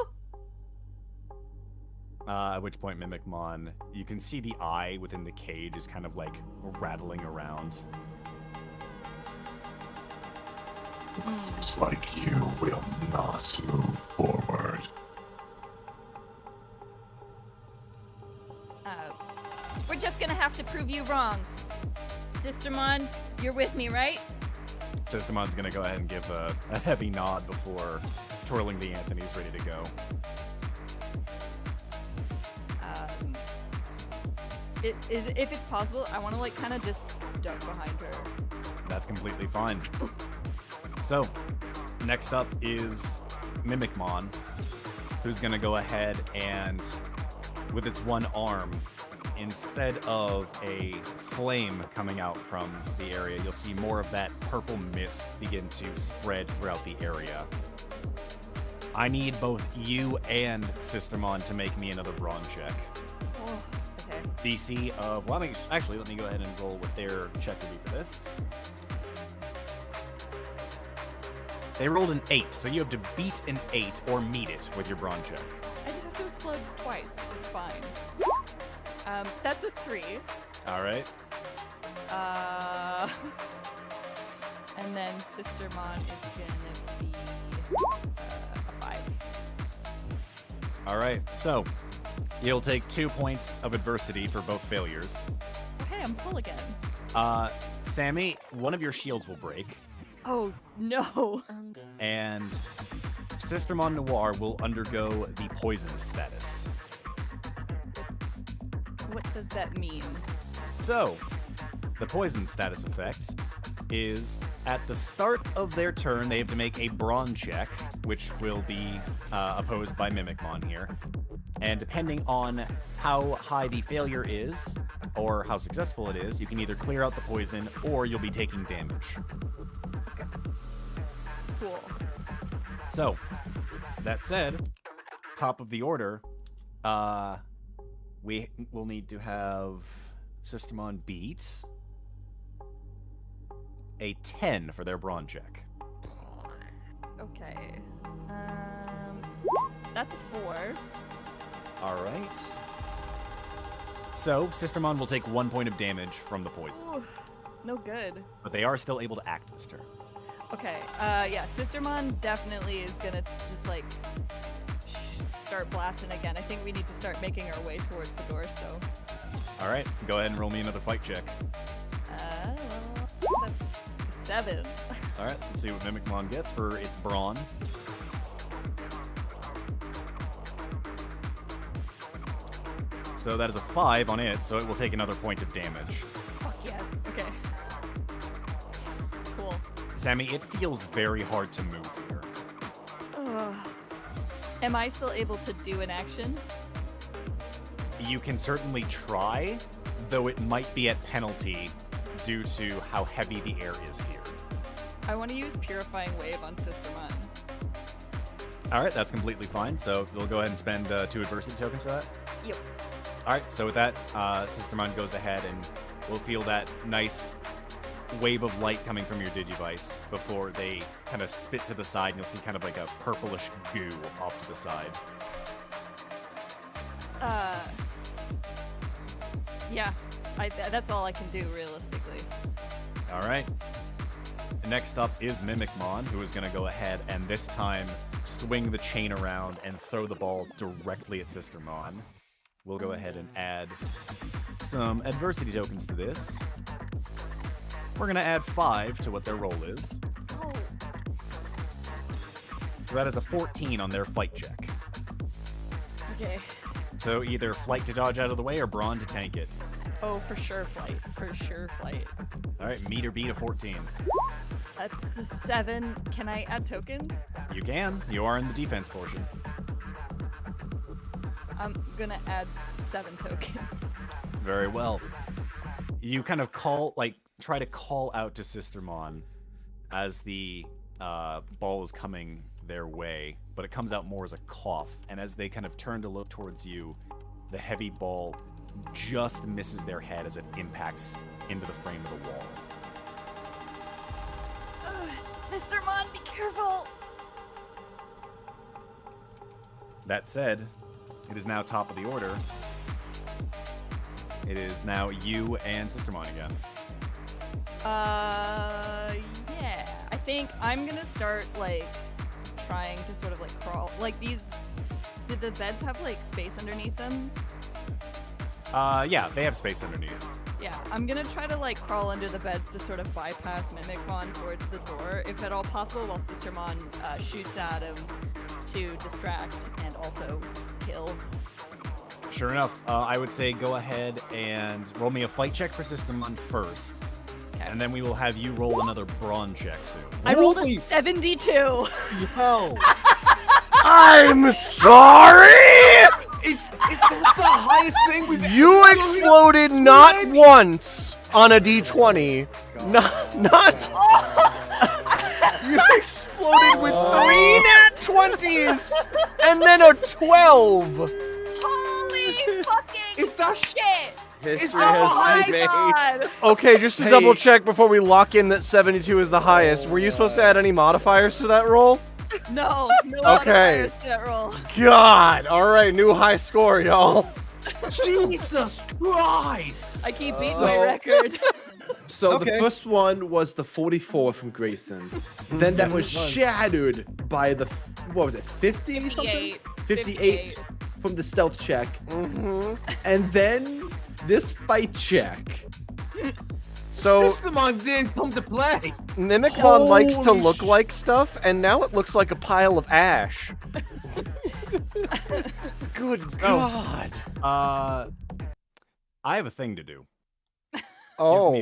At which point, Mimicmon, you can see the eye within the cage is kind of like rattling around. Just like you will not move forward. We're just gonna have to prove you wrong. Sistermon, you're with me, right? Sistermon's gonna go ahead and give a heavy nod before twirling the Anthony's ready to go. If it's possible, I want to like kind of just duck behind her. That's completely fine. So, next up is Mimicmon, who's gonna go ahead and, with its one arm, instead of a flame coming out from the area, you'll see more of that purple mist begin to spread throughout the area. I need both you and Sistermon to make me another brawn check. Oh, okay. DC of, well, let me go ahead and roll what their check would be for this. They rolled an 8, so you have to beat an 8 or meet it with your brawn check. I just have to explode twice. It's fine. That's a 3. All right. And then Sistermon is gonna be a 5. All right. So you'll take 2 points of adversity for both failures. Okay, I'm full again. Sammy, one of your shields will break, Oh no. and Sistermon Noir will undergo the poisoned status. what does that mean? So, the poison status effect is at the start of their turn, they have to make a brawn check, which will be opposed by Mimicmon here. And depending on how high the failure is, or how successful it is, you can either clear out the poison, or you'll be taking damage. Okay. Cool. So, that said, top of the order, we will need to have Systemon beat a 10 for their brawn check. Okay. That's a 4. All right. So, Systemon will take 1 point of damage from the poison. Ooh, no good. But they are still able to act this turn. Okay, yeah, Sistermon definitely is gonna just, like, start blasting again. I think we need to start making our way towards the door, so... All right, go ahead and roll me another fight check. Well, that's 7. All right, let's see what Mimicmon gets for its brawn. So that is a 5 on it, so it will take another point of damage. Fuck yes, okay. Cool. Sammy, it feels very hard to move here. Ugh. Am I still able to do an action? You can certainly try, though it might be at penalty due to how heavy the air is here. I want to use Purifying Wave on Sistermon. All right, that's completely fine. So we'll go ahead and spend 2 adversity tokens for that. Yep. All right, so with that, Sistermon goes ahead and we'll feel that nice wave of light coming from your Digivice before they kind of spit to the side, and you'll see kind of like a purplish goo off to the side. Yeah, that's all I can do, realistically. All right. Next up is Mimicmon, who is going to go ahead and this time swing the chain around and throw the ball directly at Sistermon. We'll go ahead and add some adversity tokens to this. We're going to add 5 to what their roll is. Oh. So that is a 14 on their fight check. Okay. So either flight to dodge out of the way or brawn to tank it. Oh, for sure flight. For sure flight. All right, meet or beat a 14. That's a 7. Can I add tokens? You can. You are in the defense portion. I'm gonna add 7 tokens. Very well. You kind of try to call out to Sistermon as the ball is coming their way, but it comes out more as a cough. And as they kind of turn to look towards you, the heavy ball just misses their head as it impacts into the frame of the wall. Sistermon, be careful! That said, it is now top of the order. It is now you and Sistermon again. Yeah. I think I'm gonna start, like, trying to sort of, like, crawl. Like, did the beds have, like, space underneath them? Yeah, they have space underneath. Yeah, I'm gonna try to, like, crawl under the beds to sort of bypass Mimicmon towards the door, if at all possible, while Sistermon shoots at him to distract and also kill. Sure enough, I would say go ahead and roll me a fight check for Sistermon first. Okay. And then we will have you roll another brawn check soon. I rolled a 72! Yo! I'm sorry! It's the highest thing we've You exploded not once on a D20. Not. You exploded with 3 nat 20s and then a 12. Holy fucking Is that shit! History Oh has my been made. god! Okay, just to Hey. double check before we lock in that 72 is the highest, were you supposed to add any modifiers to that roll? No, no Okay. modifiers to that roll. God! Alright, new high score, y'all. Jesus Christ! I keep beating So- my record. So Okay. the first one was the 44 from Grayson. Then that was shattered by the, what was it, 50 something? 58 from the stealth check. Mm-hmm. And then this fight check. So, Sistermon didn't come to play. Mimicmon likes to Holy look like stuff, and now it looks like a pile of ash. Good God. I have a thing to do. Oh,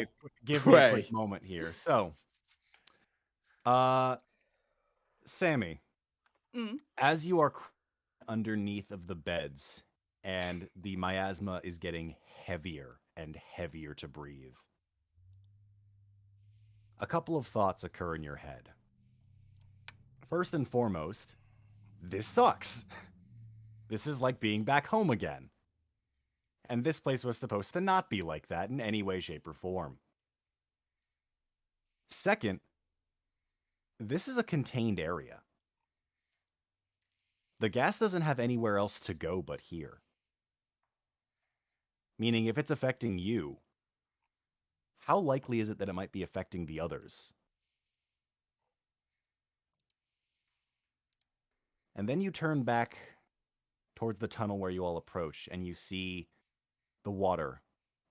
Give me a quick pray. moment here. So, Sammy, as you are underneath of the beds and the miasma is getting heavier and heavier to breathe, a couple of thoughts occur in your head. First and foremost, this sucks. This is like being back home again. And this place was supposed to not be like that in any way, shape, or form. Second, this is a contained area. The gas doesn't have anywhere else to go but here. Meaning, if it's affecting you, how likely is it that it might be affecting the others? And then you turn back towards the tunnel where you all approach, and you see the water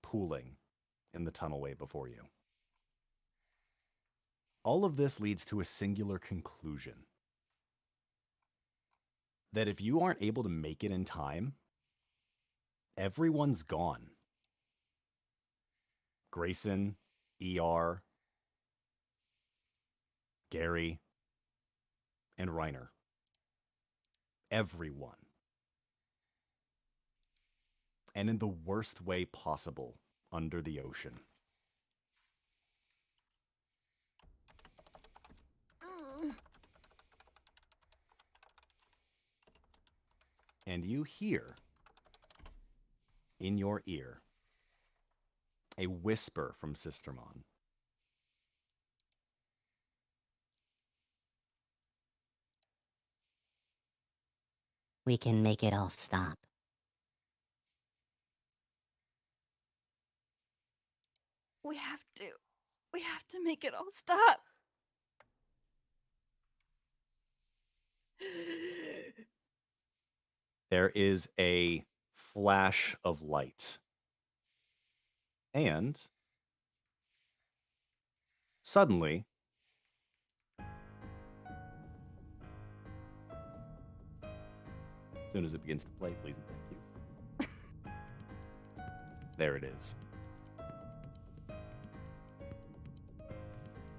pooling in the tunnelway before you. All of this leads to a singular conclusion. That if you aren't able to make it in time, everyone's gone. Grayson, ER, Gary, and Reiner. Everyone. And in the worst way possible, under the ocean. And you hear, in your ear, a whisper from Sistermon. We can make it all stop. We have to. We have to make it all stop. There is a flash of light. And suddenly, as soon as it begins to play, please and thank you. There it is.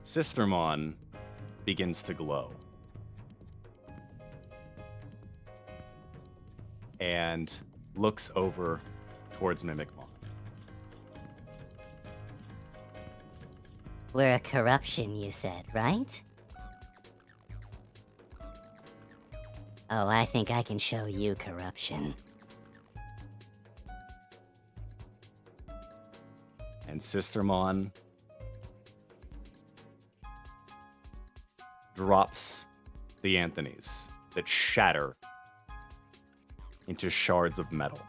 Sistermon begins to glow. And looks over towards Mimicmon. We're a corruption, you said, right? Oh, I think I can show you corruption. And Sistermon drops the Anthonys that shatter into shards of metal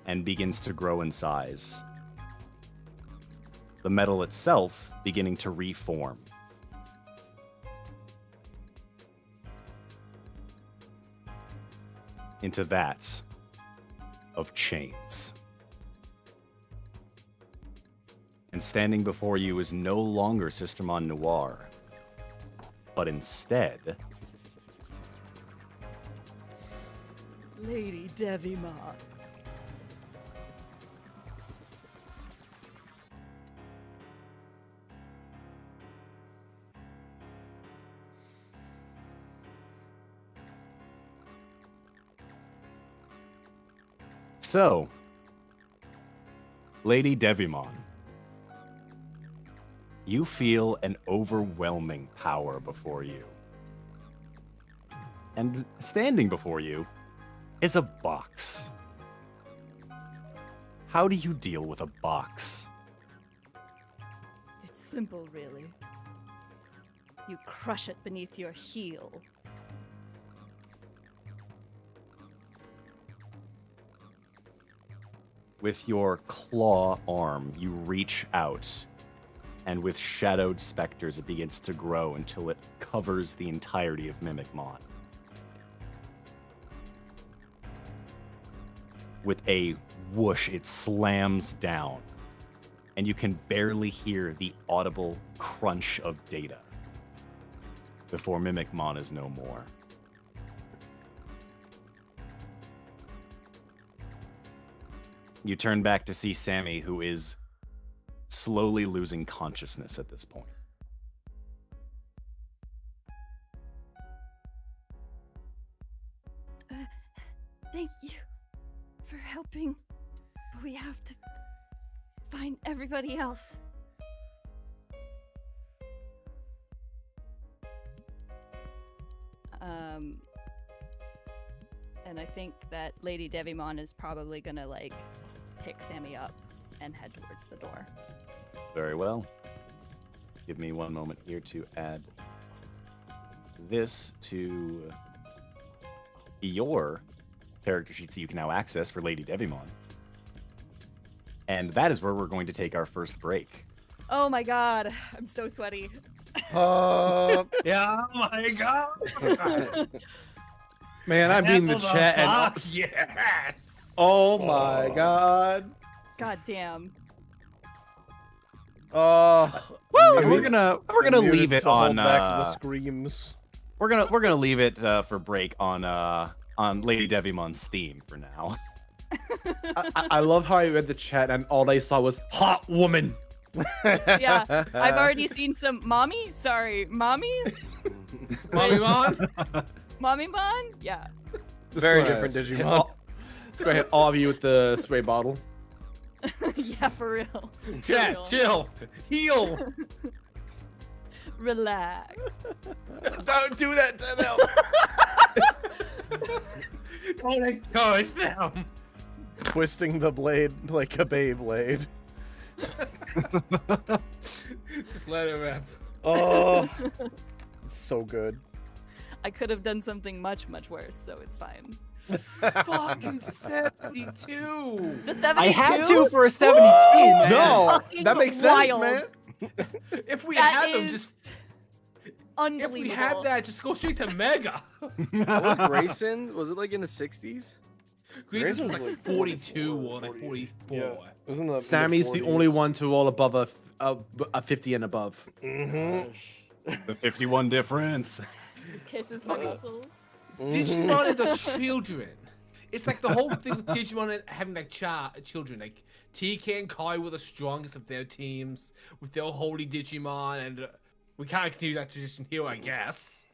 and begins to grow in size. The metal itself beginning to reform. Into that of chains. And standing before you is no longer Sistermon Noir, but instead Lady Devimon. So, Lady Devimon, you feel an overwhelming power before you. And standing before you is a box. How do you deal with a box? It's simple, really. You crush it beneath your heel. With your claw arm, you reach out, and with shadowed specters, it begins to grow until it covers the entirety of Mimicmon. With a whoosh, it slams down, and you can barely hear the audible crunch of data before Mimicmon is no more. you turn back to see Sammy, who is slowly losing consciousness at this point. Thank you for helping. But we have to find everybody else. And I think that Lady Digimon is probably gonna like pick Sammy up and head towards the door. Very well. Give me one moment here to add this to your character sheet so you can now access for Lady Digimon. And that is where we're going to take our first break. Oh my god, I'm so sweaty. Yeah, oh my god. Man, I'm reading the chat and yes. oh my god. God damn. And we're gonna leave it on back the screams. we're gonna leave it for break on Lady Digimon's theme for now. I love how I read the chat and all I saw was hot woman. Yeah, I've already seen some mommies. Magimon? Mommy-mon? Yeah. Very different Digimon. Go ahead, all of you with the spray bottle. Yeah, for real. Chat, chill. Heal. Relax. Don't do that to them. Don't encourage them. Twisting the blade like a Beyblade. Just let it rip. Oh, it's so good. I could have done something much, much worse, so it's fine. Fucking 72. The 72? I had to for a 72. man. No, Fucking that makes sense, wild. man. If we That had them, is just unbelievable. if we had that, just go straight to Mega. What was Grayson? Was it like in the 60s? Grayson was Grayson's like like 42 or like 44. Yeah. Wasn't the Sammy's the only one to roll above a 50 and above. Mm-hmm. The 51 difference. Kisses my muscles. Digimon and the children. It's like the whole thing with Digimon and having like children. Like TK and Kai were the strongest of their teams with their holy Digimon, and we can't continue that tradition here, I guess.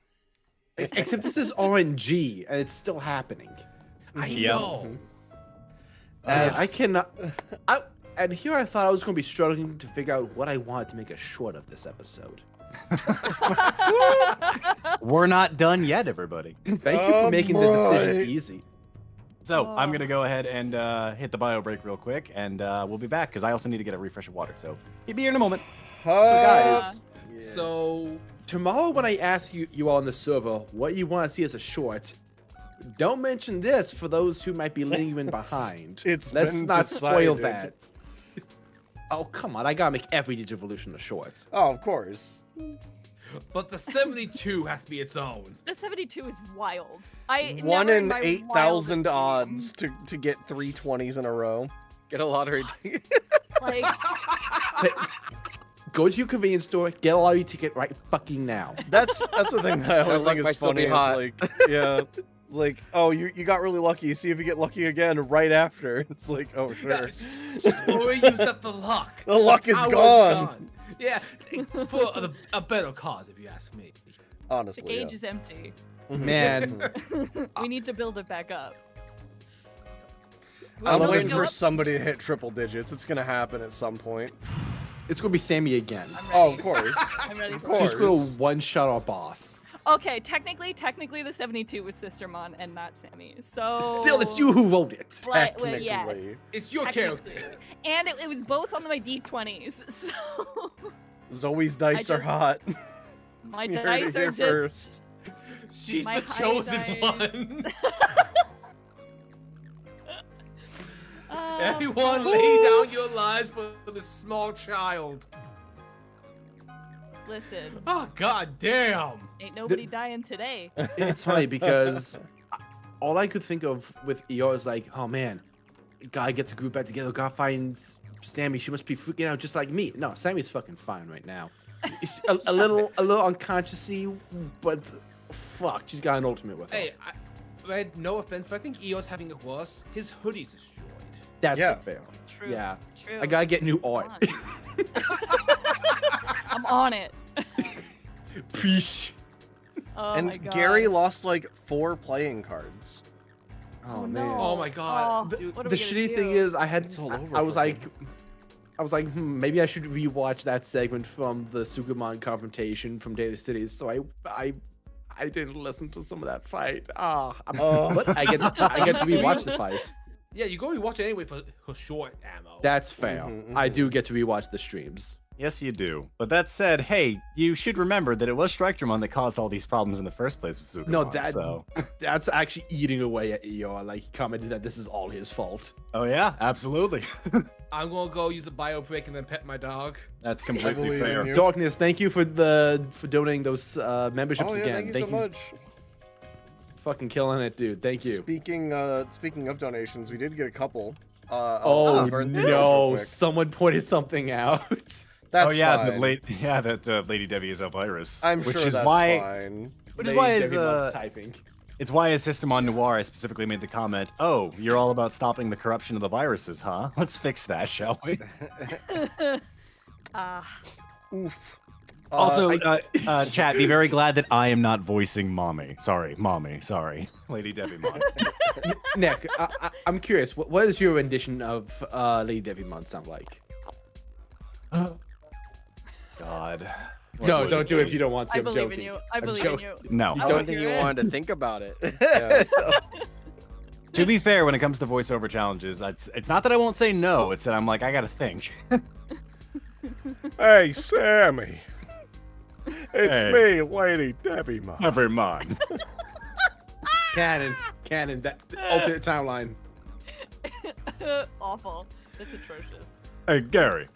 Except this is RNG and it's still happening. I Yep. know. And I cannot. And here I thought I was going to be struggling to figure out what I wanted to make a short of this episode. We're not done yet, everybody. Thank you for making the decision easy. So I'm gonna go ahead and hit the bio break real quick, and we'll be back because I also need to get a refresh of water. So he'll be here in a moment. So guys, So tomorrow when I ask you all on the server what you want to see as a short, don't mention this for those who might be lingering behind. It's Let's been not spoil decided. that. Oh, come on. I gotta make every Digivolution a short. Oh, of course. but the 72 has to be its own. The 72 is wild. I 1 never in my 8,000 wildest odds to get 3 20s in a row. Get a lottery. dream. Like, Go to your convenience store, get a lottery ticket right fucking now. That's the thing that I always luck think might is still be funny. Is hot. like, yeah, it's like, oh, you got really lucky. See if you get lucky again right after. It's like, oh, sure. Just already used up the luck. The luck is Power's gone. Yeah, for a better cause, if you ask me. Honestly, the gauge is empty. Man, We need to build it back up. I'm Will it waiting go for up? somebody to hit triple digits. It's gonna happen at some point. it's gonna be Sammy again. I'm Oh, ready. of course. I'm ready Of for course. She's gonna one-shot our boss. Okay, technically, the 72 was Sistermon and not Sammy. So Still, it's you who wrote it. Well, yes. Technically. It's your Technically. character. And it was both on my D20s, so Zoe's dice are just- hot. my You heard it dice here are just first. She's my the high chosen dice. one. Uh, Everyone, lay down your lives for this small child. Listen, Oh, god damn. ain't nobody dying today. It's funny because all I could think of with EO is like, oh man, gotta get the group back together, gotta find Sammy. She must be freaking out just like me. No, Sammy's fucking fine right now. a little unconsciously, but fuck, she's got an ultimate with her. Hey, Red, no offense, but I think EO's having it worse. His hoodie's destroyed. That's Yeah. fair. True. Yeah. True. I gotta get new art. I'm on it. Peace. Oh and my god. Gary lost like 4 playing cards. Oh, Oh, man. no. Oh my god. Oh, Dude, what are The we gonna shitty thing do? is, I had. It's all over I was for like, maybe I should rewatch that segment from the Sugamon confrontation from Data Cities. So I didn't listen to some of that fight. But I get to rewatch the fight. Yeah, you go rewatch it anyway for short ammo. That's fair. Mhm, I mhm. do get to rewatch the streams. Yes, you do. But that said, hey, you should remember that it was Strikemon that caused all these problems in the first place with Sugamon. No, that So. that's actually eating away at Eeyore. Like he commented that this is all his fault. Oh yeah, absolutely. I'm gonna go use a bio break and then pet my dog. That's I completely believe in fair. you. Darkness, thank you for donating those memberships Oh yeah, again. thank you so much. Fucking killing it, dude. Thank you. Speaking of donations, we did get a couple. Oh I'll burn through those real no! quick. Someone pointed something out. That's oh yeah, fine. that Lady Debbie is a virus. I'm which sure is that's why, fine. Which is why his, Debbie typing. it's why his system on Noir I specifically made the comment, oh, you're all about stopping the corruption of the viruses, huh? Let's fix that, shall we? Oof. Also, chat, be very glad that I am not voicing mommy. Sorry, Lady Debbie Mon. Nick, I'm curious. What does your rendition of Lady Devimon sound like? God. No, don't do it if you don't want to. I I'm believe in joking. you. I I'm believe in joking. you. No. You I don't wanna think hear you it. wanted to think about it. Yeah. So- To be fair, when it comes to voiceover challenges, it's not that I won't say no, it's that I'm like, I gotta think. Hey, Sammy. It's Hey. me, Lady Devimon. Never mind. Canon, that alternate timeline. Awful. That's atrocious. Hey, Gary.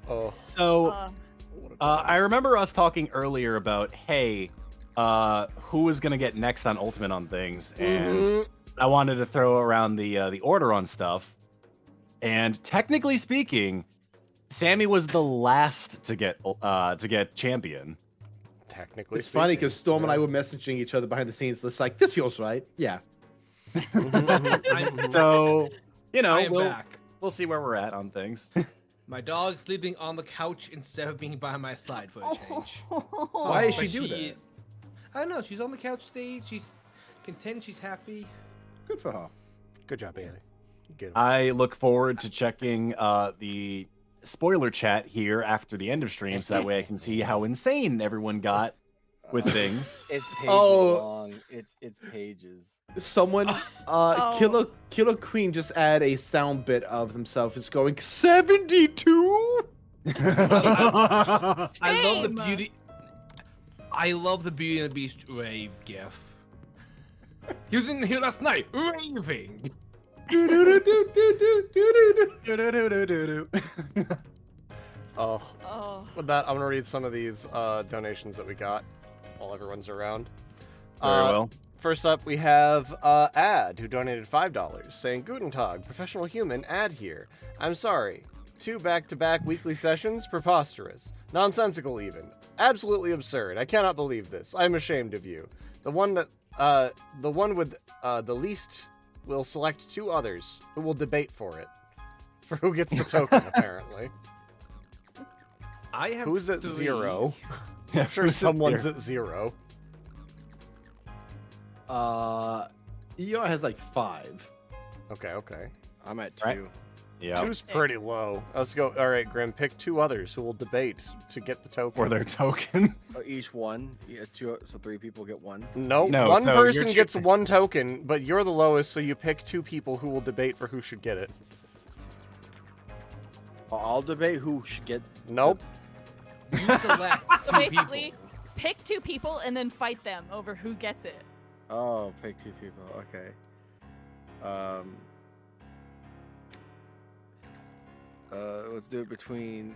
Oh, So, I remember us talking earlier about, hey, who was gonna get next on Ultimate on things, and I wanted to throw around the order on stuff. And technically speaking, Sammy was the last to get champion. technically. It's funny speaking, because Storm and I yeah. were messaging each other behind the scenes. It's like, this feels right. Yeah. So, you know, I am back. we'll see where we're at on things. My dog's sleeping on the couch instead of being by my side for a change. Why is she But do that? is- I don't know. She's on the couch stage. She's content. She's happy. Good for her. Good job, Bailey. Get him. I look forward to checking the spoiler chat here after the end of stream, so that way I can see how insane everyone got with things. It's pages Oh. long. It's pages. Someone, Oh. Killer Queen just add a sound bit of himself is going 72. I love the Same. beauty. I love the Beauty and the Beast rave gif. He was in here last night raving. Oh, Oh. with that, I'm gonna read some of these donations that we got while everyone's around. Very well. First up, we have Ad, who donated $5, saying, Guten Tag, professional human, Ad here. I'm sorry. 2 back-to-back weekly sessions? Preposterous. Nonsensical even. Absolutely absurd. I cannot believe this. I'm ashamed of you. The one with the least will select 2 others who will debate for it. For who gets the token, apparently. I have Who's at 3. 0? I'm sure someone's at 0. Eeyore has like 5. Okay. I'm at 2. Right. Yeah. 2's pretty low. Let's go. All right, Grimm, pick 2 others who will debate to get the token. For their token. So each one. Yeah, 2. So 3 people get 1. Nope. No, One so person you're gets choosing- 1 token, but you're the lowest, so you pick 2 people who will debate for who should get it. I'll debate who should get. Nope. You select So 2 basically, people. pick 2 people and then fight them over who gets it. Oh, pick 2 people. Okay. Let's do it between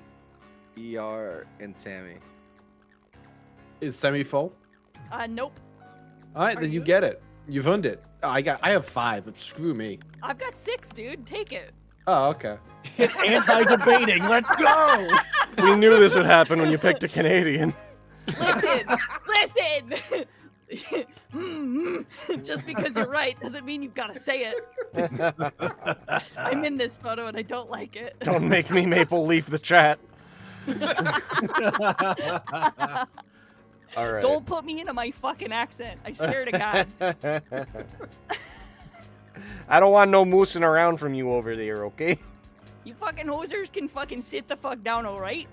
ER and Sammy. Is Sammy full? Nope. All right, Are then you you? get it. You've earned it. I have 5. But screw me. I've got 6, dude. Take it. Oh, okay. It's anti-debating. Let's go. We knew this would happen when you picked a Canadian. Listen. Just because you're right doesn't mean you've got to say it. I'm in this photo and I don't like it. Don't make me Maple Leaf the chat. All right. Don't put me into my fucking accent. I swear to God. I don't want no moosing around from you over there, okay? You fucking hosers can fucking sit the fuck down, alright?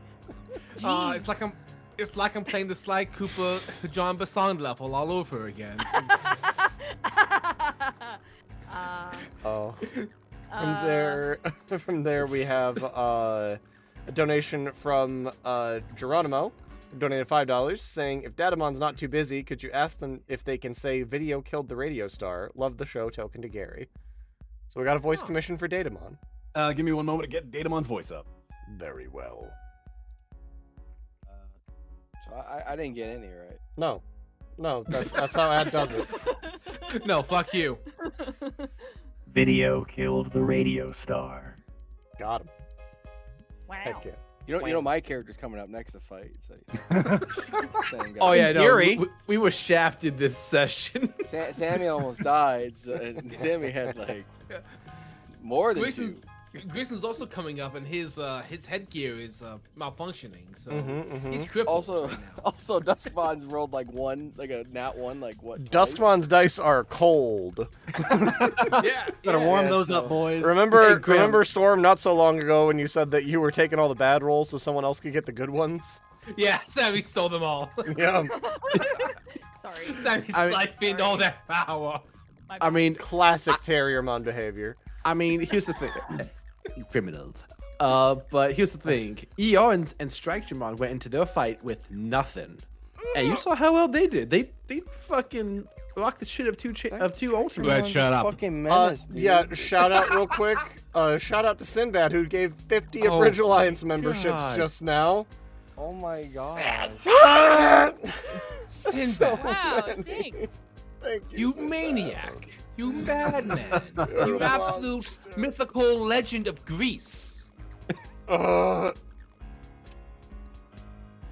It's like I'm playing the Sly Cooper John Basson level all over again. Oh. From there we have a donation from Geronimo, who donated $5, saying, if Datamon's not too busy, could you ask them if they can say video killed the radio star? Love the show, token to Gary. So we got a voice commission for Datamon. Give me one moment to get Datamon's voice up. Very well. So I didn't get any, right? No, that's how Ad does it. No, fuck you. Video killed the radio star. Got him. Wow. Heck yeah. You know my character's coming up next to fight. So, Oh yeah, In no, theory. we were shafted this session. Sammy almost died. So, and Sammy had like more than two. Grayson's also coming up, and his headgear is malfunctioning, so he's Mhm. crippled. Also, right now. also Dustmon's rolled like a nat one, like what? Dustmon's dice are cold. Yeah, Better warm Yeah, those so- up, boys. Remember, Graham. remember Storm not so long ago when you said that you were taking all the bad rolls so someone else could get the good ones? Yeah, Sammy stole them all. Yeah. Sorry. Sammy I- siphoned all that power. My I mean, Classic Terriermon behavior. here's the thing. Criminal. But here's the thing. ER and Strikemon went into their fight with nothing. And you saw how well they did. They fucking rocked the shit of two ultimates. Red, shut up. Fucking menace, dude. Yeah, shout out real quick. Shout out to Sinbad who gave 50 Oh Bridge my Alliance memberships God. just now. Oh my god. Sinbad. Wow, thanks. Thank You Sinbad. maniac. You madman. You You're a absolute monster. mythical legend of Greece.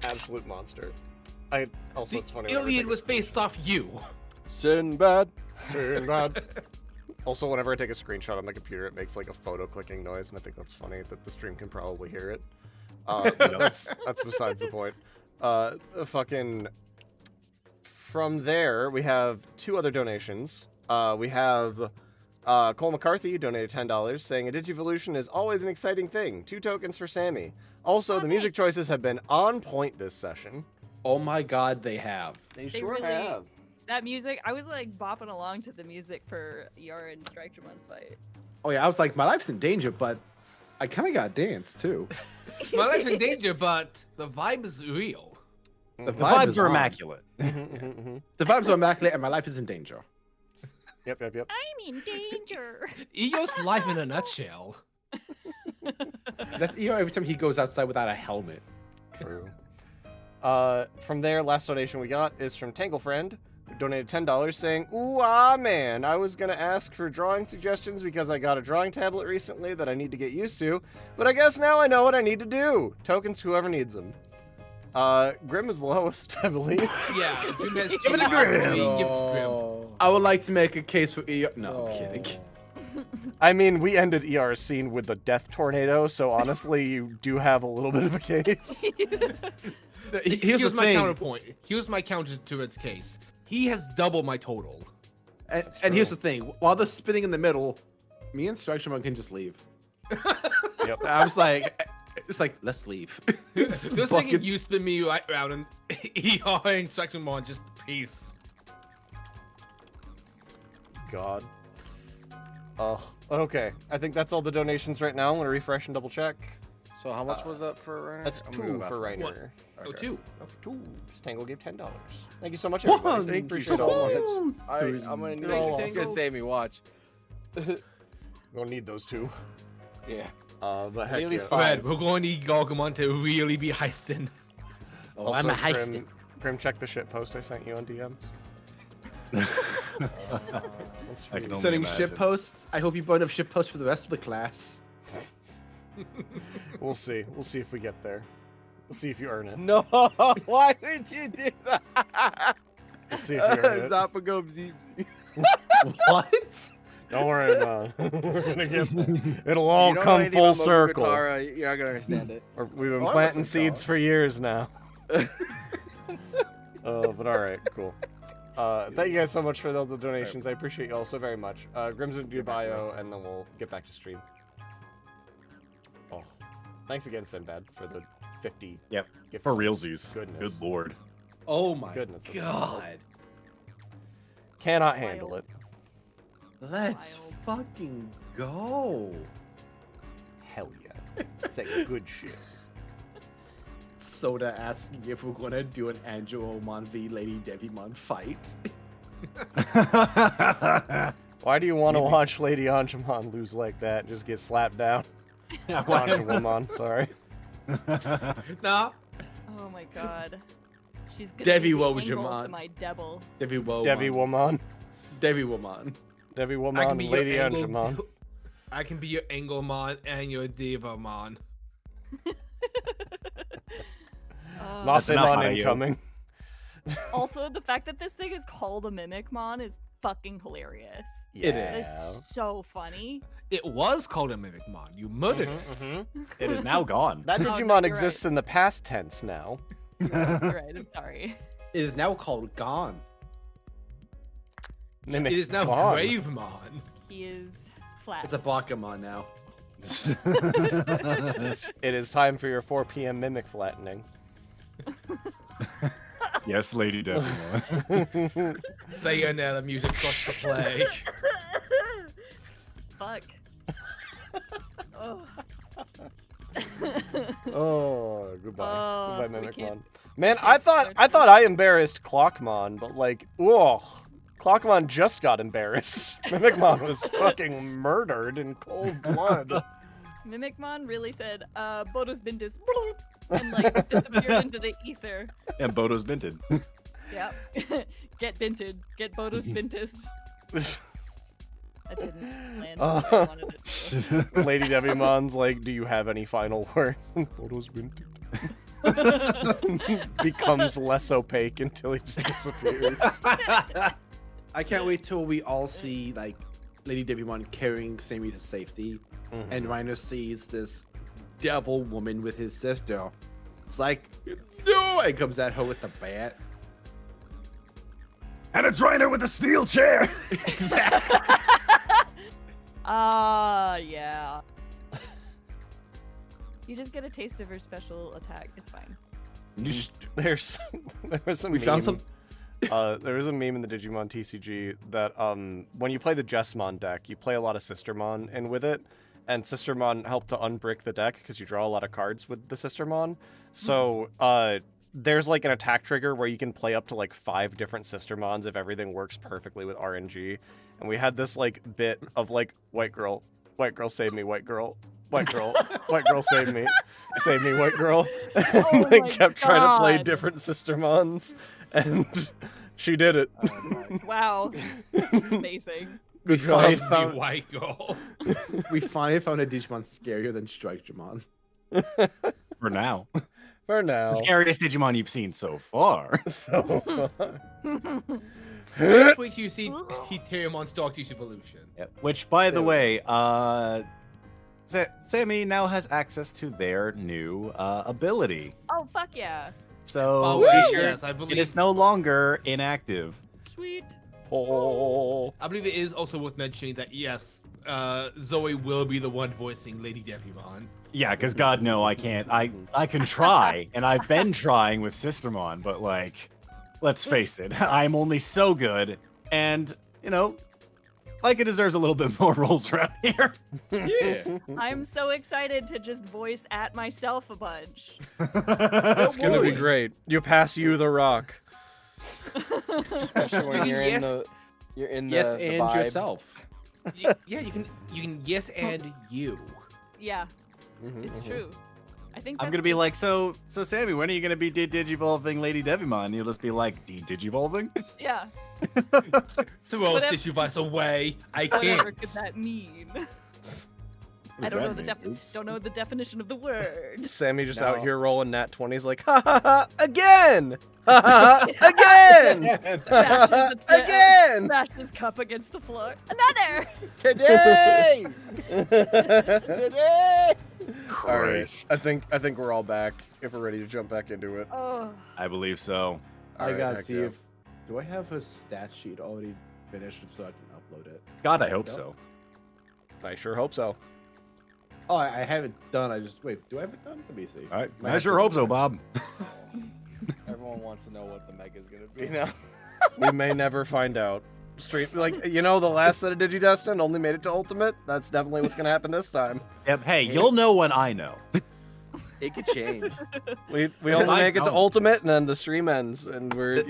Absolute monster. It's funny. The Iliad was based off you. Sinbad. Sinbad. Also, whenever I take a screenshot on my computer, it makes like a photo clicking noise, and I think that's funny that the stream can probably hear it. But that's besides the point. Fucking. From there, we have two other donations. We have Cole McCarthy who donated $10, saying a Digivolution is always an exciting thing. 2 tokens for Sammy. Also, the music choices have been on point this session. Oh my god, they have. They They sure really- have. That music, I was like bopping along to the music for ER and Strikemon fight. Oh yeah, I was like, my life's in danger, but I kind of got dance too. My life's in danger, but the vibe is real. The The vibes is are on. immaculate. The vibes are immaculate, and my life is in danger. Yep. I'm in danger. Eos life in a nutshell. That's every time he goes outside without a helmet. True. From there, last donation we got is from Tanglefriend, who donated $10, saying, "Ooh, ah, man, I was gonna ask for drawing suggestions because I got a drawing tablet recently that I need to get used to, but I guess now I know what I need to do. Tokens to whoever needs them." Grimm is the lowest, I believe. Yeah, Grimm has Give it to two. Grimm. Give it to Grimm. I would like to make a case for ER. No, I'm kidding. I mean, we ended ER's scene with the death tornado, so honestly, you do have a little bit of a case. Here's the my thing. counterpoint. Here's my counter to its case. He has double my total. And here's the thing. While they're spinning in the middle, me and Strikemon can just leave. Yep. I was like, it's like, let's leave. This thing you spin me right around and ER and Strikemon just peace. God. Oh, okay. I think that's all the donations right now. I'm gonna refresh and double check. So how much was that for Reiner? That's I'm 2 gonna go back for to- Reiner. Oh, two. 2. Tangle gave $10. Thank you so much, everybody. Thank you Appreciate so all much. I'm gonna need You're all it's gonna awesome. save me. Watch. We'll need those 2. Yeah. But heck Really yeah. fun. Red, we're going to need Gargamon to really be heisting. Oh, Also, I'm a heist. Grim, check the shit post I sent you on DMs. That's I can free. only Sending imagine. ship posts. I hope you burn up ship posts for the rest of the class. We'll see. We'll see if we get there. We'll see if you earn it. No. Why did you do that? Let's see if you heard it. Zapago Bzee. What? Don't worry about it. We're gonna get there. It'll all You don't know come anything full about circle. Mokugatara, you're not gonna understand it. We've been Oh, I planting must seeds have for years now. But all right, cool. Thank you guys so much for all the donations. I appreciate you all so very much. Grimm's gonna do bio, and then we'll get back to stream. Oh, thanks again, Sinbad, for the 50. Yep. Gift For subs. realsies. Goodness. Good lord. Oh my Goodness, that's god. Cannot handle it. Let's fucking go. Hell yeah. It's that good shit. Soda asking if we're gonna do an Angelomon v Lady Devimon fight. Why do you want to watch Lady Angemon lose like that and just get slapped down? Angemon, sorry. Nah. Oh my god. She's gonna Devi be the angle Wojamon. to my devil. Devi Woman. Devi Woman. Devi Woman. Devi I can Woman, be your Lady angle- Angemon. I can be your Anglemon and your Divamon. Lost enough, on Hayu. incoming. Also, the fact that this thing is called a Mimicmon is fucking hilarious. It That is. is so funny. It was called a Mimicmon. You murdered Mm-hmm, it. It is now gone. That Oh, no, Digimon you're exists right. in the past tense now. You're right, I'm sorry. It is now called Gone. Mimic It is now gone. Gravemon. He is flat. It's a Bakamon now. It is time for your 4 p.m. mimic flattening. Yes, Lady Devimon. They are now the music starts to play. Fuck. Oh. Oh, goodbye. Oh, Goodbye, we Mimicmon. can't- Man, can't start I thought I embarrassed Clockmon, but like, whoa. Clockmon just got embarrassed. Mimicmon was fucking murdered in cold blood. Mimicmon really said, Bodo's Bindis, and like disappeared into the ether. And Bodo's Binted. Yep. Get binted. Get Bodo's Bintis. That didn't land the way I wanted it to. Lady Devimon's like, do you have any final words? Photo's been becomes less opaque until he just disappears. I can't wait till we all see like Lady Devimon carrying Sammy to safety, and Reiner sees this devil woman with his sister. It's like, no, and comes at her with the bat. And it's Reiner with the steel chair. Exactly. Yeah. You just get a taste of her special attack. It's fine. There was a We meme. found some. There was a meme in the Digimon TCG that when you play the Jessmon deck, you play a lot of Sistermon in with it, and Sistermon help to unbrick the deck because you draw a lot of cards with the Sistermon. So there's like an attack trigger where you can play up to like 5 different Sistermons if everything works perfectly with RNG. And we had this like bit of like white girl save me, white girl, white girl save me, white girl. And Oh they my kept trying to play God. different Sistermons, and she did it. Wow. It's amazing. We job. finally You found. white girl. We finally found a Digimon scarier than Strikejamon. For now. For now. The scariest Digimon you've seen so far. So, Just wait till you see Terriermon's Dark Teach Evolution. Yep. Which, by the There we way, Sammy now has access to their new ability. Oh, fuck yeah. So Oh, be sure yes, I believe. it is no longer inactive. Sweet. oh, I believe it is also worth mentioning that yes, Zoe will be the one voicing Lady Devimon. Yeah, because God no, I can't. I can try, and I've been trying with Sistermon, but like, let's face it, I'm only so good, and you know, Laika deserves a little bit more roles around here. Yeah. I'm so excited to just voice at myself a bunch. that's gonna be worry. great. You pass you the rock. Especially when you're in the Yes, the and vibe. yourself. Yeah, you can yes and you. Yeah, it's true. I think I'm that's gonna be just- like, so Sammy, when are you gonna be digivolving Lady Devimon? You'll just be like, digivolving? Yeah, Throw Whatever- this device away. I whatever can't. could that mean? I don't know the Oops. don't know the definition of the word. Sammy just No. out here rolling nat 20s like, ha ha ha, again! Ha ha ha, again! Again! Smashed his cup against the floor. Another! Today! Today! All right, Christ. I think we're all back if we're ready to jump back into it. Oh. I believe so. All I right, gotta heck see yeah. if. Do I have a stat sheet already finished so I can upload it? God, I hope so. I sure hope so. Oh, I have it done. I just wait. Do I have it done? Let me see. All right. Might I have sure to- hope so, Bob. Everyone wants to know what the mega's gonna be now. We may never find out. Stream, like, the last set of Digi-Destiny only made it to Ultimate. That's definitely what's gonna happen this time. Yep. Hey, you'll know when I know. It could change. We Because only I make it to don't. Ultimate, and then the stream ends, and we're,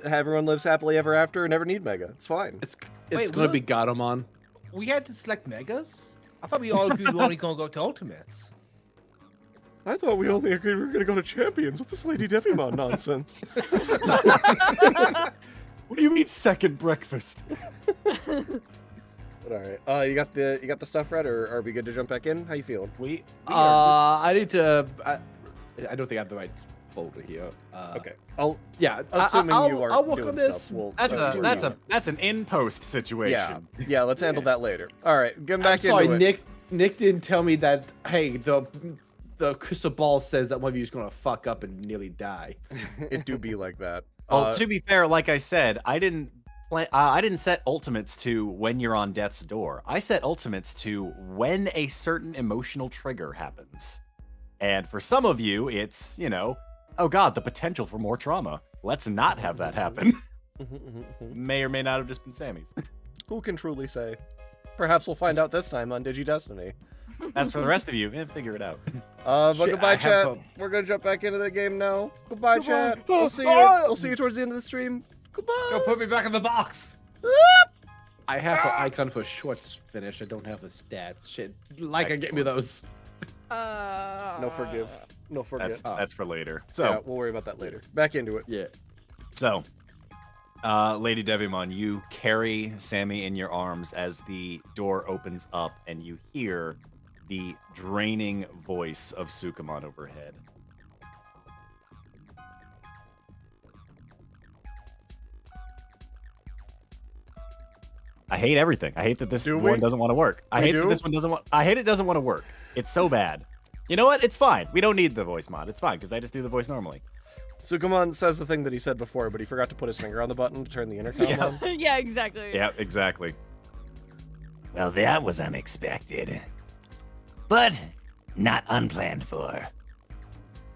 everyone lives happily ever after and never need Mega. It's fine. It's Wait, gonna what? be Gatomon. We had to select megas? I thought we all agreed we were only gonna go to ultimates. I thought we only agreed we were gonna go to Champions. What's this Lady Devimon nonsense? What do you mean second breakfast? But all right. You got the stuff read, or are we good to jump back in? How you feeling? We I need to. I don't think I have the right folder here. Okay. I'll Yeah. assuming I'll, you are I'll work doing on this. stuff. We'll, that's an in-post yeah. situation. Yeah. Let's handle that later. All right. Getting back I'm sorry, into it. Nick didn't tell me that. Hey, the crystal ball says that one of you is gonna fuck up and nearly die. It do be like that. Well, to be fair, like I said, I didn't set ultimates to when you're on death's door. I set ultimates to when a certain emotional trigger happens. And for some of you, it's, oh god, the potential for more trauma. Let's not have that happen. May or may not have just been Sammy's. Who can truly say? Perhaps we'll find out this time on Digi-Destiny. As for the rest of you, figure it out. But Shit, goodbye, I have chat. a- We're gonna jump back into the game now. Goodbye, chat. Goodbye. We'll see you. Oh. We'll see you towards the end of the stream. Goodbye. Don't put me back in the box. I have an icon for shorts finished. I don't have the stats. Shit, Laika, get me those. No forgive. No forget. That's for later. Yeah, So, we'll worry about that later. Back into it. Yeah. So, Lady Devimon, you carry Sammy in your arms as the door opens up and you hear the draining voice of Sukamon overhead. I hate everything. I hate that this Do we? one doesn't want to work. I We hate do? that this one doesn't want. I hate it doesn't want to work. It's so bad. You know what? It's fine. We don't need the voice mod. It's fine because I just do the voice normally. Sukamon says the thing that he said before, but he forgot to put his finger on the button to turn the intercom on. Yeah, exactly. Yeah, exactly. Well, that was unexpected. But not unplanned for.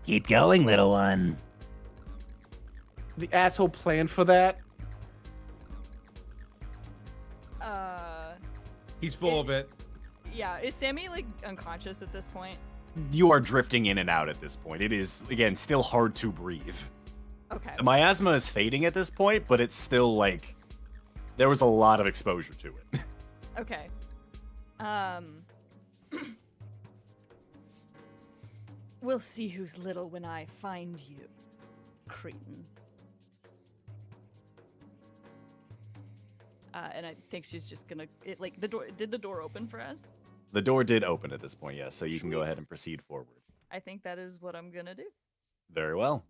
Keep going, little one. The asshole planned for that. He's full of it. Yeah, is Sammy like unconscious at this point? You are drifting in and out at this point. It is, again, still hard to breathe. Okay. The miasma is fading at this point, but it's still like there was a lot of exposure to it. Okay. We'll see who's little when I find you, cretin. And I think she's just gonna the door. Did the door open for us? The door did open at this point, yes, so you can go ahead and proceed forward. I think that is what I'm gonna do. Very well.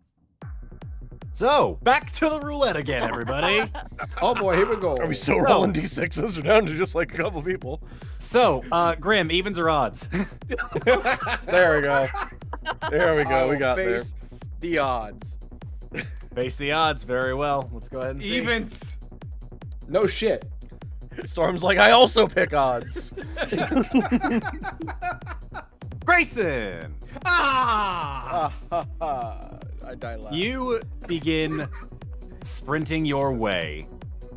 So, back to the roulette again, everybody. Oh boy, here we go. Are we still rolling d6s? We're down to just like a couple people. So, Grimm, evens or odds? There we go. There we go. We got there. Face the odds. Face the odds. Very well. Let's go ahead and see. Evens. No shit. Storm's like, I also pick odds. Grayson! Ah! I die last. You begin sprinting your way,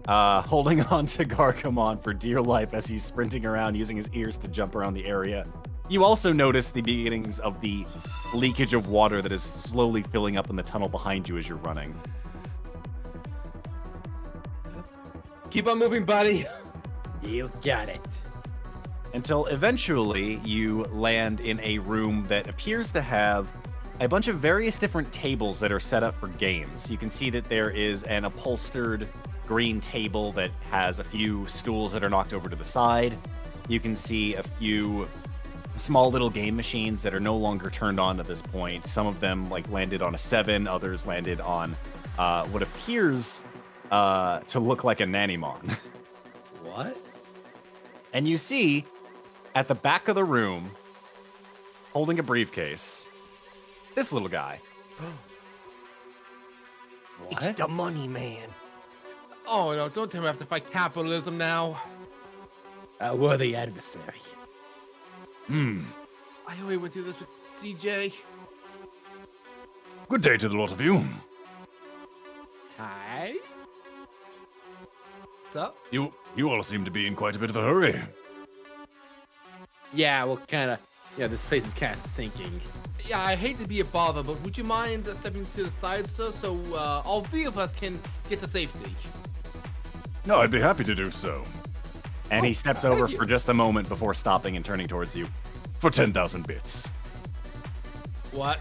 holding on to Gargamon for dear life as he's sprinting around using his ears to jump around the area. You also notice the beginnings of the leakage of water that is slowly filling up in the tunnel behind you as you're running. Keep on moving, buddy. You got it. Until eventually you land in a room that appears to have a bunch of various different tables that are set up for games. You can see that there is an upholstered green table that has a few stools that are knocked over to the side. You can see a few small little game machines that are no longer turned on at this point. Some of them like landed on a 7, others landed on what appears to look like a Nanimon. What? And you see at the back of the room, holding a briefcase, this little guy. It's the money man. Oh no, don't tell me I have to fight capitalism now. A worthy adversary. Hmm. I already went through this with CJ. Good day to the lot of you. Hi. Sup? You all seem to be in quite a bit of a hurry. Yeah, well, kind of. Yeah, this place is kind of sinking. Yeah, I hate to be a bother, but would you mind stepping to the side, sir, so all 3 of us can get to safety? No, I'd be happy to do so. And he steps over you. for just a moment before stopping and turning towards you. For 10,000 bits. What?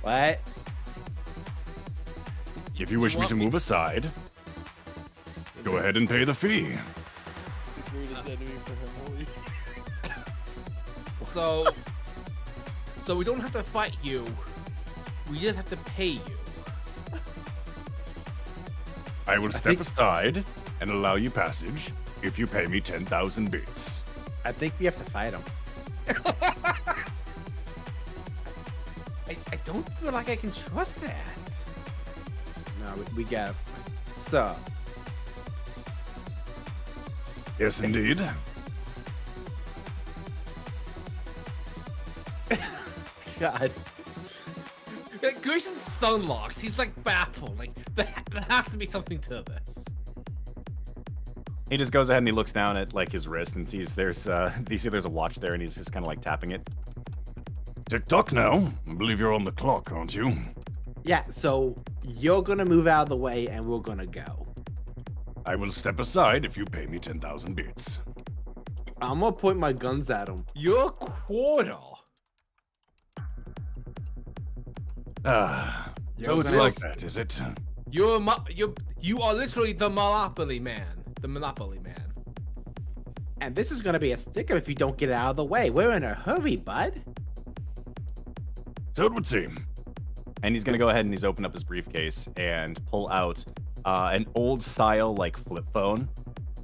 What? If you wish me to move aside, go ahead and pay the fee. So we don't have to fight you. We just have to pay you. I will step aside and allow you passage if you pay me 10,000 bits. I think we have to fight him. I don't feel like I can trust that. No, we got him. So, Yes, indeed. God. Grayson's sunlocked. He's like baffled. Like there has to be something to this. He just goes ahead and he looks down at like his wrist and sees there's there's a watch there, and he's just kind of like tapping it. Tick tock now. I believe you're on the clock, aren't you? Yeah, so you're gonna move out of the way and we're gonna go. I will step aside if you pay me 10,000 bits. I'm gonna point my guns at him. You're a quarter. Ah, so it's like that, is it? You are literally the Monopoly man. The Monopoly man. And this is gonna be a sticker if you don't get it out of the way. We're in a hurry, bud. So it would seem. And he's gonna go ahead and he's open up his briefcase and pull out an old style like flip phone.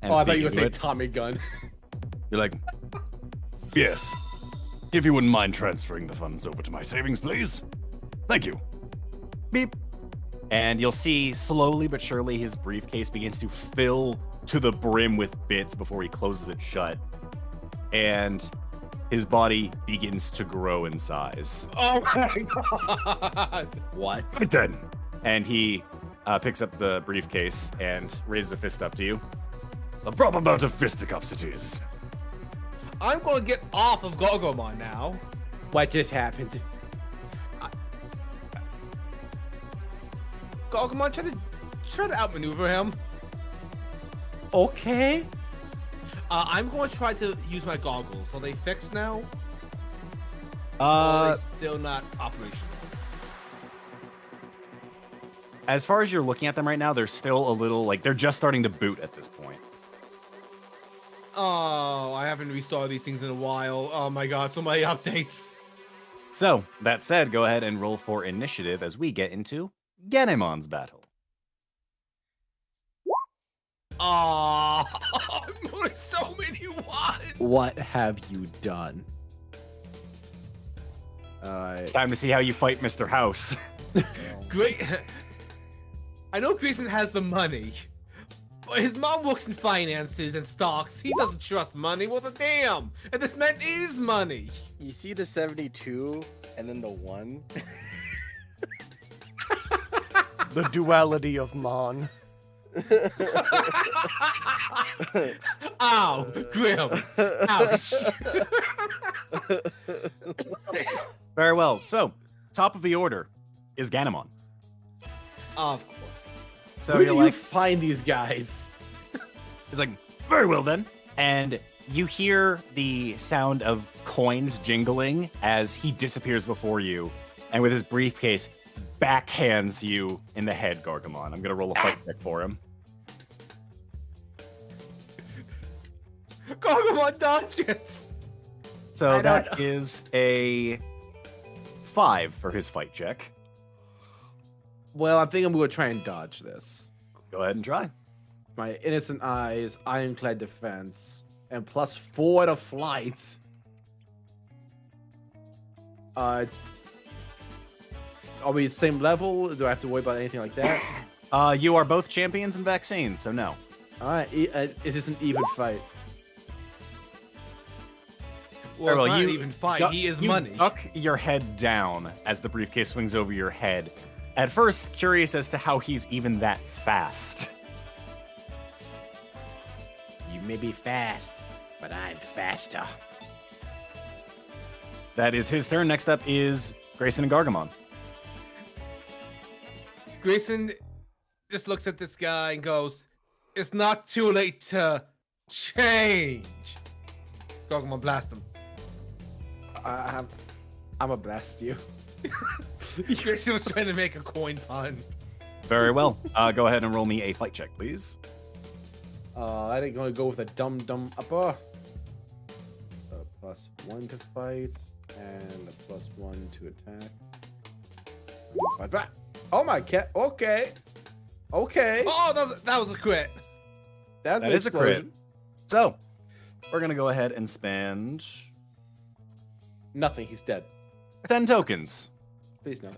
And Oh, I thought you were speaking saying to it, Tommy gun. You're like, yes. If you wouldn't mind transferring the funds over to my savings, please. Thank you. beep. And you'll see slowly but surely his briefcase begins to fill to the brim with bits before he closes it shut. And his body begins to grow in size. Oh my god! What? Right then. And he picks up the briefcase and raises a fist up to you. A proper bout of fisticuffs it is. I'm gonna get off of Gargomon now. What just happened? Gargomon, try to outmaneuver him. Okay. I'm going to try to use my goggles. Are they fixed now? Or are they still not operational? As far as you're looking at them right now, they're still a little like they're just starting to boot at this point. Oh, I haven't restarted these things in a while. Oh my god, so many updates. So, that said, go ahead and roll for initiative as we get into Ganemon's battle. Oh, I'm doing so many ones. What have you done? It's time to see how you fight Mr. House. Great. I know Grayson has the money, but his mom works in finances and stocks. He doesn't trust money. Well, the damn. And this man is money. You see the 72 and then the 1? The duality of Mon. Ow, Grimm. Ouch. Very well. So, top of the order is Ganemon. Of course. So Where you're do like, you find these guys? he's like, very well then. And you hear the sound of coins jingling as he disappears before you, and with his briefcase, backhands you in the head, Gargamon. I'm gonna roll a fight check for him. Gargomon dodges. So that is a 5 for his fight check. Well, I think I'm going to try and dodge this. Go ahead and try. My innocent eyes, ironclad defense, and +4 to flight. Are we the same level? Do I have to worry about anything like that? You are both champions in vaccines, so no. All right, it is an even fight. Well, Well, it's not you an even fight. duck- He is you money. duck your head down as the briefcase swings over your head. At first, curious as to how he's even that fast. You may be fast, but I'm faster. That is his turn. Next up is Grayson and Gargamon. Grayson just looks at this guy and goes, "It's not too late to change." Gargamon blast him. I'm a blast you. Grayson was trying to make a coin pun. Very well. Go ahead and roll me a fight check, please. I think I'm gonna go with a dumb upper. +1 to fight and a +1 to attack. Fight back. Oh my cat. Okay. Okay. Oh, that was a crit. That's That an is a crit. explosion. So, we're going to go ahead and spend Nothing. He's dead. 10 tokens. Please no.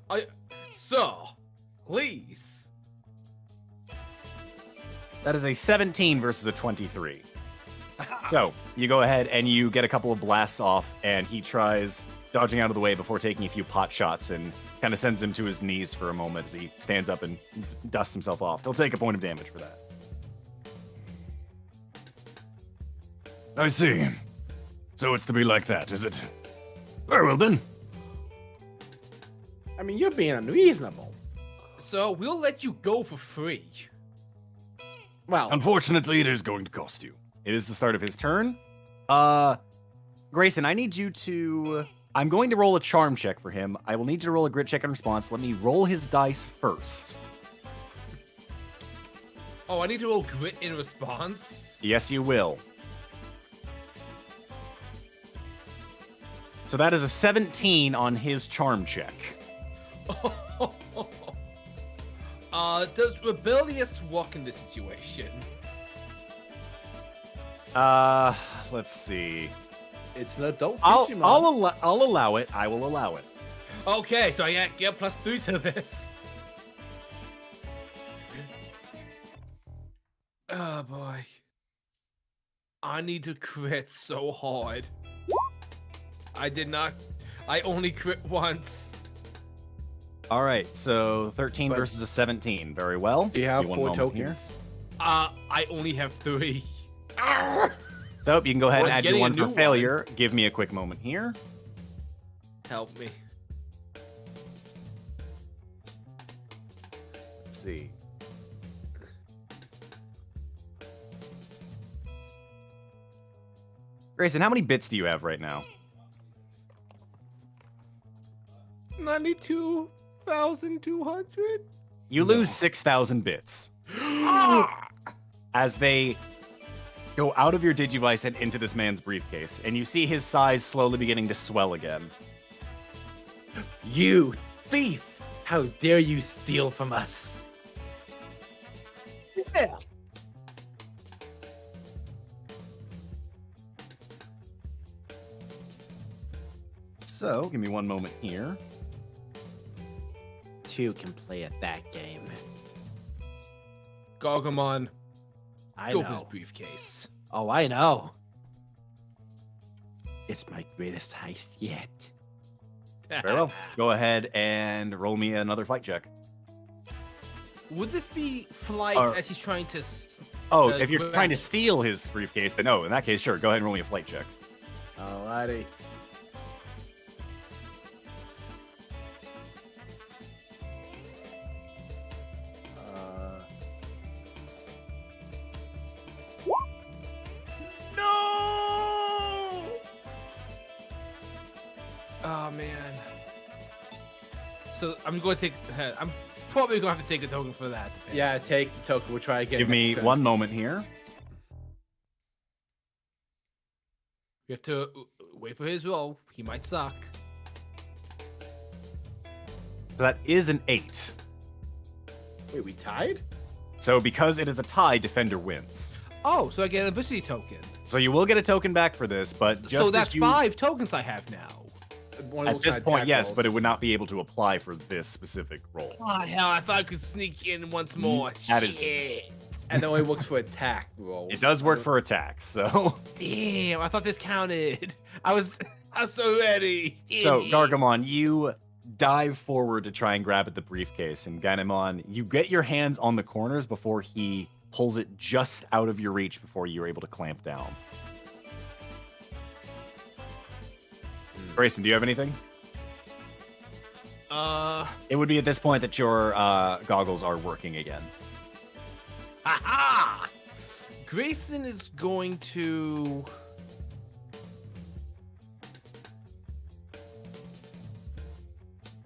Sir, please. That is a 17 versus a 23. So, you go ahead and you get a couple of blasts off, and he tries dodging out of the way before taking a few pot shots and kind of sends him to his knees for a moment as he stands up and dusts himself off. He'll take a point of damage for that. I see. So it's to be like that, is it? Very well then. I mean, you're being unreasonable. So we'll let you go for free. Well, Unfortunately, it is going to cost you. It is the start of his turn. Grayson, I need you to... I'm going to roll a charm check for him. I will need you to roll a grit check in response. Let me roll his dice first. Oh, I need to roll grit in response. Yes, you will. So that is a 17 on his charm check. Does rebellious work in this situation? Let's see. it's an adult I'll Digimon. allow it. I will allow it. Okay, so I get +3 to this. Oh boy. I need to crit so hard. I only crit once. All right, so 13 But- versus a 17. Very well. You have Give me 4 one moment here. tokens. I only have 3. So you can go ahead and Well, add your getting a 1 for new one. failure. Give me a quick moment here. Help me. Let's see. Grayson, how many bits do you have right now? 92,200. You lose 6,000 bits. As they go out of your Digivice and into this man's briefcase, and you see his size slowly beginning to swell again. You thief! How dare you steal from us? Yeah. So, give me one moment here. 2 can play at that game. Gargamon, I go for his know. briefcase. Oh, I know. It's my greatest heist yet. Very well. Go ahead and roll me another fight check. Would this be flight Or- as he's trying to? Oh, Uh, if you're grab- trying to steal his briefcase, then no. In that case, sure. Go ahead and roll me a flight check. Alrighty. No! Oh man. So I'm going to take. I'm probably going to have to take a token for that. Yeah, take the token. We'll try again. Give me next turn. one moment here. We have to Wait for his roll. He might suck. So that is an 8. Wait, we tied? So because it is a tie, defender wins. Oh, so I get an adversity token. So you will get a token back for this, but just So that's as you, 5 tokens I have now. at this point, yes, but it would not be able to apply for this specific roll. Oh, hell, I thought I could sneak in once more. That is- Shit. And it only works for attack rolls. It does work for attacks, so. Damn, I thought this counted. I was so ready. So, Damn it. Gargamon, you dive forward to try and grab at the briefcase, and Ganamon, you get your hands on the corners before he pulls it just out of your reach before you're able to clamp down. Grayson, do you have anything? It would be at this point that your goggles are working again. Aha! Grayson is going to.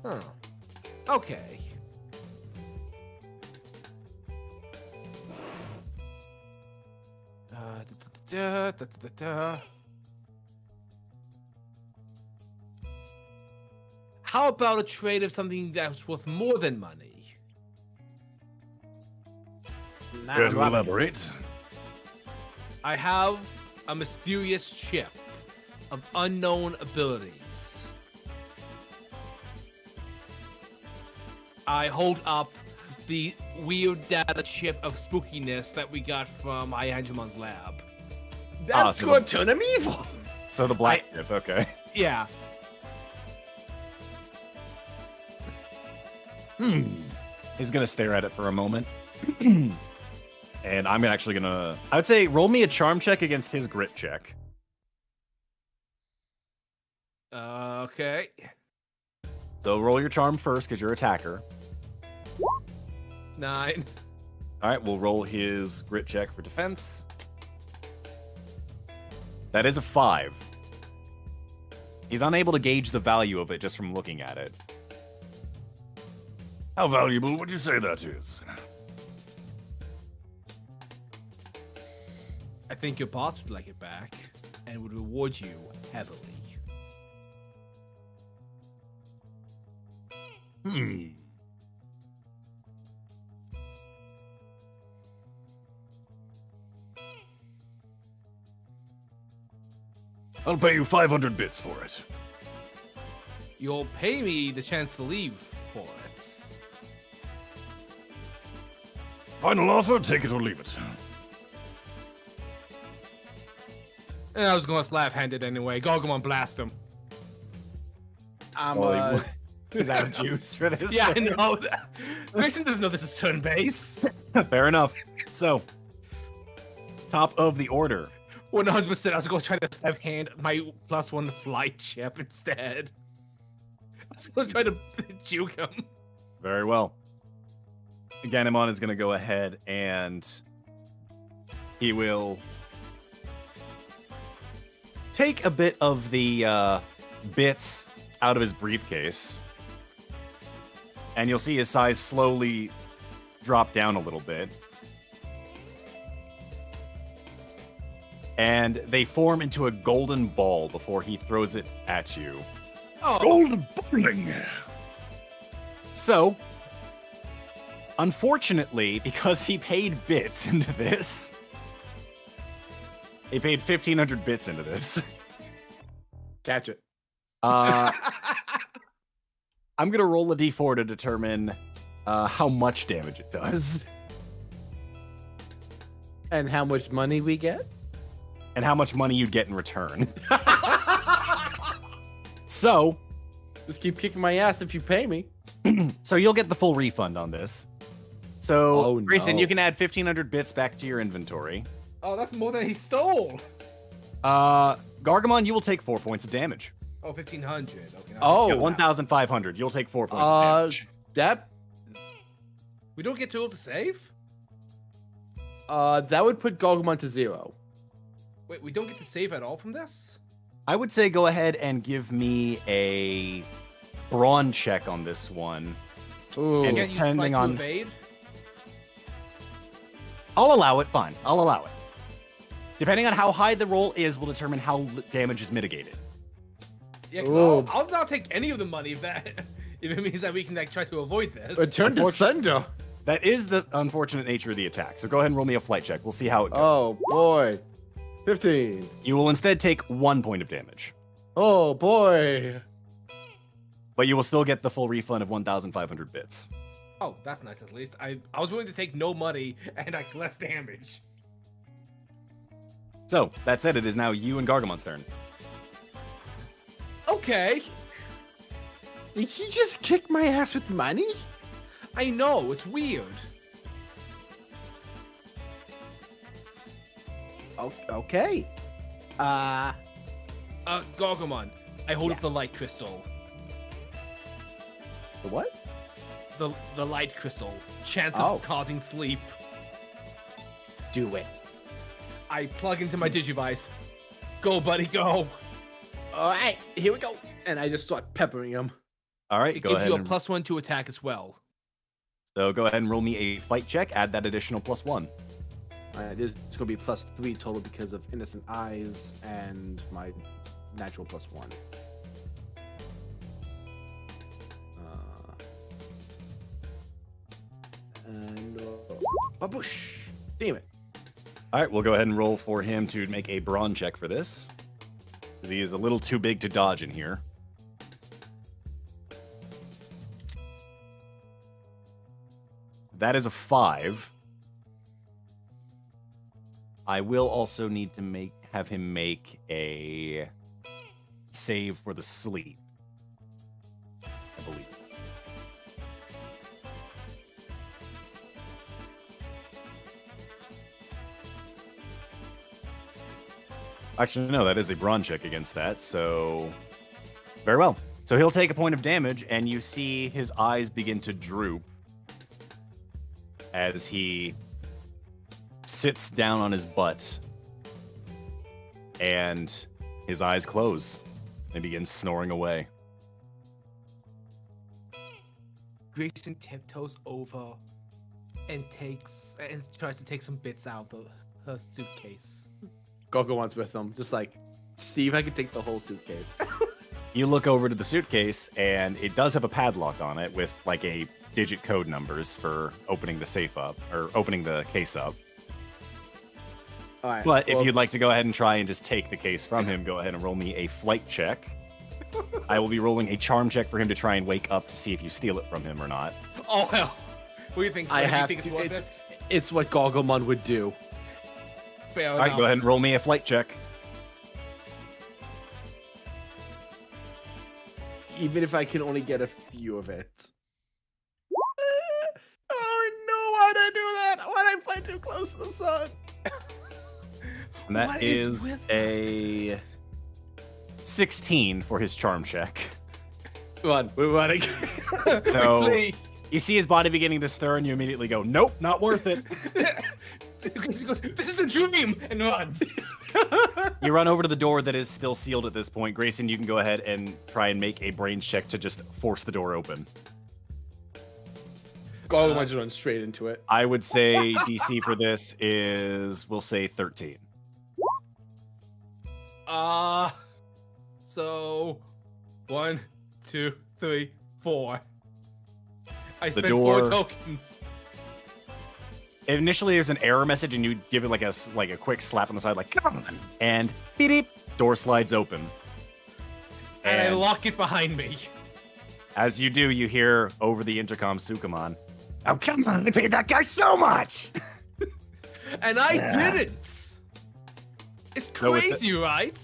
Huh. Okay. Da, da, da, da, da. How about a trade of something that's worth more than money? Care to elaborate? I have a mysterious chip of unknown abilities. I hold up the weird data chip of spookiness that we got from Anguish's lab. That's so going to turn him evil. So the black chip, okay. Yeah. He's gonna stare at it for a moment. And I'm actually gonna, I would say, roll me a charm check against his grit check. Okay. So roll your charm first, because you're attacker. 9. All right, we'll roll his grit check for defense. That is a 5. He's unable to gauge the value of it just from looking at it. How valuable would you say that is? I think your boss would like it back and would reward you heavily. I'll pay you 500 bits for it. You'll pay me the chance to leave for it. Final offer, take it or leave it. And I was going to slap-handed anyway. Gargamon blast him. I'm He's out of juice for this. Yeah, I know that. Grayson doesn't know this is turn-based. Fair enough. So, top of the order. 100%. I was going to try to slap-hand my +1 flight chip instead. I was going to try to juke him. Very well. Ganamon is going to go ahead and he will take a bit of the bits out of his briefcase. And you'll see his size slowly drop down a little bit. And they form into a golden ball before he throws it at you. Oh, Golden bowling! So, unfortunately, because he paid bits into this, he paid 1,500 bits into this. catch it. I'm gonna roll a d4 to determine how much damage it does, And how much money we get? and how much money you'd get in return. So, Just keep kicking my ass if you pay me. so you'll get the full refund on this. So, Oh, Grayson, no. you can add 1,500 bits back to your inventory. oh, that's more than he stole. Gargamon, you will take 4 points of damage. Oh, 1,500. Okay. Oh, Yeah, 1,500. You'll take 4 points of damage. that We don't get told to save? that would put Gargamon to 0. Wait, we don't get to save at all from this? I would say go ahead and give me a brawn check on this one. Ooh. And Can't use depending flight to on- evade? I'll allow it. Fine. I'll allow it. Depending on how high the roll is will determine how damage is mitigated. Yeah, 'cause Ooh. I'll not take any of the money if it means that we can like try to avoid this. Return to sender. That is the unfortunate nature of the attack. So go ahead and roll me a flight check. We'll see how it goes. Oh boy. 15. You will instead take 1 point of damage, Oh boy. but you will still get the full refund of 1,500 bits. Oh, that's nice at least. I was willing to take no money and like less damage. So that said, it is now you and Gargamon's turn. Okay. Did he just kick my ass with money? I know, it's weird. Okay. Gargamon, I hold up the light crystal. The what? The light crystal. Chance Oh. of causing sleep. Do it. I plug into my Digivice. Go, buddy, go. All right, here we go. And I just start peppering him. All right, It go gives ahead. you a And, +1 to attack as well. so go ahead and roll me a fight check. Add that additional +1. All right, this is gonna be +3 total because of innocent eyes and my natural +1. And baboosh! Damn it! All right, we'll go ahead and roll for him to make a brawn check for this, because he is a little too big to dodge in here. That is a 5. I will also need to have him make a save for the sleep, I believe. Actually, no, that is a brawn check against that, so... Very well. So he'll take a point of damage, and you see his eyes begin to droop as he sits down on his butt, and his eyes close, and begins snoring away. Grayson tiptoes over and tries to take some bits out of her suitcase. Gogomon's with him, just like, see if I can take the whole suitcase. You look over to the suitcase, and it does have a padlock on it with like a digit code numbers for opening the safe up, or opening the case up. All right, But well, if you'd like to go ahead and try and just take the case from him, go ahead and roll me a flight check. I will be rolling a charm check for him to try and wake up to see if you steal it from him or not. Oh hell! What do you think? I Do you have think to. it's worth it? It's what Gogomon would do. Fair All right, enough. go ahead and roll me a flight check. Even if I can only get a few of it. Oh no, why'd I do that? Why'd I fly too close to the sun? And that What is with a us? 16 for his charm check. Come on, we're running. So Quickly. you see his body beginning to stir, and you immediately go, "Nope, not worth it." He goes, "This is a dream," and runs. You run over to the door that is still sealed at this point. Grayson, you can go ahead and try and make a brains check to just force the door open. Gogomon just runs straight into it. I would say DC for this is, we'll say 13. So 1, 2, 3, 4. I The spent 4 door- tokens. Initially, there's an error message, and you give it like a quick slap on the side, like, "Come on," and beep, beep, door slides open. And I lock it behind me. As you do, you hear over the intercom, Sukamon, "Oh, come on, I paid that guy so much!" And I didn't. It's So with the- crazy, right?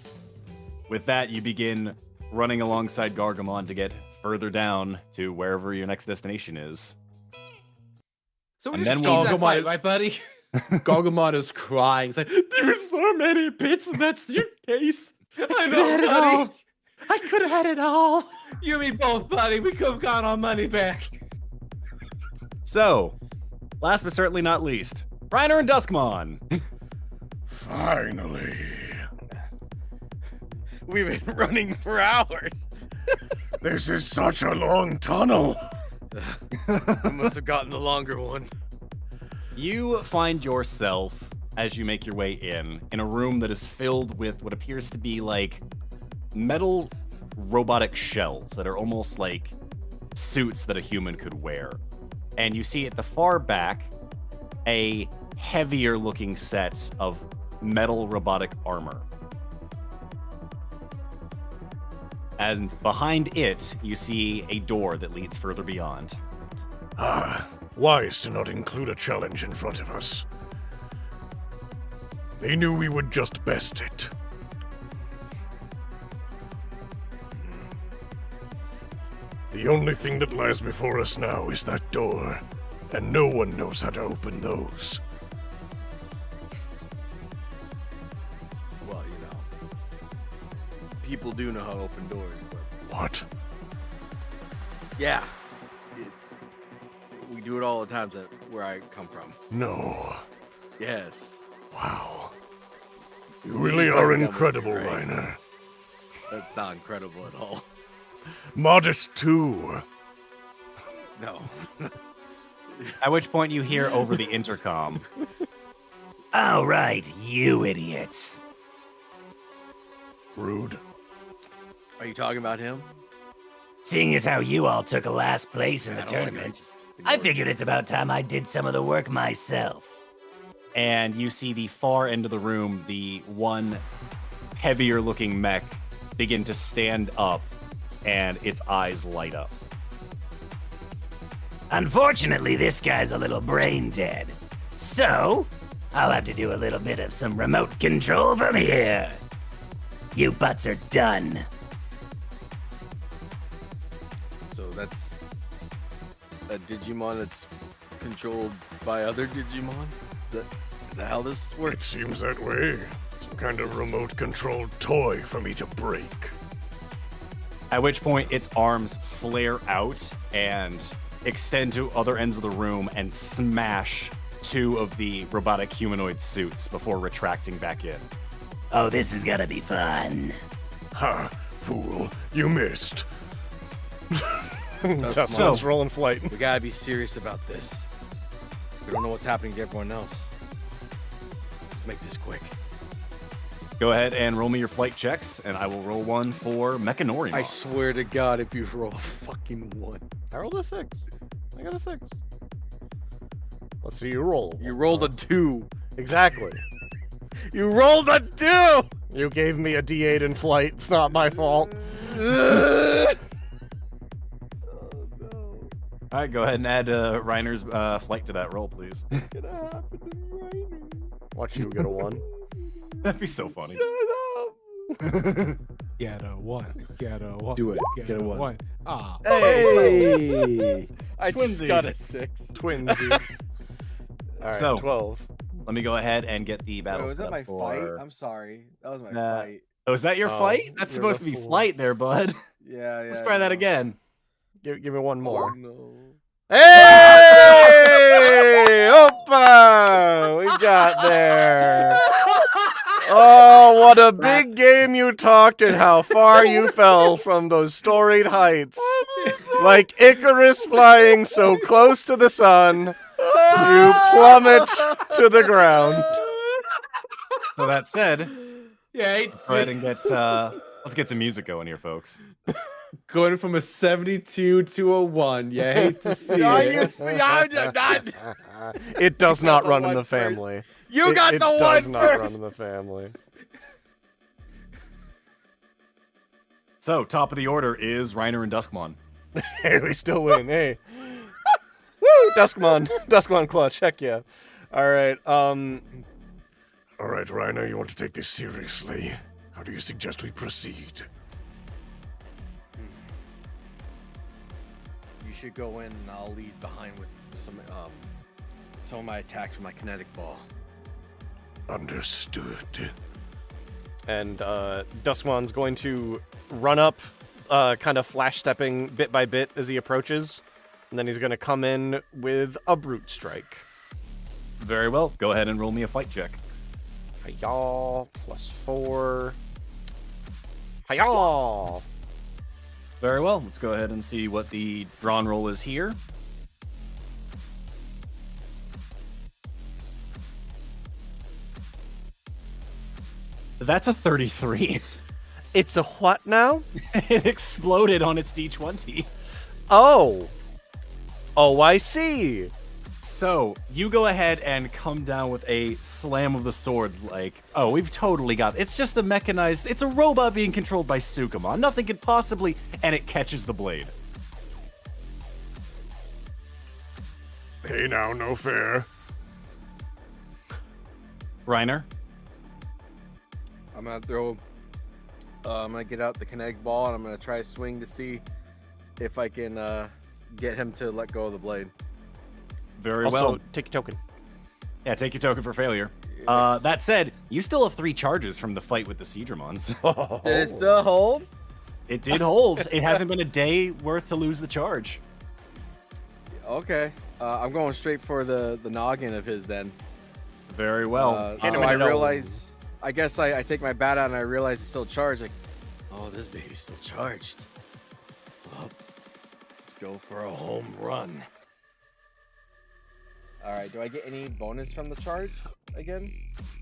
With that, you begin running alongside Gargamon to get further down to wherever your next destination is. So we And just then cheese we'll- that bite, right, buddy? Gogomon is crying. It's like, there's so many bits in that suitcase. I could have had it know, all. buddy. I could have had it all. You and me both, buddy. We could have got our money back. So, last but certainly not least, Reiner and Duskmon. Finally. We've been running for hours. This is such a long tunnel. I must have gotten the longer one. You find yourself, as you make your way in a room that is filled with what appears to be like metal robotic shells that are almost like suits that a human could wear. And you see at the far back a heavier looking set of metal robotic armor. And behind it, you see a door that leads further beyond. Wise to not include a challenge in front of us. They knew we would just best it. The only thing that lies before us now is that door, and no one knows how to open those. Well, you know, people do know how to open doors, but What? yeah, we do it all the times where I come from. No. Yes, Wow. You really are incredible, Right. Reiner. that's not incredible at all. Modest too. No. At which point you hear over the intercom, All right, you idiots. Rude. Are you talking about him? Seeing as how you all took a last place in the I don't like tournament, that. I figured it's about time I did some of the work myself. and you see the far end of the room, the one heavier looking mech begin to stand up, and its eyes light up. Unfortunately, this guy's a little brain dead. So, I'll have to do a little bit of some remote control from here. You butts are done. So that's a Digimon that's controlled by other Digimon? Is that how this It works? seems that way. Some kind of remote-controlled toy for me to break. At which point, its arms flare out and extend to other ends of the room and smash two of the robotic humanoid suits before retracting back in. Oh, this is gonna be fun. Ha! Fool, you missed. Dustmon's rolling flight. We gotta be serious about this. We don't know what's happening to everyone else. Let's make this quick. Go ahead and roll me your flight checks, and I will roll one for Mechanorimon. I swear to God, if you roll a fucking 1. I rolled a 6. I got a 6. Let's see you roll. You rolled a 2. Exactly. You rolled a 2! You gave me a D8 in flight. It's not my fault. All right, go ahead and add Reiner's flight to that roll, please. Watch you get a 1. That'd be so funny. Get a 1. Get a 1. Do it. Get a 1. Ah. Hey! I just got a 6. Twinsies. All right, So- 12. Let me go ahead and get the Wait, battle was that step my for... fight? I'm sorry. That was my Nah. fight. Oh, is that your Oh, flight? That's you're supposed to the be fool. flight there, bud. Yeah, yeah. Let's try that again. Give me one more. Oh, no. Hey! Opa! We got there. Oh, what a big game you talked and how far you fell from those storied heights. Like Icarus flying so close to the sun, you plummet to the ground. So that said, Yeah, let's go ahead and get let's get some music going here, folks. Going from a 72 to a 1. You hate to see it. It does not the run in one the first. family. You got it the does one not first. run in the family. So, top of the order is Reiner and Duskmon. Hey, we still win. Hey. Woo! Duskmon clutch. Heck yeah. All right. All right, Reiner, you want to take this seriously. How do you suggest we proceed? You should go in and I'll lead behind with some of my attacks with my kinetic ball. Understood. And Duskmon's going to run up, kind of flash stepping bit by bit as he approaches, and then he's going to come in with a brute strike. Very well. Go ahead and roll me a fight check. Hi-yaw, +4. Hi-yaw. Very well. Let's go ahead and see what the drawn roll is here. That's a 33. It's a what now? It exploded on its D20. Oh. Oh, I see. So, you go ahead and come down with a slam of the sword, like, oh, we've totally got it. It's just a mechanized, it's a robot being controlled by Sukamon. Nothing could possibly, and it catches the blade. Hey now, no fair. Reiner? I'm gonna throw. I'm gonna get out the kinetic ball and I'm gonna try swing to see if I can get him to let go of the blade. Very Also, well. take a token. Yeah, take your token for failure. Yes. That said, you still have 3 charges from the fight with the Seadramons. Did it still hold? It did hold. It hasn't been a day worth to lose the charge. Okay. I'm going straight for the noggin of his then. Very well. So I realize, I guess I take my bat out and I realize it's still charged. Like, oh, this baby's still charged. Well, let's go for a home run. All right. Do I get any bonus from the charge again?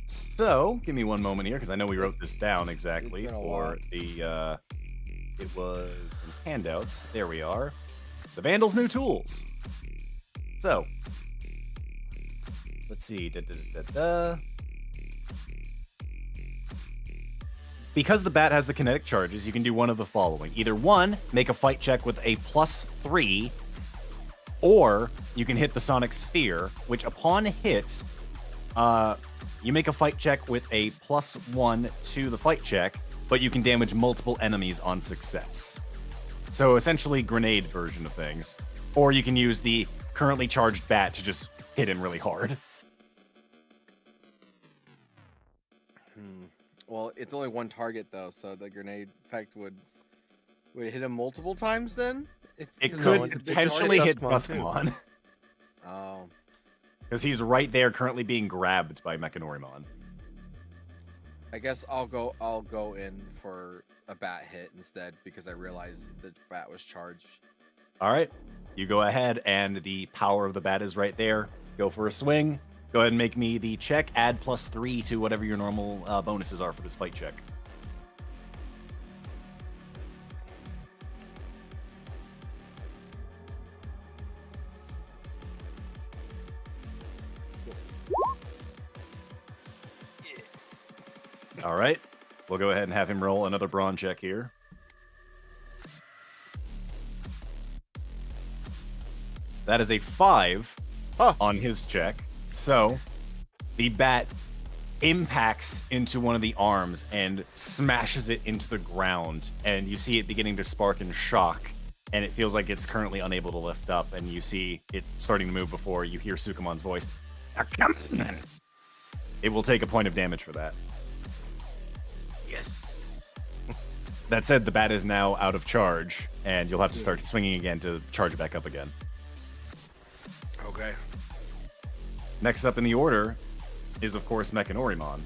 So, give me one moment here, because I know we wrote this down exactly It's been a for while. the, it was in handouts. There we are. The Vandal's new tools. So, let's see. Because the bat has the kinetic charges, you can do one of the following. Either 1, make a fight check with a +3, or you can hit the Sonic Sphere, which upon hit, you make a fight check with a +1 to the fight check, but you can damage multiple enemies on success. So essentially grenade version of things. Or you can use the currently charged bat to just hit him really hard. Well, it's only one target though, so the grenade effect would it hit him multiple times then? It 'Cause could it's a big potentially target? hit Duskmon. Oh. Because he's right there currently being grabbed by Mechanorimon. I guess I'll go in for a bat hit instead because I realized the bat was charged. All right. You go ahead, and the power of the bat is right there. Go for a swing. Go ahead and make me the check. Add +3 to whatever your normal bonuses are for this fight check. All right. We'll go ahead and have him roll another brawn check here. That is a 5 on his check. So, the bat impacts into one of the arms and smashes it into the ground. And you see it beginning to spark and shock. And it feels like it's currently unable to lift up. And you see it starting to move before you hear Sukamon's voice. It will take a point of damage for that. Yes. That said, the bat is now out of charge. And you'll have to start swinging again to charge back up again. Okay. Next up in the order is, of course, Mechanorimon.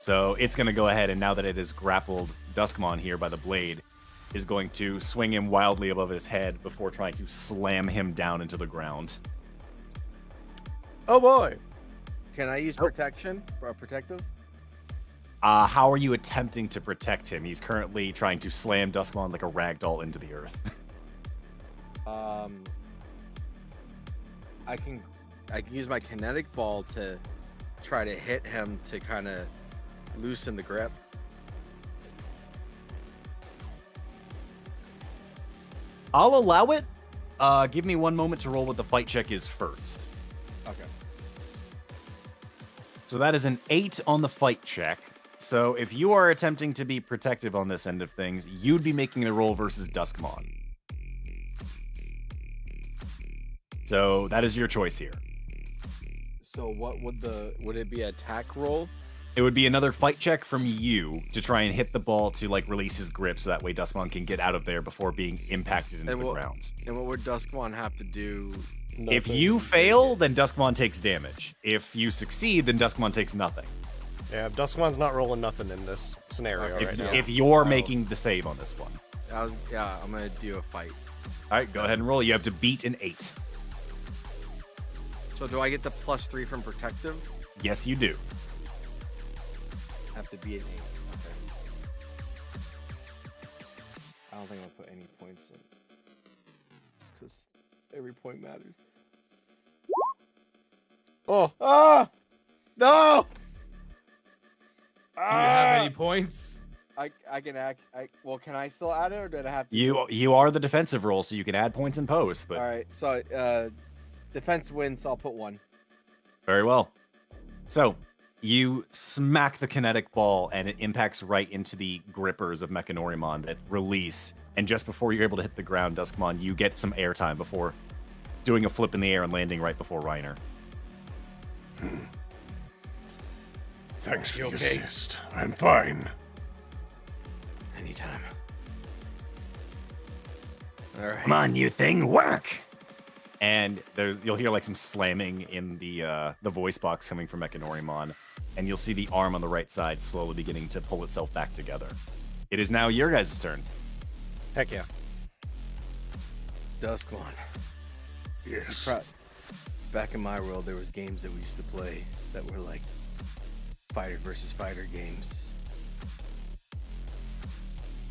So it's going to go ahead, and now that it has grappled Duskmon here by the blade, is going to swing him wildly above his head before trying to slam him down into the ground. Oh boy. Can I use protection? Protective? How are you attempting to protect him? He's currently trying to slam Duskmon like a ragdoll into the earth. I can use my kinetic ball to try to hit him to kind of loosen the grip. I'll allow it. Give me one moment to roll what the fight check is first. Okay. So that is an 8 on the fight check. So if you are attempting to be protective on this end of things, you'd be making the roll versus Duskmon. So that is your choice here. So what would it be attack roll? It would be another fight check from you to try and hit the ball to like release his grip so that way Duskmon can get out of there before being impacted into the ground. And what would Duskmon have to do? If you fail, then Duskmon takes damage. If you succeed, then Duskmon takes nothing. Yeah, Duskmon's not rolling nothing in this scenario right now. If you're making the save on this one. I'm gonna do a fight. All right, go ahead and roll. You have to beat an 8. So do I get the +3 from protective? Yes, you do. Have to be an 8. Okay. don't think I'll put any points in. Just because every point matters. Oh, Ah! No! Do you have any points? I can act. Well, can I still add it, or did I have to? You are the defensive role, so you can add points in post. But All right. So, defense wins. So I'll put 1. very well. So you smack the kinetic ball, and it impacts right into the grippers of Mechanorimon that release. And just before you're able to hit the ground, Duskmon, you get some airtime before doing a flip in the air and landing right before Reiner. Thanks for the assist. I'm fine. Anytime. All right. Come on, you thing, work! And you'll hear like some slamming in the voice box coming from Mechanorimon, and you'll see the arm on the right side slowly beginning to pull itself back together. It is now your guys' turn. heck yeah. Duskmon. Yes. Back in my world, there was games that we used to play that were like fighter versus fighter games.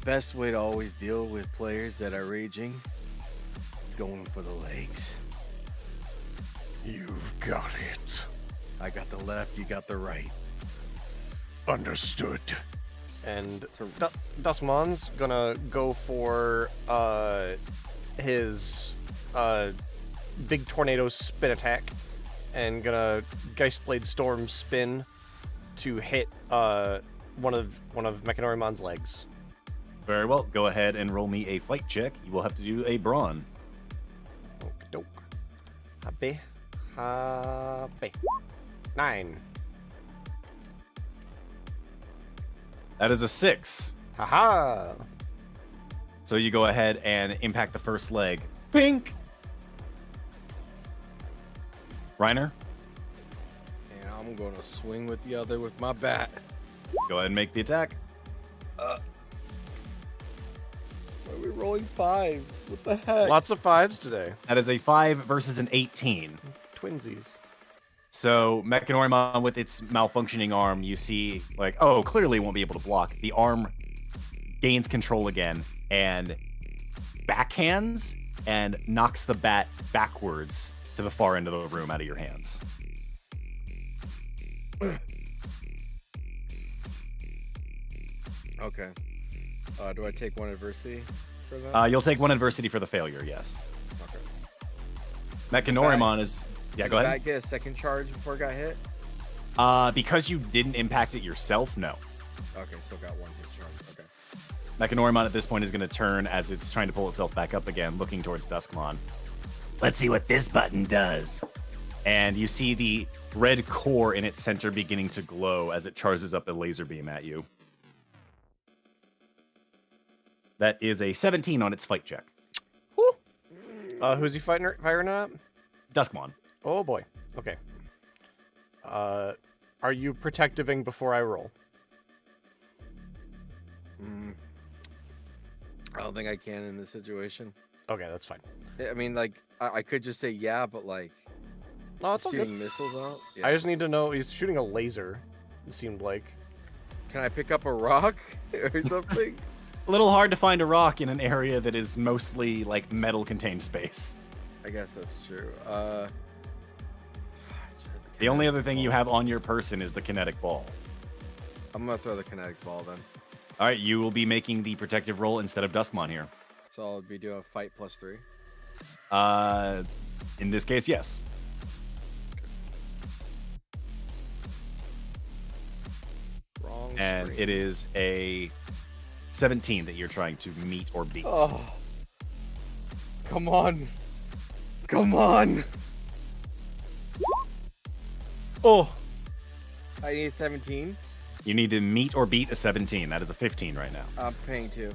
Best way to always deal with players that are raging is going for the legs. You've got it. I got the left, you got the right. Understood. And Duskmon's gonna go for his big tornado spin attack, and gonna Geistblade Storm spin to hit one of Mechanorimon's legs. Very well. Go ahead and roll me a fight check. You will have to do a brawn. Okey-doke. Happy. 9. That is a 6. Haha. So you go ahead and impact the first leg. Pink. Reiner, And I'm gonna swing with the other with my bat. go ahead and make the attack. Why are we rolling 5s? What the heck? Lots of 5s today. That is a 5 versus an 18. Twinsies. So Mechanorimon with its malfunctioning arm, you see like, oh, clearly it won't be able to block. The arm gains control again and backhands and knocks the bat backwards to the far end of the room out of your hands. Okay. Do I take 1 adversity for that? You'll take 1 adversity for the failure, yes. Okay. Mechanorimon is... Yeah, go Did ahead. I get a second charge before it got hit? Because you didn't impact it yourself, no. Okay, still got 1 hit charge. Okay. Mechanorimon at this point is going to turn as it's trying to pull itself back up again, looking towards Duskmon. Let's see what this button does. And you see the red core in its center beginning to glow as it charges up a laser beam at you. That is a 17 on its fight check. Who's he firing at? Duskmon. Oh boy. Okay. Are you protectiving before I roll? I don't think I can in this situation. Okay, that's fine. I mean, like, I could just say yeah, but like, No, it's all good. shooting missiles out. Yeah. I just need to know. He's shooting a laser. It seemed like. Can I pick up a rock or something? A little hard to find a rock in an area that is mostly like metal-contained space. I guess that's true. The only other thing you have on your person is the kinetic ball. I'm gonna throw the kinetic ball then. All right, you will be making the protective roll instead of Duskmon here. So I'll be doing a fight +3. In this case, yes. Wrong. And screen. it is a 17 that you're trying to meet or beat. Oh. Come on. Come on. Oh. I need 17. You need to meet or beat a 17. That is a 15 right now. I'm paying 2.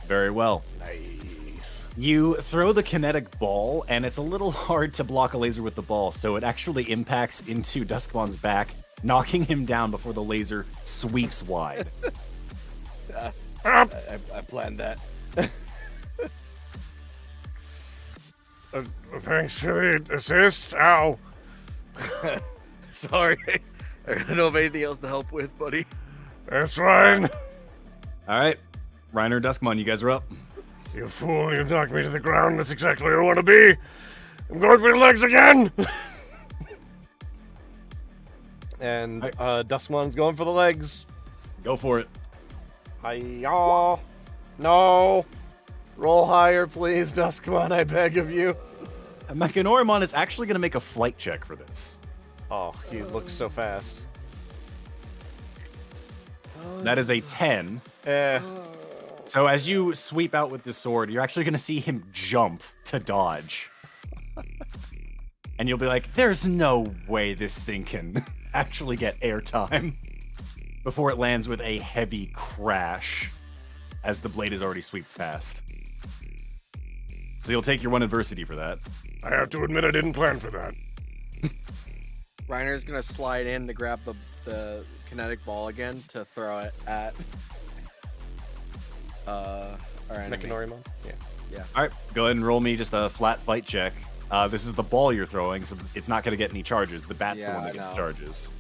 Very well. Nice. You throw the kinetic ball, and it's a little hard to block a laser with the ball, so it actually impacts into Duskmon's back, knocking him down before the laser sweeps wide. I planned that. Thanks for the assist. Ow. Sorry. I don't know of anything else to help with, buddy. That's fine. All right. Reiner, Duskmon, you guys are up. You fool, you've knocked me to the ground. That's exactly where I want to be. I'm going for the legs again. And Duskmon's going for the legs. Go for it. Hi-yah. No. Roll higher, please, Duskmon, I beg of you. Mechanorimon is actually going to make a flight check for this. Oh, he looks so fast. That is a 10. So as you sweep out with the sword, you're actually going to see him jump to dodge. And you'll be like, there's no way this thing can actually get airtime. Before it lands with a heavy crash as the blade is already swept past. So you'll take your 1 adversity for that. I have to admit I didn't plan for that. Reiner's gonna slide in to grab the kinetic ball again to throw it at our enemy. Mechanorimon? Yeah. Alright, go ahead and roll me just a flat fight check. This is the ball you're throwing, so it's not going to get any charges. The bat's the one that gets charges.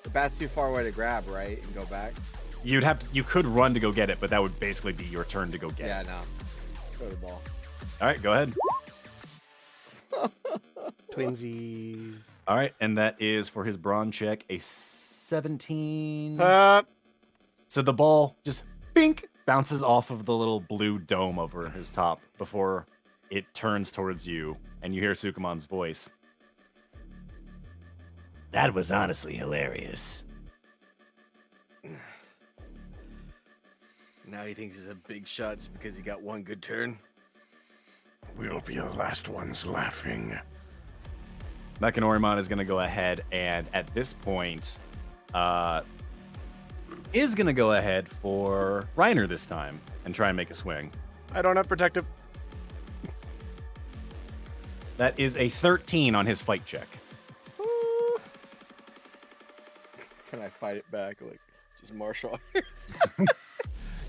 The bat's too far away to grab, right? And go back? You could run to go get it, but that would basically be your turn to go get it. Yeah, no. Throw the ball. Alright, go ahead. Twinsies. Alright, and that is for his brawn check, a 17. So the ball just bink bounces off of the little blue dome over his top before it turns towards you, and you hear Sukumon's voice. That was honestly hilarious. Now he thinks he's a big shot just because he got one good turn. We'll be the last ones laughing. Mechanorimon is going to go ahead and, at this point, is going to go ahead for Reiner this time and try and make a swing. I don't have protective. That is a 13 on his fight check. Can I fight it back? Like, just martial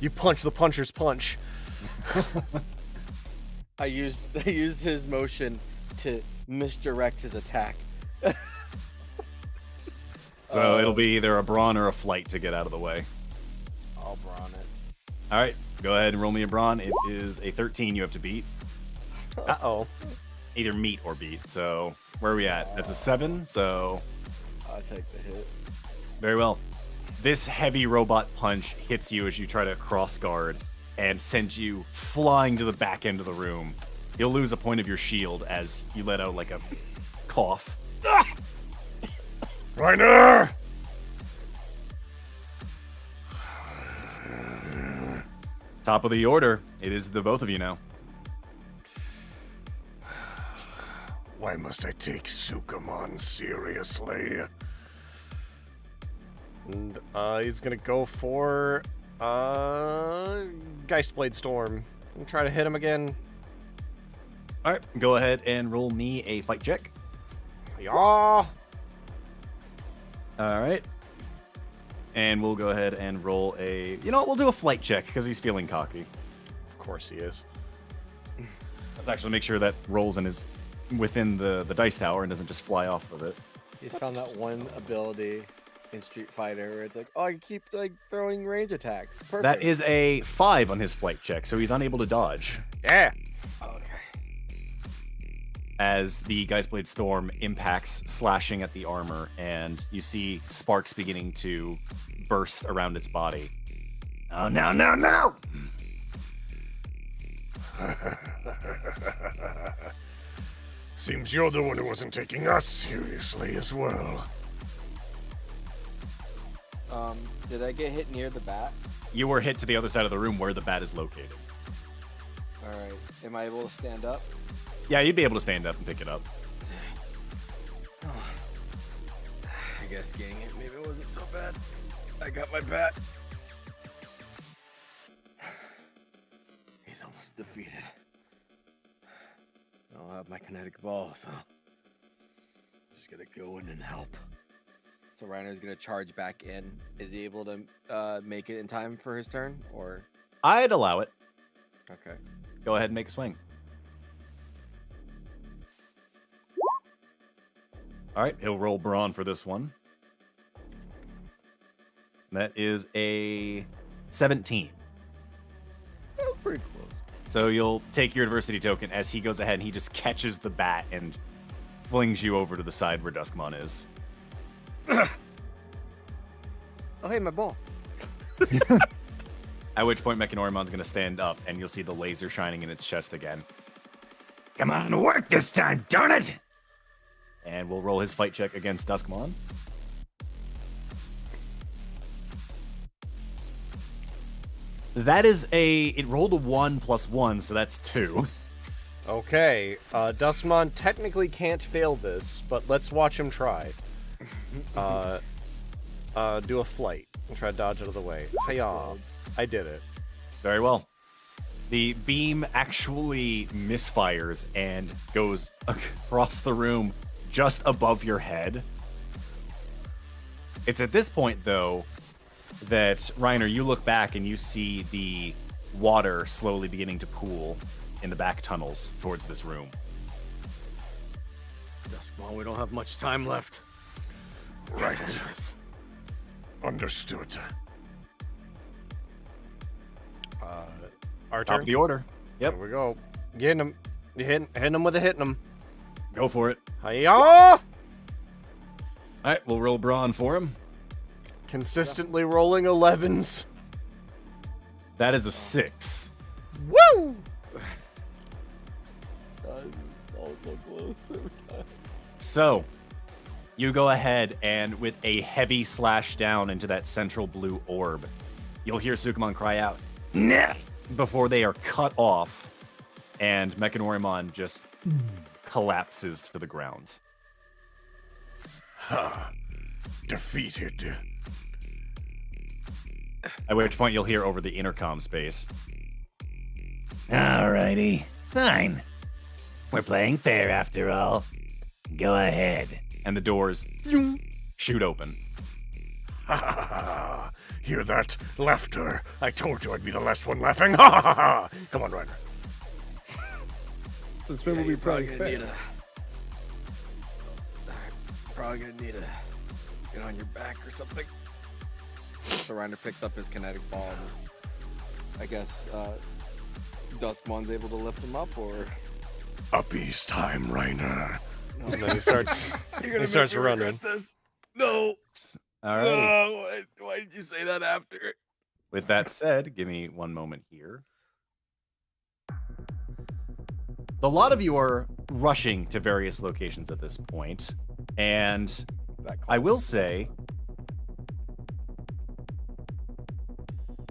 You punch the puncher's punch. I used his motion to misdirect his attack. So it'll be either a brawn or a flight to get out of the way. I'll brawn it. All right, go ahead and roll me a brawn. It is a 13 you have to beat. Uh-oh. Either meet or beat. So where are we at? That's a 7, so... I'll take the hit. Very well. This heavy robot punch hits you as you try to cross guard and sends you flying to the back end of the room. You'll lose a point of your shield as you let out like a cough. Reiner! Top of the order. It is the both of you now. Why must I take Sukumon seriously? And he's gonna go for Geistblade Storm and try to hit him again. All right, go ahead and roll me a fight check. Yeah. All right. And we'll go ahead and roll a... You know what? We'll do a flight check because he's feeling cocky. Of course he is. Let's actually make sure that rolls in his within the dice tower and doesn't just fly off of it. He's found that one ability in Street Fighter where it's like, oh, I can keep like throwing range attacks. Perfect. That is a 5 on his flight check, so he's unable to dodge. Yeah. Okay. As the Geistblade Storm impacts, slashing at the armor, and you see sparks beginning to burst around its body. Oh, no, no, no! Seems you're the one who wasn't taking us seriously as well. Did I get hit near the bat? You were hit to the other side of the room where the bat is located. All right. Am I able to stand up? Yeah, you'd be able to stand up and pick it up. I guess getting it maybe it wasn't so bad. I got my bat. He's almost defeated. I'll have my kinetic ball, so just gotta go in and help. So Reiner's gonna charge back in. Is he able to make it in time for his turn, or? I'd allow it. Okay. Go ahead and make a swing. All right, he'll roll brawn for this one. That is a 17. pretty close. So you'll take your adversity token as he goes ahead and he just catches the bat and flings you over to the side where Duskmon is. Oh, hey, my ball. At which point Mechanoremon's going to stand up and you'll see the laser shining in its chest again. Come on, work this time, darn it! And we'll roll his fight check against Duskmon. That is it rolled a 1 + 1, so that's 2. Okay, Duskmon technically can't fail this, but let's watch him try. Do a flight and try to dodge out of the way. Hiya! I did it. Very well. The beam actually misfires and goes across the room just above your head. It's at this point, though, that, Reiner, you look back and you see the water slowly beginning to pool in the back tunnels towards this room. Duskmon, we don't have much time left. Right. Understood. Our Top turn. of the order. Yep. Here we go. Getting him. Hitting him with a hitting him. Go for it. Hiya! All right, we'll roll Brawn for him. Consistently rolling 11s. That is a 6. Woo! So, you go ahead and with a heavy slash down into that central blue orb, you'll hear Sukamon cry out, "Nah!" before they are cut off, and Mechanoremon's just collapses to the ground. Ha! Defeated. At which point you'll hear over the intercom space, Alrighty, fine. We're playing fair after all. Go ahead. and the doors shoot open. Ha ha ha! Hear that? Laughter. I told you I'd be the last one laughing. Ha ha ha ha! Come on, Ryder. Since when will we probably fail? Probably gonna need to get on your back or something. So Reiner picks up his kinetic ball. And I guess Duskmon's able to lift him up, or Uppies time, Reiner. And then he starts. he starts running. This. No. All right. No. Why did you say that after? With that said, give me one moment here. A lot of you are rushing to various locations at this point, and I will say,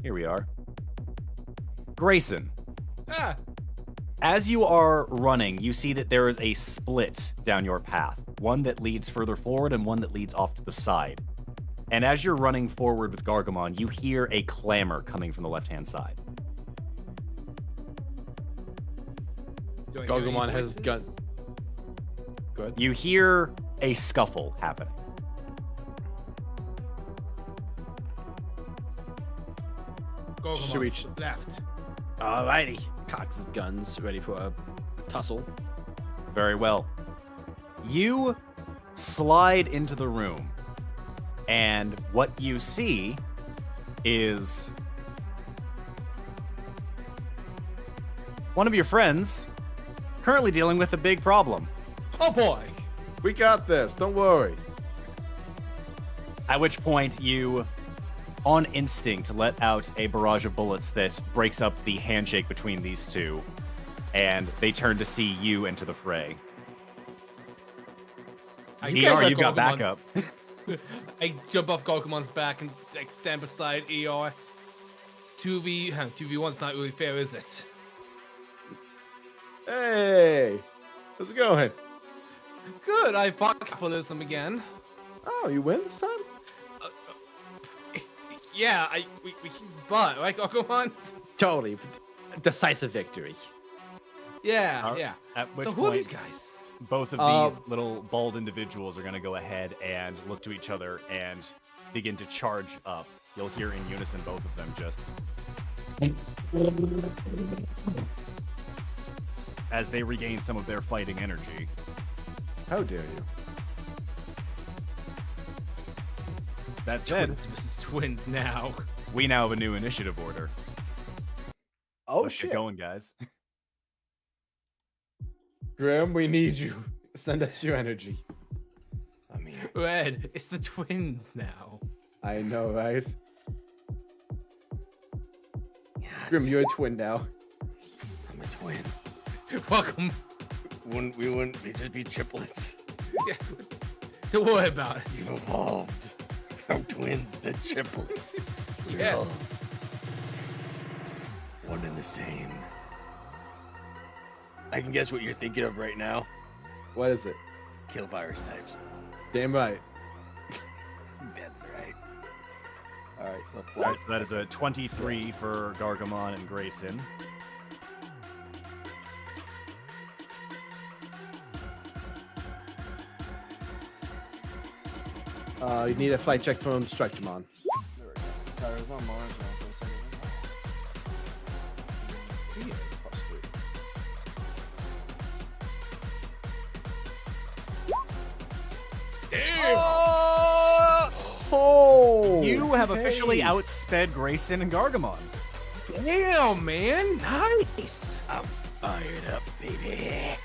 here we are. Grayson, as you are running, you see that there is a split down your path, one that leads further forward and one that leads off to the side. And as you're running forward with Gargamon, you hear a clamor coming from the left-hand side. Gargamon has gun. Good. You hear a scuffle happening. Gargamon, reach left. Alrighty. Cocks his guns, ready for a tussle. Very well. You slide into the room, and what you see is one of your friends currently dealing with a big problem. Oh boy, we got this. Don't worry. At which point you, on instinct, let out a barrage of bullets that breaks up the handshake between these two, and they turn to see you enter the fray. You've got backup. I jump off Gargamon's back and like, stand beside ER. 2v1's not really fair, is it? Hey, how's it going? Good, I fought capitalism again. Oh, you win this time? Yeah, we kicked his butt, right, Gargamon? Totally. Decisive victory. Yeah, yeah. At which So who are point, these guys? both of these little bald individuals are going to go ahead and look to each other and begin to charge up. You'll hear in unison both of them just as they regain some of their fighting energy. How dare you? That said, Twins versus twins now. we now have a new initiative order. Oh, Let's shit. get going, guys. Grimm, we need you. Send us your energy. I mean, Red, it's the twins now. I know, right? Grimm, you're a twin now. I'm a twin. Welcome. We wouldn't just be triplets. Yeah, don't worry about it. You've evolved from twins to triplets. Yeah. One and the same. I can guess what you're thinking of right now. What is it? Kill virus types. Damn right. That's right. All right, so All right, so that is a 23 for Gargamon and Grayson. You need a flight check from Structuremon. There we go. Sorry, I was on Monodramon for a second. Yeah, +3. Oh! You have officially outsped Grayson and Gargamon. Damn, man. Nice. I'm fired up, baby.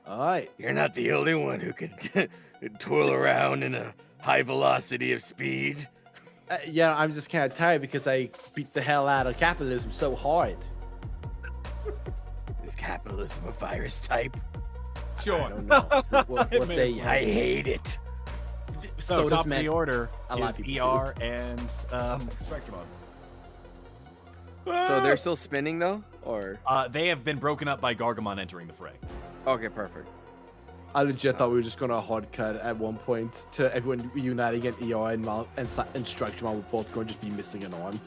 All right. You're not the only one who could twirl around in a high velocity of speed. Yeah, I'm just kind of tired because I beat the hell out of capitalism so hard. Is capitalism a virus type? Sure. I don't know. We'll say yes. I hate it. So does top of men. the order A lot is of people ER and Structuremon. So they're still spinning though, or They have been broken up by Gargamon entering the fray. okay, perfect. I legit thought we were just gonna hard cut at one point to everyone uniting at ER and Structuremon would both going to just be missing an arm.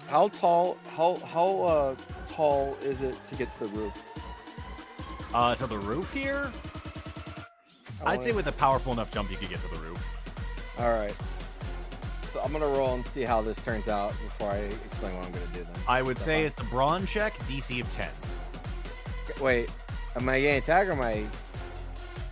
How tall? How tall is it to get to the roof? To the roof here? I'd say with a powerful enough jump, you could get to the roof. All right. So I'm gonna roll and see how this turns out before I explain what I'm gonna do. Then I would say it's a brawn check, DC of 10. Wait, am I getting attacked or am I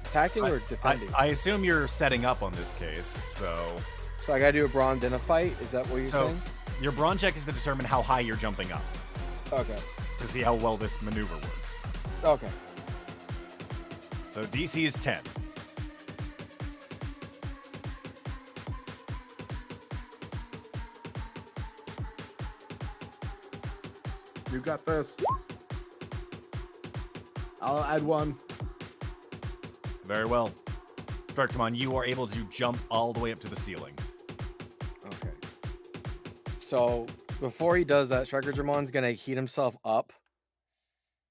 attacking or defending? I assume you're setting up on this case, so... So I gotta do a brawn then a fight? Is that what you're So, saying? your brawn check is to determine how high you're jumping up, Okay. to see how well this maneuver works. Okay. So DC is 10. You got this. I'll add one. Very well. Structuremon, you are able to jump all the way up to the ceiling. Okay. So before he does that, Structurmon's gonna heat himself up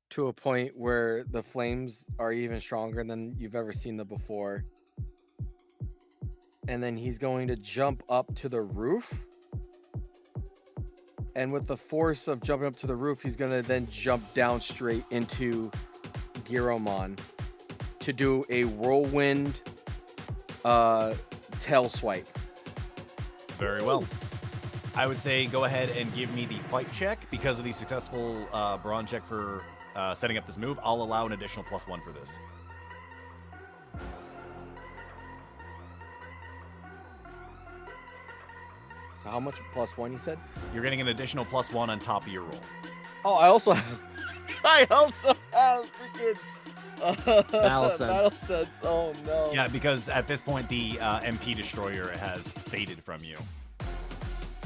to a point where the flames are even stronger than you've ever seen them before. And then he's going to jump up to the roof. And with the force of jumping up to the roof, he's gonna then jump down straight into Giromon to do a whirlwind tail swipe. Very well. I would say go ahead and give me the fight check. Because of the successful brawn check for setting up this move, I'll allow an additional +1 for this. So how much +1 you said? You're getting an additional +1 on top of your roll. Oh, I also have freaking Battle sense. Battle sense. Oh no. Yeah, because at this point the MP Destroyer has faded from you.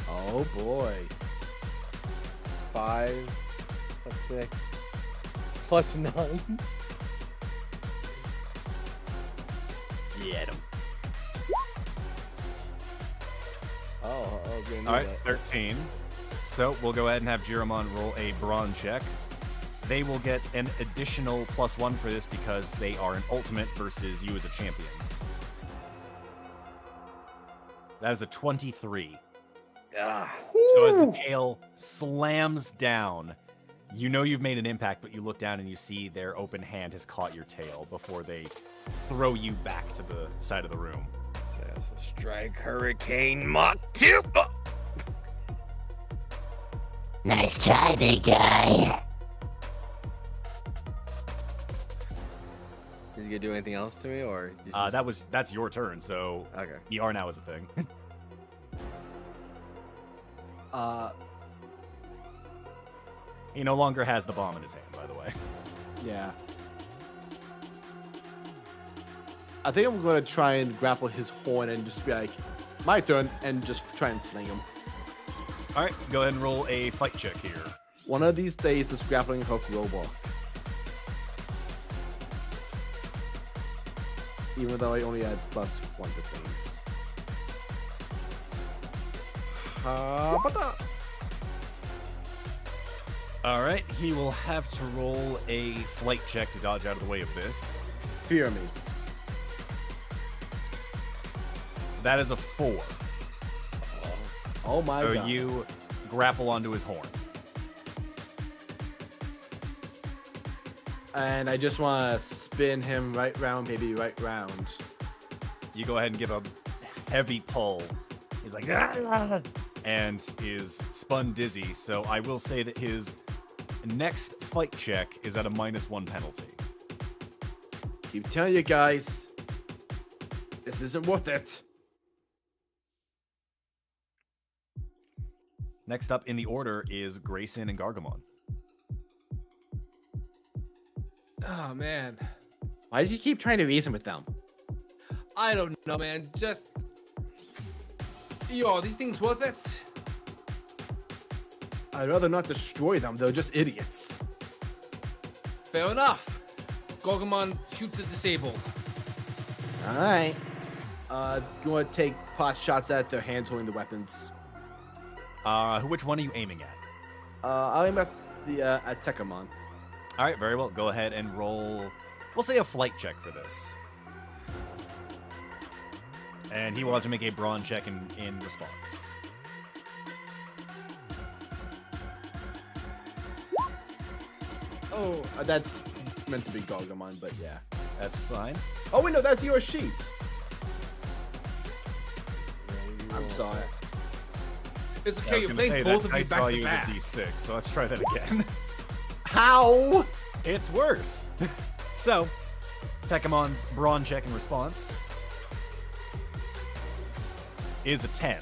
Oh boy. 5 +6 +9. Get him. Oh, good. All right, 13. So we'll go ahead and have Giromon roll a brawn check. They will get an additional +1 for this because they are an ultimate versus you as a champion. That is a 23. So as the tail slams down, you know you've made an impact, but you look down and you see their open hand has caught your tail before they throw you back to the side of the room. Strike Hurricane Mach 2. Oh. Nice try, big guy. Did you gonna do anything else to me, or you just... That's your turn. So Okay. ER now is a thing. He no longer has the bomb in his hand, by the way. Yeah. I think I'm gonna try and grapple his horn and just be like, my turn, and just try and fling him. All right, go ahead and roll a fight check here. One of these days, this grappling hook will work. Even though I only had +1 to things. All right, he will have to roll a flight check to dodge out of the way of this. Fear me. That is a 4. Oh my god. So you grapple onto his horn. And I just want to spin him right round, baby, right round. You go ahead and give a heavy pull. He's like, "Ah!" and is spun dizzy. So I will say that his next fight check is at a -1 penalty. Keep telling you guys, this isn't worth it. Next up in the order is Grayson and Gargamon. Oh man, Why does he keep trying to reason with them? I don't know, man. Just yo, these things worth it? I'd rather not destroy them. They're just idiots. Fair enough. Gargamon shoots at disabled. All right. You want to take pot shots at their hands holding the weapons? Which one are you aiming at? I'll aim at the at Tekkamon. All right, very well. Go ahead and roll, we'll say a flight check for this. And he will have to make a brawn check in response. Oh, that's meant to be Gargamon, but yeah. That's fine. Oh wait, no, that's your sheet. I'm sorry. It's I okay, was you're gonna playing say both that of you dice back to value back. is a D6, so let's try that again. How? It's worse. So, Tekkamon's brawn check in response is a 10.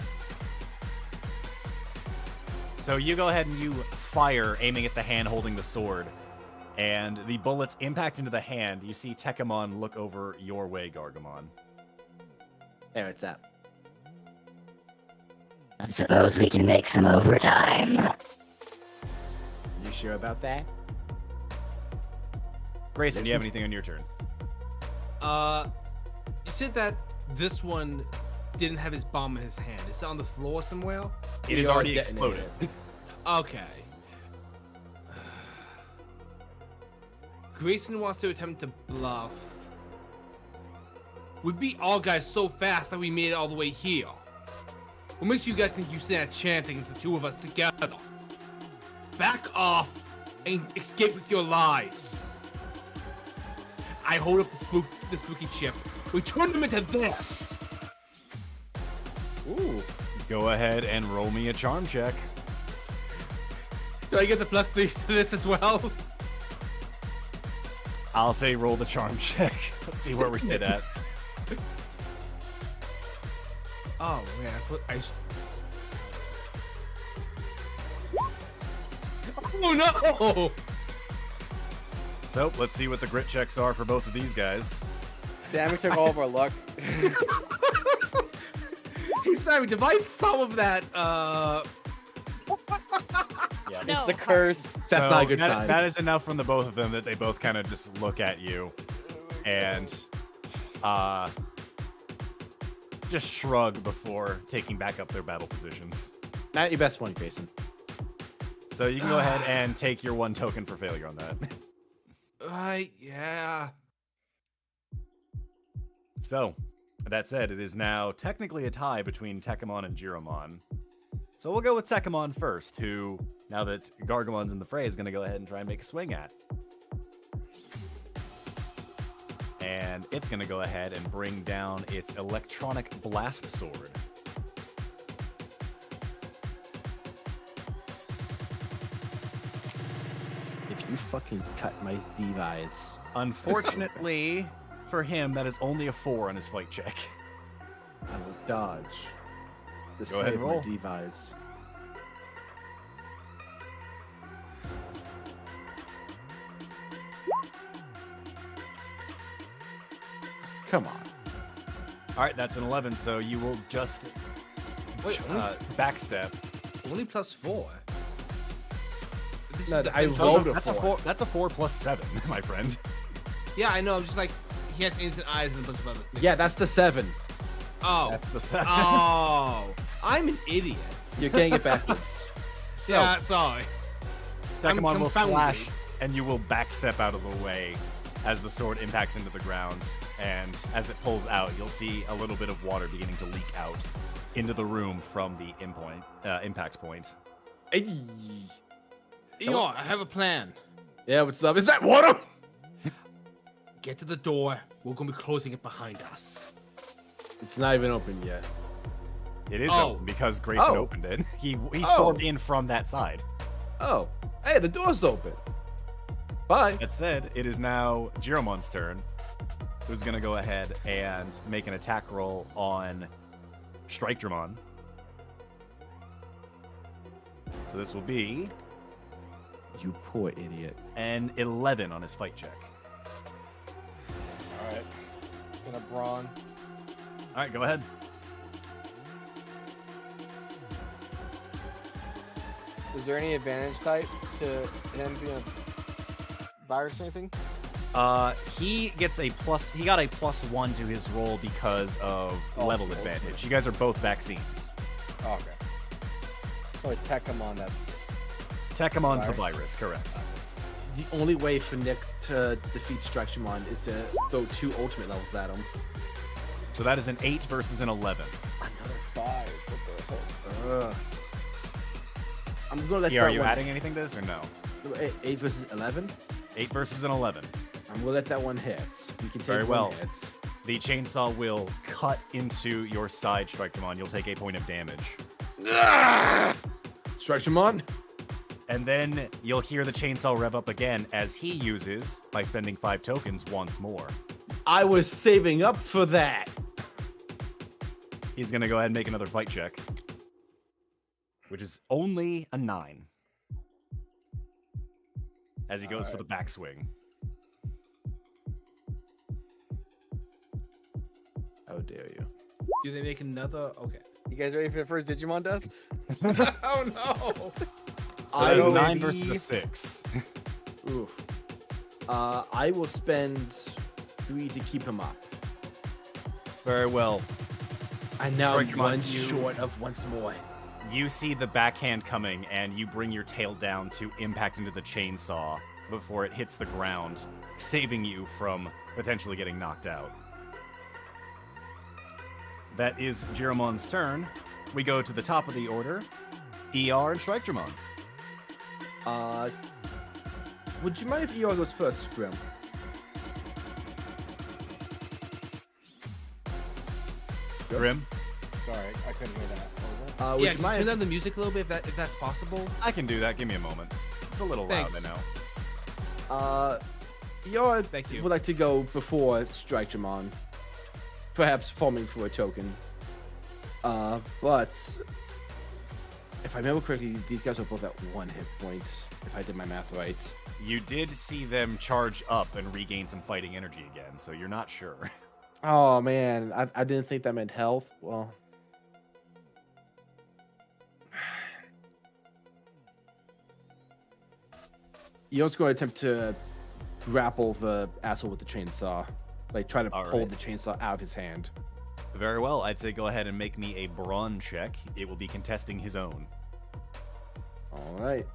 So you go ahead and you fire, aiming at the hand holding the sword. And the bullets impact into the hand. You see Tekkamon look over your way, Gargamon. There, it's at. I suppose we can make some overtime. You sure about that? Grayson, do you have anything on your turn? You said that this one didn't have his bomb in his hand. It's on the floor somewhere? It is already exploded. Okay. Grayson wants to attempt to bluff. We beat all guys so fast that we made it all the way here. What makes you guys think you stand a chance against the two of us together? Back off and escape with your lives. I hold up the spooky chip. We turn them into this. Ooh. Go ahead and roll me a charm check. Do I get the +3 to this as well? I'll say roll the charm check. Let's see where we sit at. Oh man, that's what I. Oh no! So let's see what the grit checks are for both of these guys. Sammy took all of our luck. Hey Sammy, divide some of that. Yeah. No, It's the curse. That's not a good sign. That is enough from the both of them that they both kind of just look at you and just shrug before taking back up their battle positions. Not your best one, Grayson. So you can go ahead and take your 1 token for failure on that. Right, yeah. So, that said, it is now technically a tie between Tekkamon and Jiromon. So we'll go with Tekkamon first, who, now that Gargamon's in the fray, is going to go ahead and try and make a swing at. And it's going to go ahead and bring down its electronic blast sword. If you fucking cut my device. Unfortunately, for him, that is only a 4 on his fight check. I will dodge. The Go ahead and save my roll. device. Come on. All right, that's an 11, so you will just Wait, backstep. only +4. This No, is the I defense- rolled a That's a 4. That's a 4 plus 7, my friend. Yeah, I know. I'm just like, he has instant eyes and a bunch of other things. Yeah, that's the 7. Oh. That's the 7. Oh. I'm an idiot. You're getting it backwards. So, Yeah, sorry. I'm Takeshi will confounded. slash, and you will backstep out of the way as the sword impacts into the ground. And as it pulls out, you'll see a little bit of water beginning to leak out into the room from the impact point. Ay. Eeyore, I have a plan. Yeah, what's up? Is that water? Get to the door. We're going to be closing it behind us. It's not even open yet. It is Oh. open because Grayson Oh. opened it. He Oh. stormed in from that side. Oh. Hey, the door's open. Bye. That said, it is now Jiromon's turn, who's going to go ahead and make an attack roll on Strikedramon. So this will be You poor idiot. an 11 on his fight check. All right. Gonna brawn. All right, go ahead. Is there any advantage type to him being a virus or anything? He gets a plus. He got a +1 to his roll because of level advantage. You guys are both vaccines. Oh, okay. So it's Tekkamon that's. Tekemon's the virus, correct? The only way for Nick to defeat Structuremon is to throw 2 ultimate levels at him. So that is an 8 versus an 11. Another 5. What the hell? I'm gonna let Yeah, that are you one. adding anything to this or no? 8 versus 11. 8 versus an 11. I'm gonna let that one hit. You can take Very one well. hit. The chainsaw will cut into your side, Strikemon. You'll take a point of damage. Structuremon. And then you'll hear the chainsaw rev up again as he uses, by spending 5 tokens, once more. I was saving up for that. He's going to go ahead and make another fight check, which is only a 9. As he goes for the backswing. How dare you? Do they make another? Okay. You guys ready for the first Digimon death? Oh no! So that is a 9 will versus a be- 6. Oof. I will spend 3 to keep him up. Very well. And now I'm Structuremon, one you- short of once more. You see the backhand coming, and you bring your tail down to impact into the chainsaw before it hits the ground, saving you from potentially getting knocked out. That is Jiromon's turn. We go to the top of the order. ER and Strikedramon. Would you mind if ER goes first, Grimm? Grimm, Sorry, I couldn't hear that. What was that? Would Yeah, you can you mind turn if- down the music a little bit if that's possible? I can do that. Give me a moment. It's a little Thanks. loud, I know. ER Thank you. would like to go before Strikemon, perhaps farming for a token. But if I remember correctly, these guys are both at 1 hit point, if I did my math right. You did see them charge up and regain some fighting energy again, so you're not sure. Oh man, I didn't think that meant health. Well, Yo's going to attempt to grapple the asshole with the chainsaw, like try to All pull right. the chainsaw out of his hand. Very well. I'd say go ahead and make me a brawn check. It will be contesting his own. All right.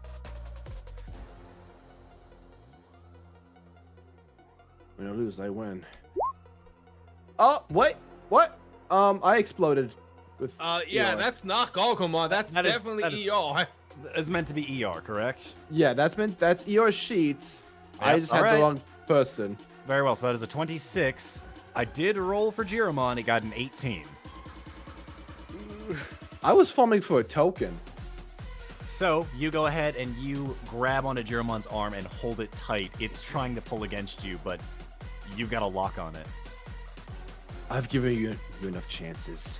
Win or lose, I win. Oh, what? What? I exploded with. Yeah, ER. that's not Gogumon. That's That is- definitely that is- ER. It's meant to be ER, correct? Yeah, that's ER sheets. I Yep, just had alright. the wrong person. Very well. So that is a 26. I did roll for Jiromon. It got an 18. I was farming for a token. So you go ahead and you grab onto Jiromon's arm and hold it tight. It's trying to pull against you, but You've got a lock on it. I've given you enough chances,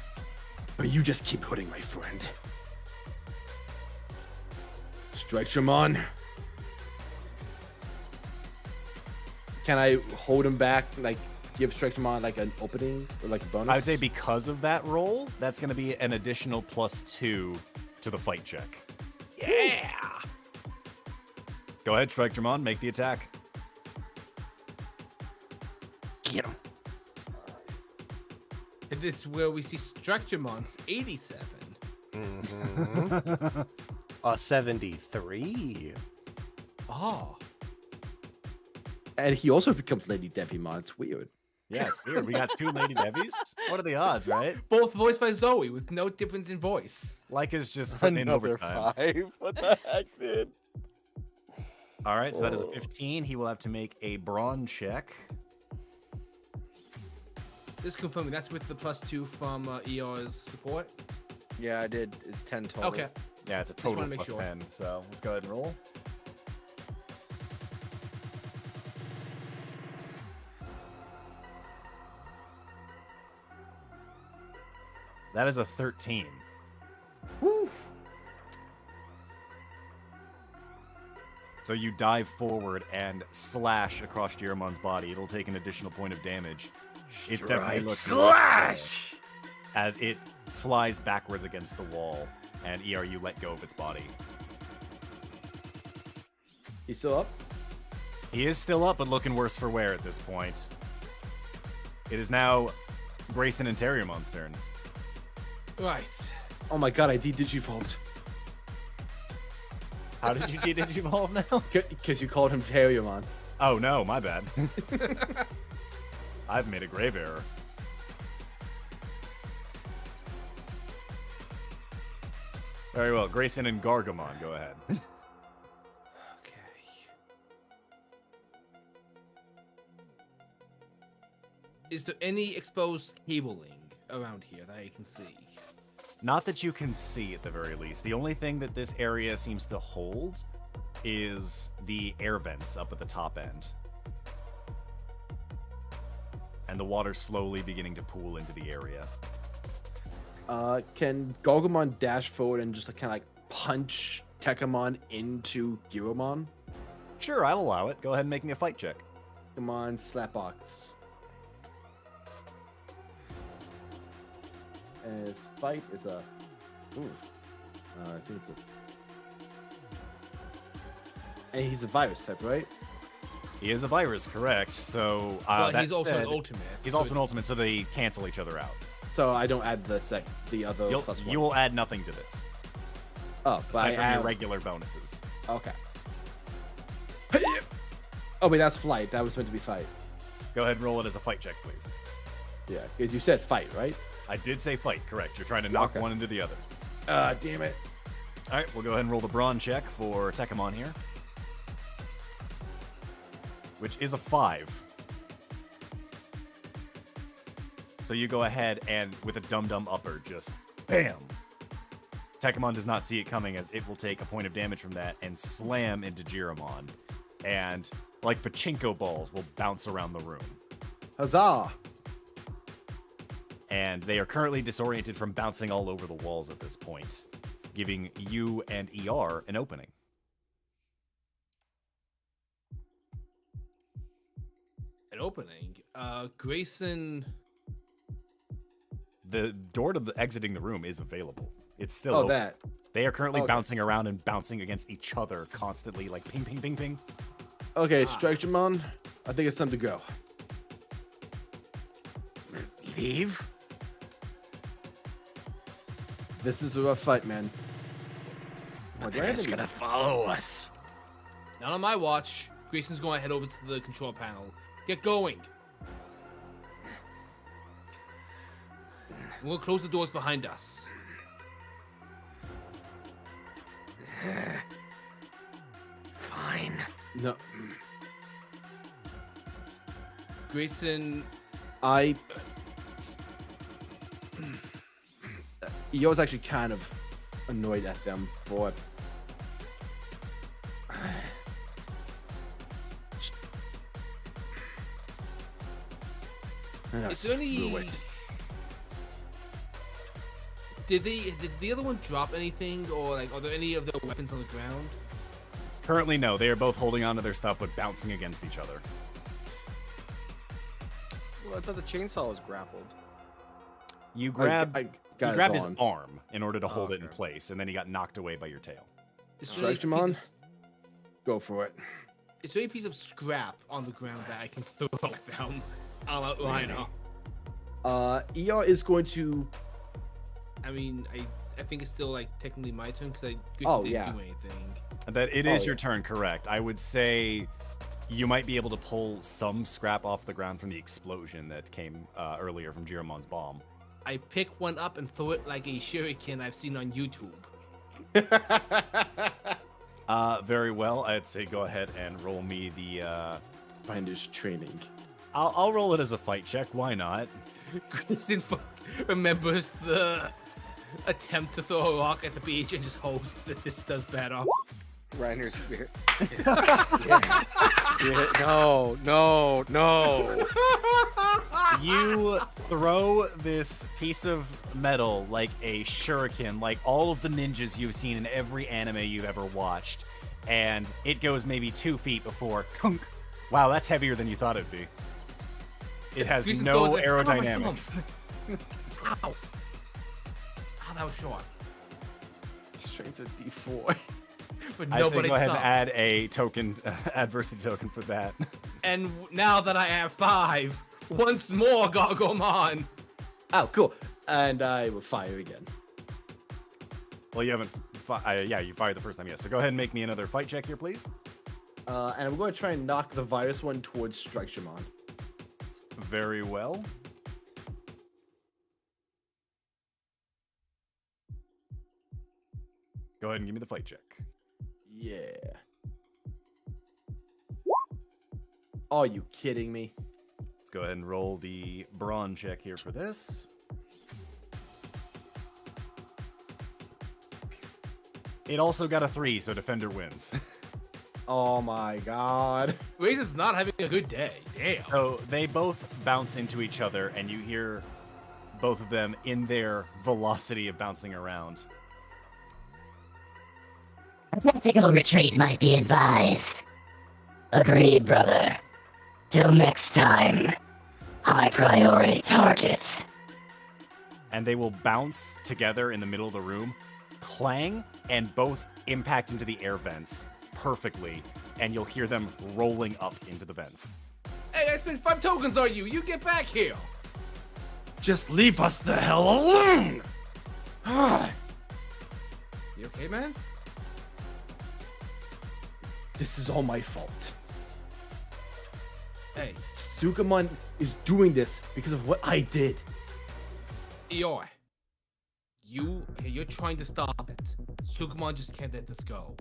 but you just keep hurting my friend. Digimon. Can I hold him back, like give Digimon like an opening or like a bonus? I would say because of that roll, that's going to be an additional +2 to the fight check. Yeah. Go ahead, Digimon, make the attack. Get him. And this is where we see Structuremon's 87. Mm-hmm. A 73. Oh. And he also becomes Lady Devimon. It's weird. Yeah, it's weird. We got 2 Lady Devies. What are the odds, right? Both voiced by Zoe with no difference in voice. Laika's just putting in overtime. 5. What the heck, dude? All right, so that is a 15. He will have to make a brawn check. Just confirming, that's with the +2 from ER's support? Yeah, I did. It's 10 total. Okay. Yeah, it's a Just total wanna make sure. +10. So let's go ahead and roll. That is a 13. Woo. So you dive forward and slash across Terriermon's body. It'll take an additional point of damage. It's definitely looking slash as it flies backwards against the wall, and you let go of its body. He's still up? He is still up, but looking worse for wear at this point. It is now Grayson and Terriermon's turn. Right. Oh my god, I de-digivolved. How did you de-digivolve now? Because you called him Terriermon. Oh no, my bad. I've made a grave error. Very well, Grayson and Gargamon, go ahead. Okay. Is there any exposed cabling around here that I can see? Not that you can see at the very least. The only thing that this area seems to hold is the air vents up at the top end. And the water slowly beginning to pool into the area. Can Gargamon dash forward and just kind of like punch Tekkamon into Giromon? Sure, I'll allow it. Go ahead and make me a fight check. Come on, Slapbox. And his fight is a. Ooh. I think it's a. And he's a virus type, right? He is a virus, correct. So, Well, that he's also said, an ultimate. He's so also an ultimate, so they cancel each other out. So I don't add the other +1. You will add nothing to this, Oh, but I aside from your add. regular bonuses. Okay. Oh wait, that's flight. That was meant to be fight. Go ahead and roll it as a fight check, please. Yeah, because you said fight, right? I did say fight, correct. You're trying to knock Okay. one into the other. Damn it. All right, we'll go ahead and roll the brawn check for Tekkamon here, which is a 5. So you go ahead and with a dum-dum upper, just bam. Tekkamon does not see it coming as it will take a point of damage from that and slam into Terriermon. And like pachinko balls will bounce around the room. Huzzah! And they are currently disoriented from bouncing all over the walls at this point, giving you and ER an opening. An opening. Grayson. The door to exiting the room is available. It's still Oh, open. that. They are currently Okay. bouncing around and bouncing against each other constantly, like ping, ping, ping, ping. Okay, Digimon. I think it's time to go. Leave? This is a rough fight, man. But they're just gonna follow us. Not on my watch. Grayson's going to head over to the control panel. Get going. We'll close the doors behind us. Fine. No, Grayson. I. Yo's actually kind of annoyed at them for. Is there any? Screw it. Did the other one drop anything, or like, are there any of their weapons on the ground? Currently, no. They are both holding onto their stuff, but bouncing against each other. Well, I thought the chainsaw was grappled. You grab, I you got grabbed his arm. arm in order to hold it in okay. place, and then he got knocked away by your tail. Is there any piece Digimon, of- go for it. Is there any piece of scrap on the ground that I can throw down? A la Reiner. ER is going to. I mean, I think it's still like technically my turn because I Oh, didn't yeah. do anything. That it is Oh, your yeah. turn, correct? I would say you might be able to pull some scrap off the ground from the explosion that came earlier from Jiromon's bomb. I pick one up and throw it like a shuriken I've seen on YouTube. Very well. I'd say go ahead and roll me the. Finder's training. I'll roll it as a fight check. Why not? Grayson remembers the attempt to throw a rock at the beach and just hopes that this does better. Reiner's spirit. No, no, no. You throw this piece of metal like a shuriken, like all of the ninjas you've seen in every anime you've ever watched, and it goes maybe 2 feet before kunk. Wow, that's heavier than you thought it'd be. It has Grayson no goes like, "Oh my aerodynamics. Ow! Ow, that was short. Strength of D4. But I'd say nobody go ahead saw. and add a token, adversity token for that. And now that I have 5, once more Gargomon. Oh, cool. And I will fire again. Well, you haven't. Yeah, you fired the first time, yes. So go ahead and make me another fight check here, please. And I'm going to try and knock the virus one towards Strikeshamon. Very well. Go ahead and give me the fight check. Yeah. Are you kidding me? Let's go ahead and roll the brawn check here for this. It also got a 3, so defender wins. Oh my god. Grayson's not having a good day. Damn. So they both bounce into each other, and you hear both of them in their velocity of bouncing around. A tactical retreat might be advised. Agreed, brother. Till next time. High priority targets. And they will bounce together in the middle of the room, clang, and both impact into the air vents perfectly, and you'll hear them rolling up into the vents. Hey, I spent 5 tokens on you. You get back here. Just leave us the hell alone! You okay, man? This is all my fault. Hey, Sukamon is doing this because of what I did. Eeyore. You're trying to stop it. Sukamon just can't let this go.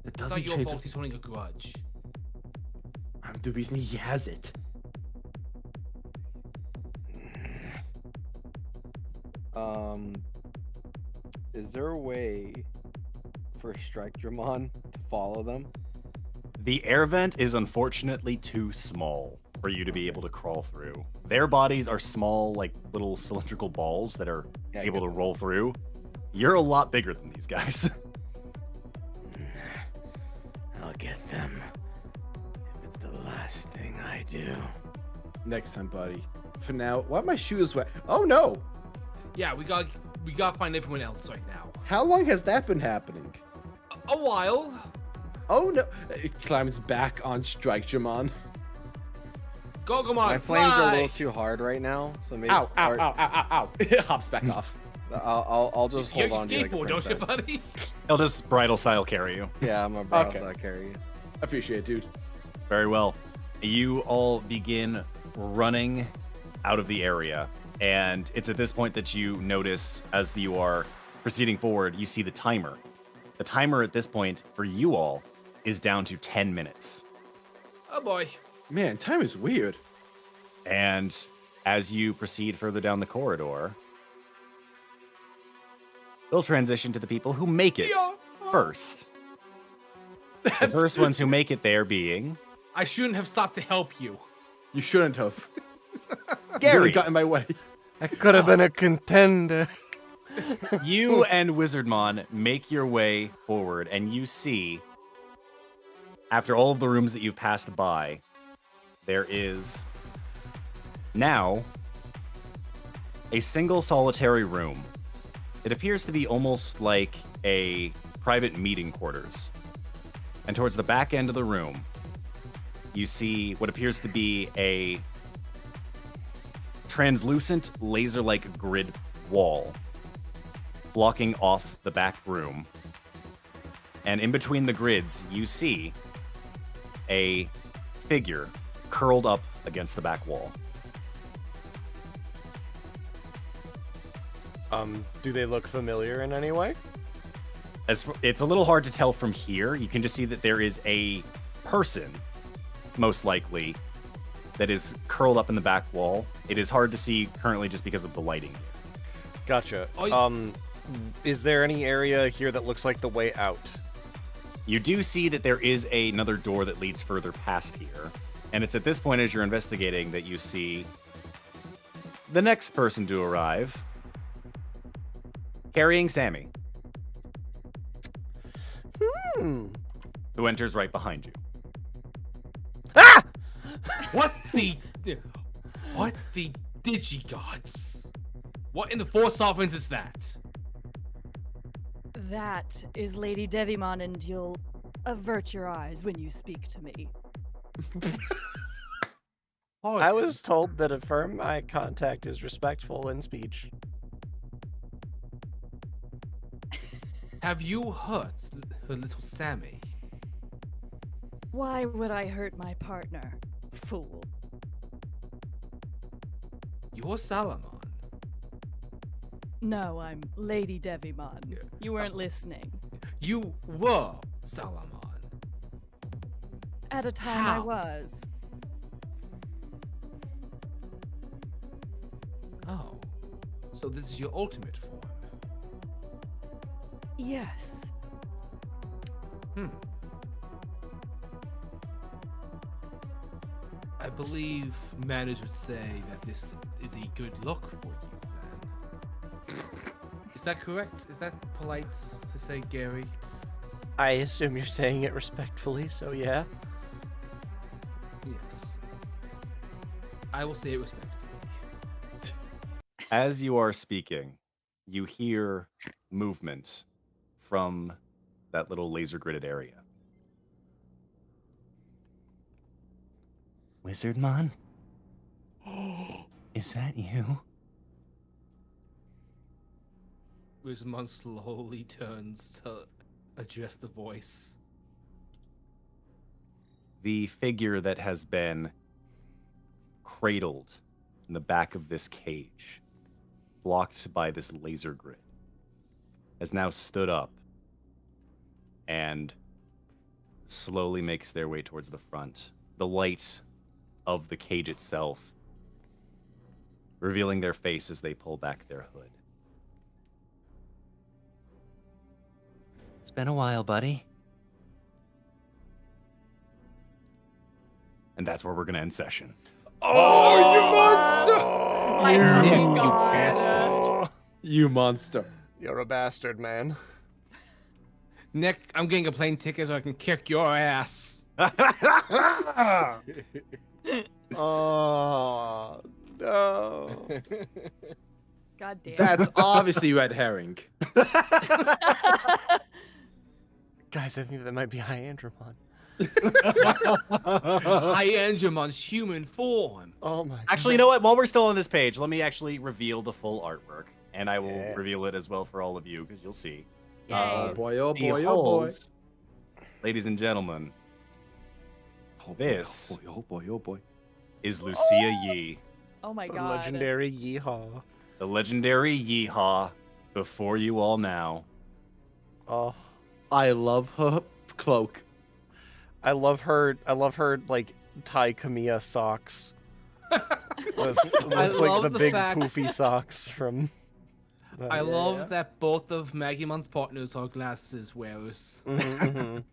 It It's doesn't not your change. fault he's holding a grudge. I'm the reason he has it. Is there a way for Strikeshamon to follow them? The air vent is unfortunately too small for you to be able to crawl through. Their bodies are small, like little cylindrical balls that are Yeah, I able get to roll through. You're a lot bigger than these guys. I'll get them. If it's the last thing I do. Next time, buddy. For now, why are my shoes wet? Oh no! Yeah, we gotta find everyone else right now. How long has that been happening? A while. Oh no! It climbs back on Strikeshamon. Gargomon, My flames are a little fly! too hard right now, so maybe. Ow, ow, ow, ow, ow, ow. It hops back off. I'll just You hold on to you like a skateboard, don't you, princess. buddy? He'll just bridal style carry you. Yeah, I'm a bro, Okay. so I carry you. Appreciate it, dude. Very well. You all begin running out of the area, and it's at this point that you notice, as you are proceeding forward, you see the timer. The timer at this point for you all is down to 10 minutes. Oh boy. Man, time is weird. And as you proceed further down the corridor, we'll transition to the people who make it first. The first ones who make it there being... I shouldn't have stopped to help you. You shouldn't have. Gary, You got in my way. I could have been a contender. you and Wizardmon make your way forward, and you see, after all of the rooms that you've passed by, there is now a single solitary room. It appears to be almost like a private meeting quarters. And towards the back end of the room, you see what appears to be a translucent laser-like grid wall blocking off the back room. And in between the grids, you see a figure curled up against the back wall. Do they look familiar in any way? It's a little hard to tell from here. You can just see that there is a person, most likely, that is curled up in the back wall. It is hard to see currently just because of the lighting. Gotcha. Is there any area here that looks like the way out? You do see that there is another door that leads further past here. And it's at this point, as you're investigating, that you see the next person to arrive, carrying Sammy, who enters right behind you. Ah! What the Digigods? What in the Four Sovereigns is that? That is Lady Devimon, and you'll avert your eyes when you speak to me. I was told that a firm eye contact is respectful in speech. Have you hurt her little Sammy? Why would I hurt my partner, fool? You're Salamon. No, I'm Lady Devimon. You weren't listening. You were Salamon. At a time I was. Oh. So this is your ultimate form. Yes. I believe manners would say that this is a good look for you, then. Is that correct? Is that polite to say, Gary? I assume you're saying it respectfully, so yeah. Yes. I will say it respectfully. As you are speaking, you hear movement from that little laser gridded area. Wizardmon? Is that you? Wizardmon slowly turns to address the voice. The figure that has been cradled in the back of this cage, blocked by this laser grid, has now stood up and slowly makes their way towards the front. The light of the cage itself revealing their face as they pull back their hood. It's been a while, buddy. And that's where we're going to end session. Oh, you monster! My fucking You God. bastard. You monster. You're a bastard, man. Nick, I'm getting a plane ticket so I can kick your ass. Oh, no. God damn. That's obviously red herring. Guys, I think that might be Hyandramon. Hyandramon's human form. Oh my. Actually, you know what? While we're still on this page, let me actually reveal the full artwork. And I will Yeah. reveal it as well for all of you, because you'll see. Oh boy, oh boy, oh boy. Behold, ladies and gentlemen, this Oh boy, oh boy. is Lucia Yi, Oh my The God. legendary Yeehaw. the legendary Yeehaw, before you all now. Oh, I love her cloak. I love her like Thai Kamiya socks. With, it's like love the the big fact- poofy socks from. I love that both of Magimon's partners are glasses wearers. Mhm.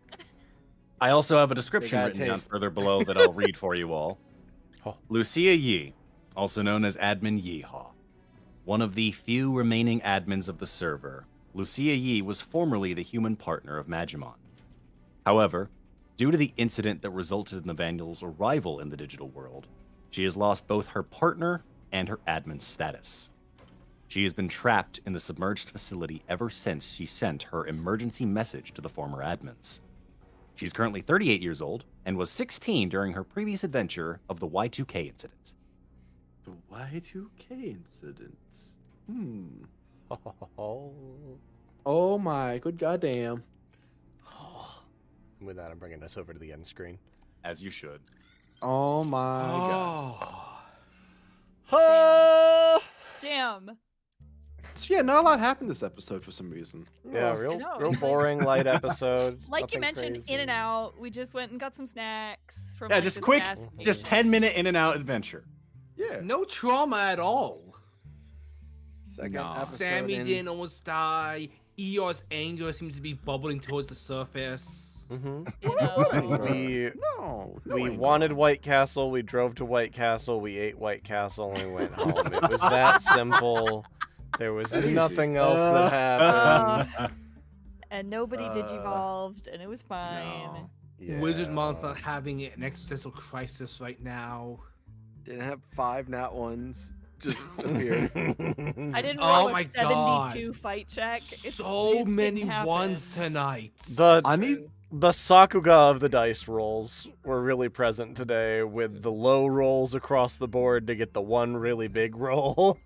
I also have a description got written down taste. further below that I'll read for you all. Lucia Yi, also known as Admin Yeehaw. One of the few remaining admins of the server, Lucia Yi was formerly the human partner of Magimon. However, due to the incident that resulted in the Vandals' arrival in the digital world, she has lost both her partner and her admin status. She has been trapped in the submerged facility ever since she sent her emergency message to the former admins. She's currently 38 years old and was 16 during her previous adventure of the Y2K incident. The Y2K incident. Oh my good goddamn. With that, I'm bringing us over to the end screen. As you should. Oh my god. Damn. So yeah, not a lot happened this episode for some reason. Yeah, I real know, real it's like- boring, light episode. Like you nothing mentioned, crazy. in and out. We just went and got some snacks from Yeah, like, just this quick, gas just station. 10-minute in and out adventure. Yeah. No trauma at all. Second No. episode Sammy in. didn't almost die. Eeyore's anger seems to be bubbling towards the surface. You know? We No. we wanted White Castle. We drove to White Castle. We ate White Castle, and we went home. It was that simple. There was That easy. nothing else that happened. And nobody digivolved, and it was fine. Wizardmon's not having an existential crisis right now. Didn't have 5 nat ones. Just appeared. I didn't Oh roll my a God. 72 fight check. It So just many didn't happen. ones tonight. I need The Sakuga of the dice rolls were really present today, with the low rolls across the board to get the one really big roll.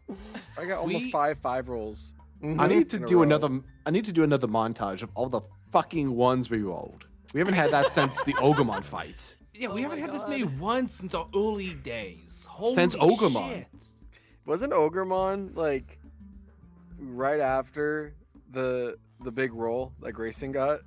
I got almost We- 5 rolls. I need to In a do row. another montage of all the fucking ones we rolled. We haven't had that since the Ogremon fight. Yeah, we Oh haven't my had this God. many ones since our early days. Holy Since Ogremon. shit. Wasn't Ogremon like right after the big roll that Grayson got?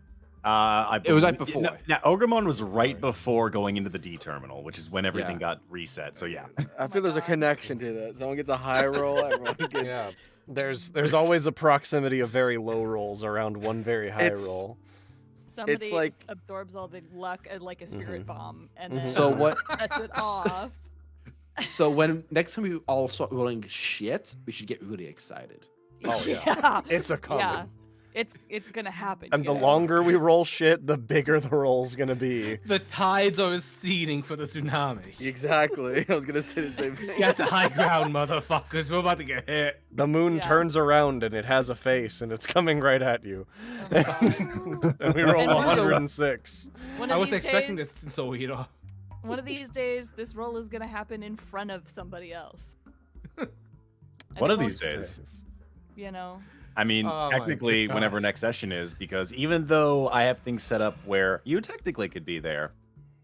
It was right before. No, Ogremon was right before going into the D terminal, which is when everything Yeah. got reset. So yeah. I feel there's a God. connection to that. Someone gets a high roll, everyone gets. Yeah. There's always a proximity of very low rolls around one very high It's- roll. Somebody like- absorbs all the luck like a spirit bomb, and Mhm. then So what- sets it off. So when next time we all start rolling shit, we should get really excited. Oh yeah. It's a coming. Yeah. It's gonna happen. And the guys. longer we roll shit, the bigger the roll's gonna be. The tides are receding for the tsunami. Exactly. I was gonna say the same thing. Get to high ground, motherfuckers. We're about to get hit. The moon Yeah. turns around and it has a face and it's coming right at you. Oh, And we roll And one of the- 106. One I of wasn't these expecting days, this so weird. One of these days, this roll is gonna happen in front of somebody else. And One it of these won't- days. You know. I mean, Oh my technically, God. whenever next session is, because even though I have things set up where you technically could be there,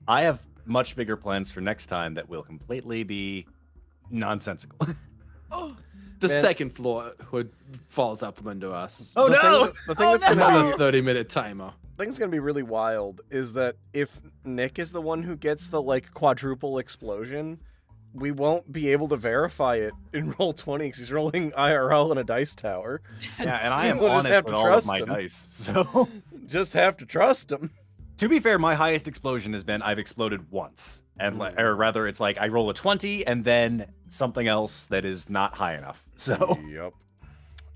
I have much bigger plans for next time that will completely be nonsensical. Oh, The Man. second floor hood falls out from under us. Oh, The no! thing- The thing Oh, that's no! gonna be Another 30-minute timer. thing's gonna be really wild is that if Nick is the one who gets the like quadruple explosion, we won't be able to verify it in roll 20 because he's rolling IRL in a dice tower. Yeah, and I am We'll just honest have with to all of trust my him. dice. So, Just have to trust him. to be fair, my highest explosion has been I've exploded once, and or rather, it's like I roll a 20 and then something else that is not high enough. So, Yep.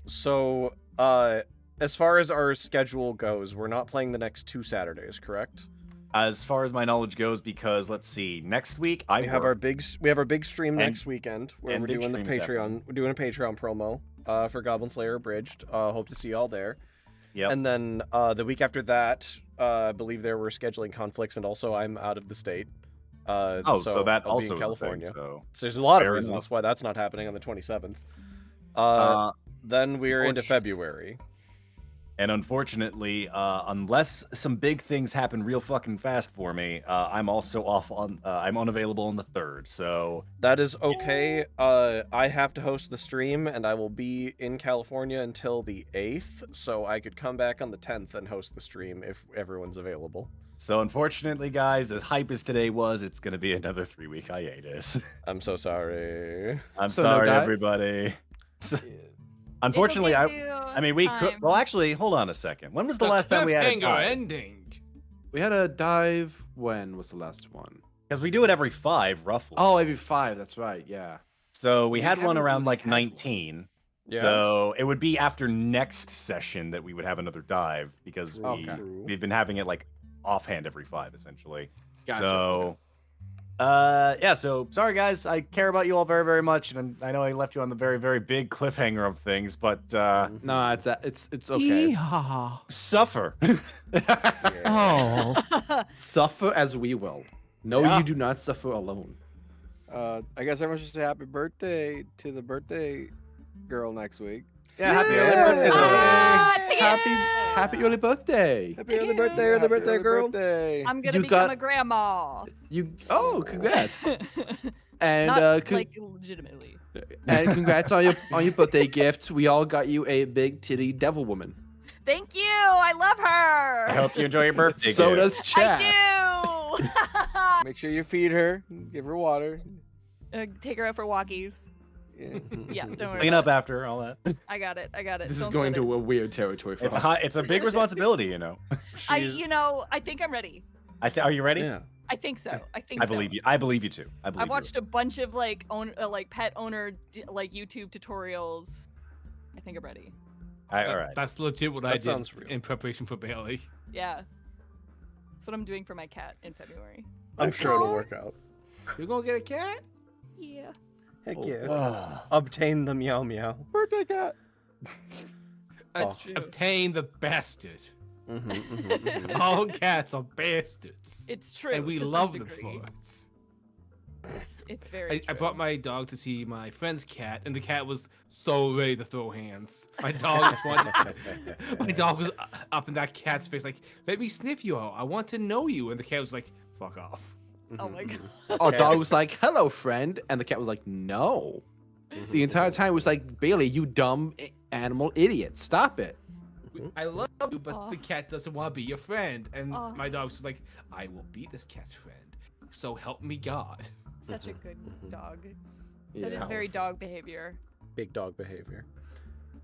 So, as far as our schedule goes, we're not playing the next 2 Saturdays, correct? as far as my knowledge goes, because let's see, next week I We have our big stream And- next weekend where and we're big doing the stream Saturday. Patreon. We're doing a Patreon promo for Goblin Slayer Abridged. Hope to see y'all there. Yep. And then the week after that, I believe there were scheduling conflicts, and also I'm out of the state. so that I'll be also in is a California. thing, so So there's a lot of fair reasons enough. why that's not happening on the 27th. Then we're into unfortunate- February. And unfortunately, unless some big things happen real fucking fast for me, I'm also off on. I'm unavailable on the 3rd. So That is okay. I have to host the stream, and I will be in California until the 8th, so I could come back on the 10th and host the stream if everyone's available. unfortunately, guys, as hype as today was, it's gonna be another 3-week hiatus. I'm so sorry. I'm So no sorry, dive? everybody. Unfortunately, I mean, we could. Well, actually, hold on a second. When was the last time we had a cliffhanger dive? ending? We had a dive. When was the last one? Because we do it every 5, roughly. Oh, every 5. That's right. Yeah. So we had one haven't around really like had one. 19. Yeah. So it would be after next session that we would have another dive because Okay. we've been having it like offhand every 5 essentially. Gotcha. So yeah, so sorry guys, I care about you all very, very much, and I know I left you on the very, very big cliffhanger of things, but No, it's okay. suffer. Oh. Suffer as we will. No, Yeah. you do not suffer alone. I guess everyone should say happy birthday to the birthday girl next week. Yeah, happy Yeah. early birthday. Ah, Happy early birthday. Happy early birthday, early birthday girl. Birthday. I'm gonna You become got- a grandma. Congrats. And Not like legitimately. and congrats on your birthday gift. We all got you a big titty devil woman. Thank you. I love her. I hope you enjoy your birthday. So gift. does Chat. I do. Make sure you feed her, give her water. Take her out for walkies. Yeah. Yeah, don't worry. Clean about up after all that. it. I got it. This Don't is going sweat to a weird territory for It's us. it's a big responsibility, you know. it. I think I'm ready. Are you ready? Yeah. I think so. I believe you. I believe you too. I believe I've watched a bunch of like pet owner like YouTube tutorials. I think I'm ready. All right. That's legit what That I did sounds real. in preparation for Bailey. Yeah. That's what I'm doing for my cat in February. I'm sure it'll work out. You're gonna get a cat? Yeah. Heck Oh. yeah. Obtain the meow meow. Birthday cat. That's Oh. true. Obtain the bastard. Mm-hmm, All cats are bastards. It's true. And we to some love them degree. for it. It's very I brought my dog to see my friend's cat, and the cat was so ready to throw hands. My dog just wanted. My dog was up in that cat's face, like, "Let me sniff you out. I want to know you." And the cat was like, "Fuck off." Oh my god. Our dog was like, "Hello, friend," and the cat was like, "No." The entire time it was like, "Bailey, you dumb animal idiot, stop it." I love you, but the cat doesn't want to be your friend. And my dog's just like, "I will be this cat's friend. So help me God." Such a good dog. Yeah. That is very dog behavior. Big dog behavior.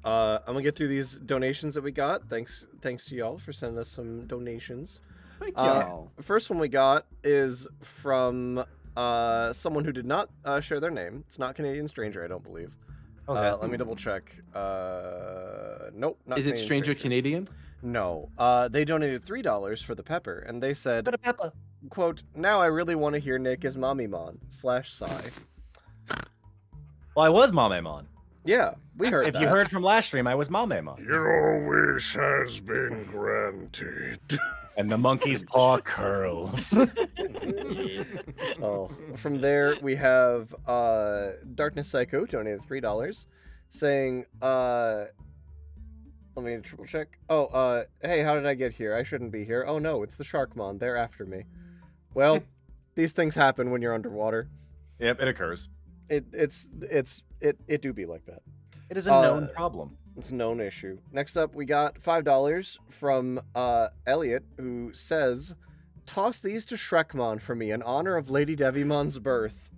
I'm gonna get through these donations that we got. Thanks to y'all for sending us some donations. Thank y'all. First one we got is from someone who did not share their name. It's not Canadian Stranger, I don't believe. Okay. Let me double check. Nope. Not Is it Canadian Stranger Canadian? No. They donated $3 for the pepper, and they said, pepper. quote, "Now I really want to hear Nick as Magimon /Sigh." Well, I was Mamemon. Yeah, we heard If that. you heard from last stream, I was Mamemon. Your wish has been granted. And the monkey's paw curls. Oh, from there we have Darkness Psycho donated $3, saying, let me triple check. Oh, hey, how did I get here? I shouldn't be here. Oh no, it's the Sharkmon. They're after me. Well, these things happen when you're underwater. Yep, it occurs. It do be like that. It is a known problem. It's a known issue. Next up, we got $5 from Elliot, who says, "Toss these to Shrekmon for me in honor of Lady Devimon's birth."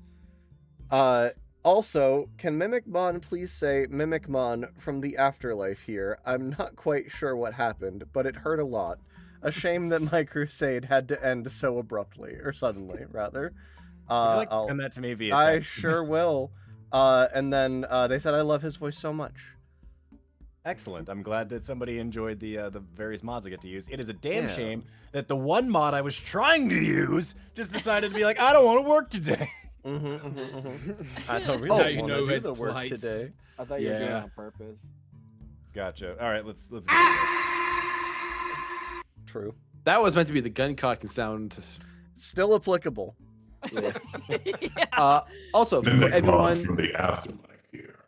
Also, can Mimicmon please say Mimicmon from the afterlife here? I'm not quite sure what happened, but it hurt a lot. A shame that my crusade had to end so abruptly, or suddenly, rather. Would you like to I'll- send that to me via I text? sure will. And then they said, "I love his voice so much." Excellent. I'm glad that somebody enjoyed the various mods I get to use. It is a damn Yeah. shame that the one mod I was trying to use just decided to be like, I don't want to work today. I don't Now really you want know to do Red's the work plight. today. I thought you were doing it Yeah. on purpose. Gotcha. All right, let's get into True. That was meant to be the gun cocking sound. Still applicable. Yeah. Also, for Mimic everyone, Mon from the afterlife here.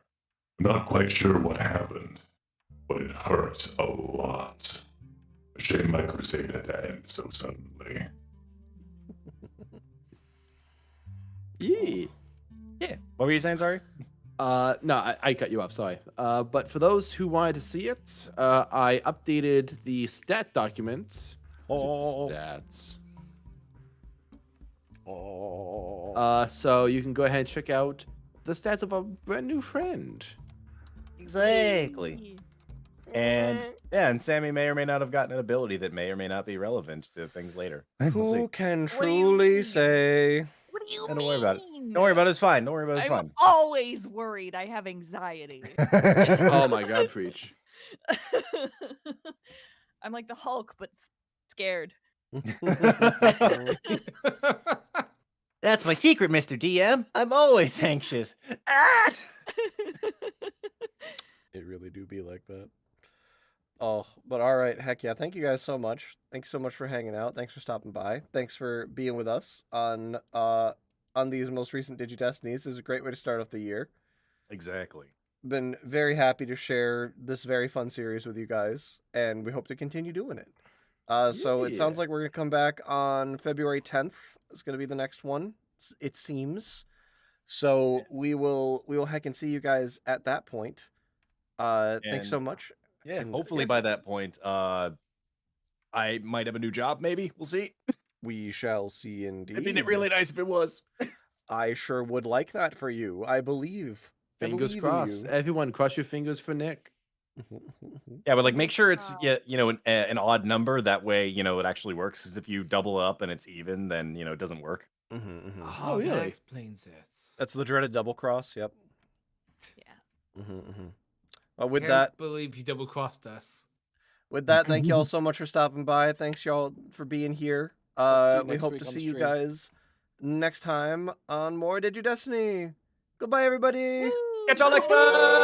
Not quite sure what happened, but it hurt a lot. A shame my crusade had to end so suddenly. yeah. Yeah. What were you saying, sorry? No, I cut you off. Sorry. But for those who wanted to see it, I updated the stat document. Oh. Stats. Oh. So you can go ahead and check out the stats of a brand new friend. Exactly. And yeah, and Sammy may or may not have gotten an ability that may or may not be relevant to things later. We'll see. Who can What do you truly mean? say? What do you Don't mean? worry about it. Don't worry about it. It's fine. Don't worry about it. It's I'm fine. always worried. I have anxiety. Oh my god, preach. I'm like the Hulk, but scared. That's my secret, Mr. DM. I'm always anxious. Ah! It really do be like that. Oh, but all right, heck yeah! Thank you guys so much. Thanks so much for hanging out. Thanks for stopping by. Thanks for being with us on these most recent Digi-Destinies. This is a great way to start off the year. Exactly. Been very happy to share this very fun series with you guys, and we hope to continue doing it. So it sounds like we're gonna come back on February 10th. It's gonna be the next one. It seems. So we will heck and see you guys at that point. Thanks so much. Yeah, And, hopefully by that point, I might have a new job. Maybe we'll see. we shall see indeed. It'd be really nice if it was. I sure would like that for you. I believe. Fingers in crossed. you. Everyone, cross your fingers for Nick. Yeah, but like make sure it's an odd number. That way, it actually works. Because if you double up and it's even, then it doesn't work. Oh, really? that explains it. That's the dreaded double cross. Yep. Yeah. With Can't that, believe you double crossed us. with that, thank you all so much for stopping by. Thanks y'all for being here. We hope to see you guys next time on more Digi-Destiny. Goodbye, everybody. Catch y'all next time.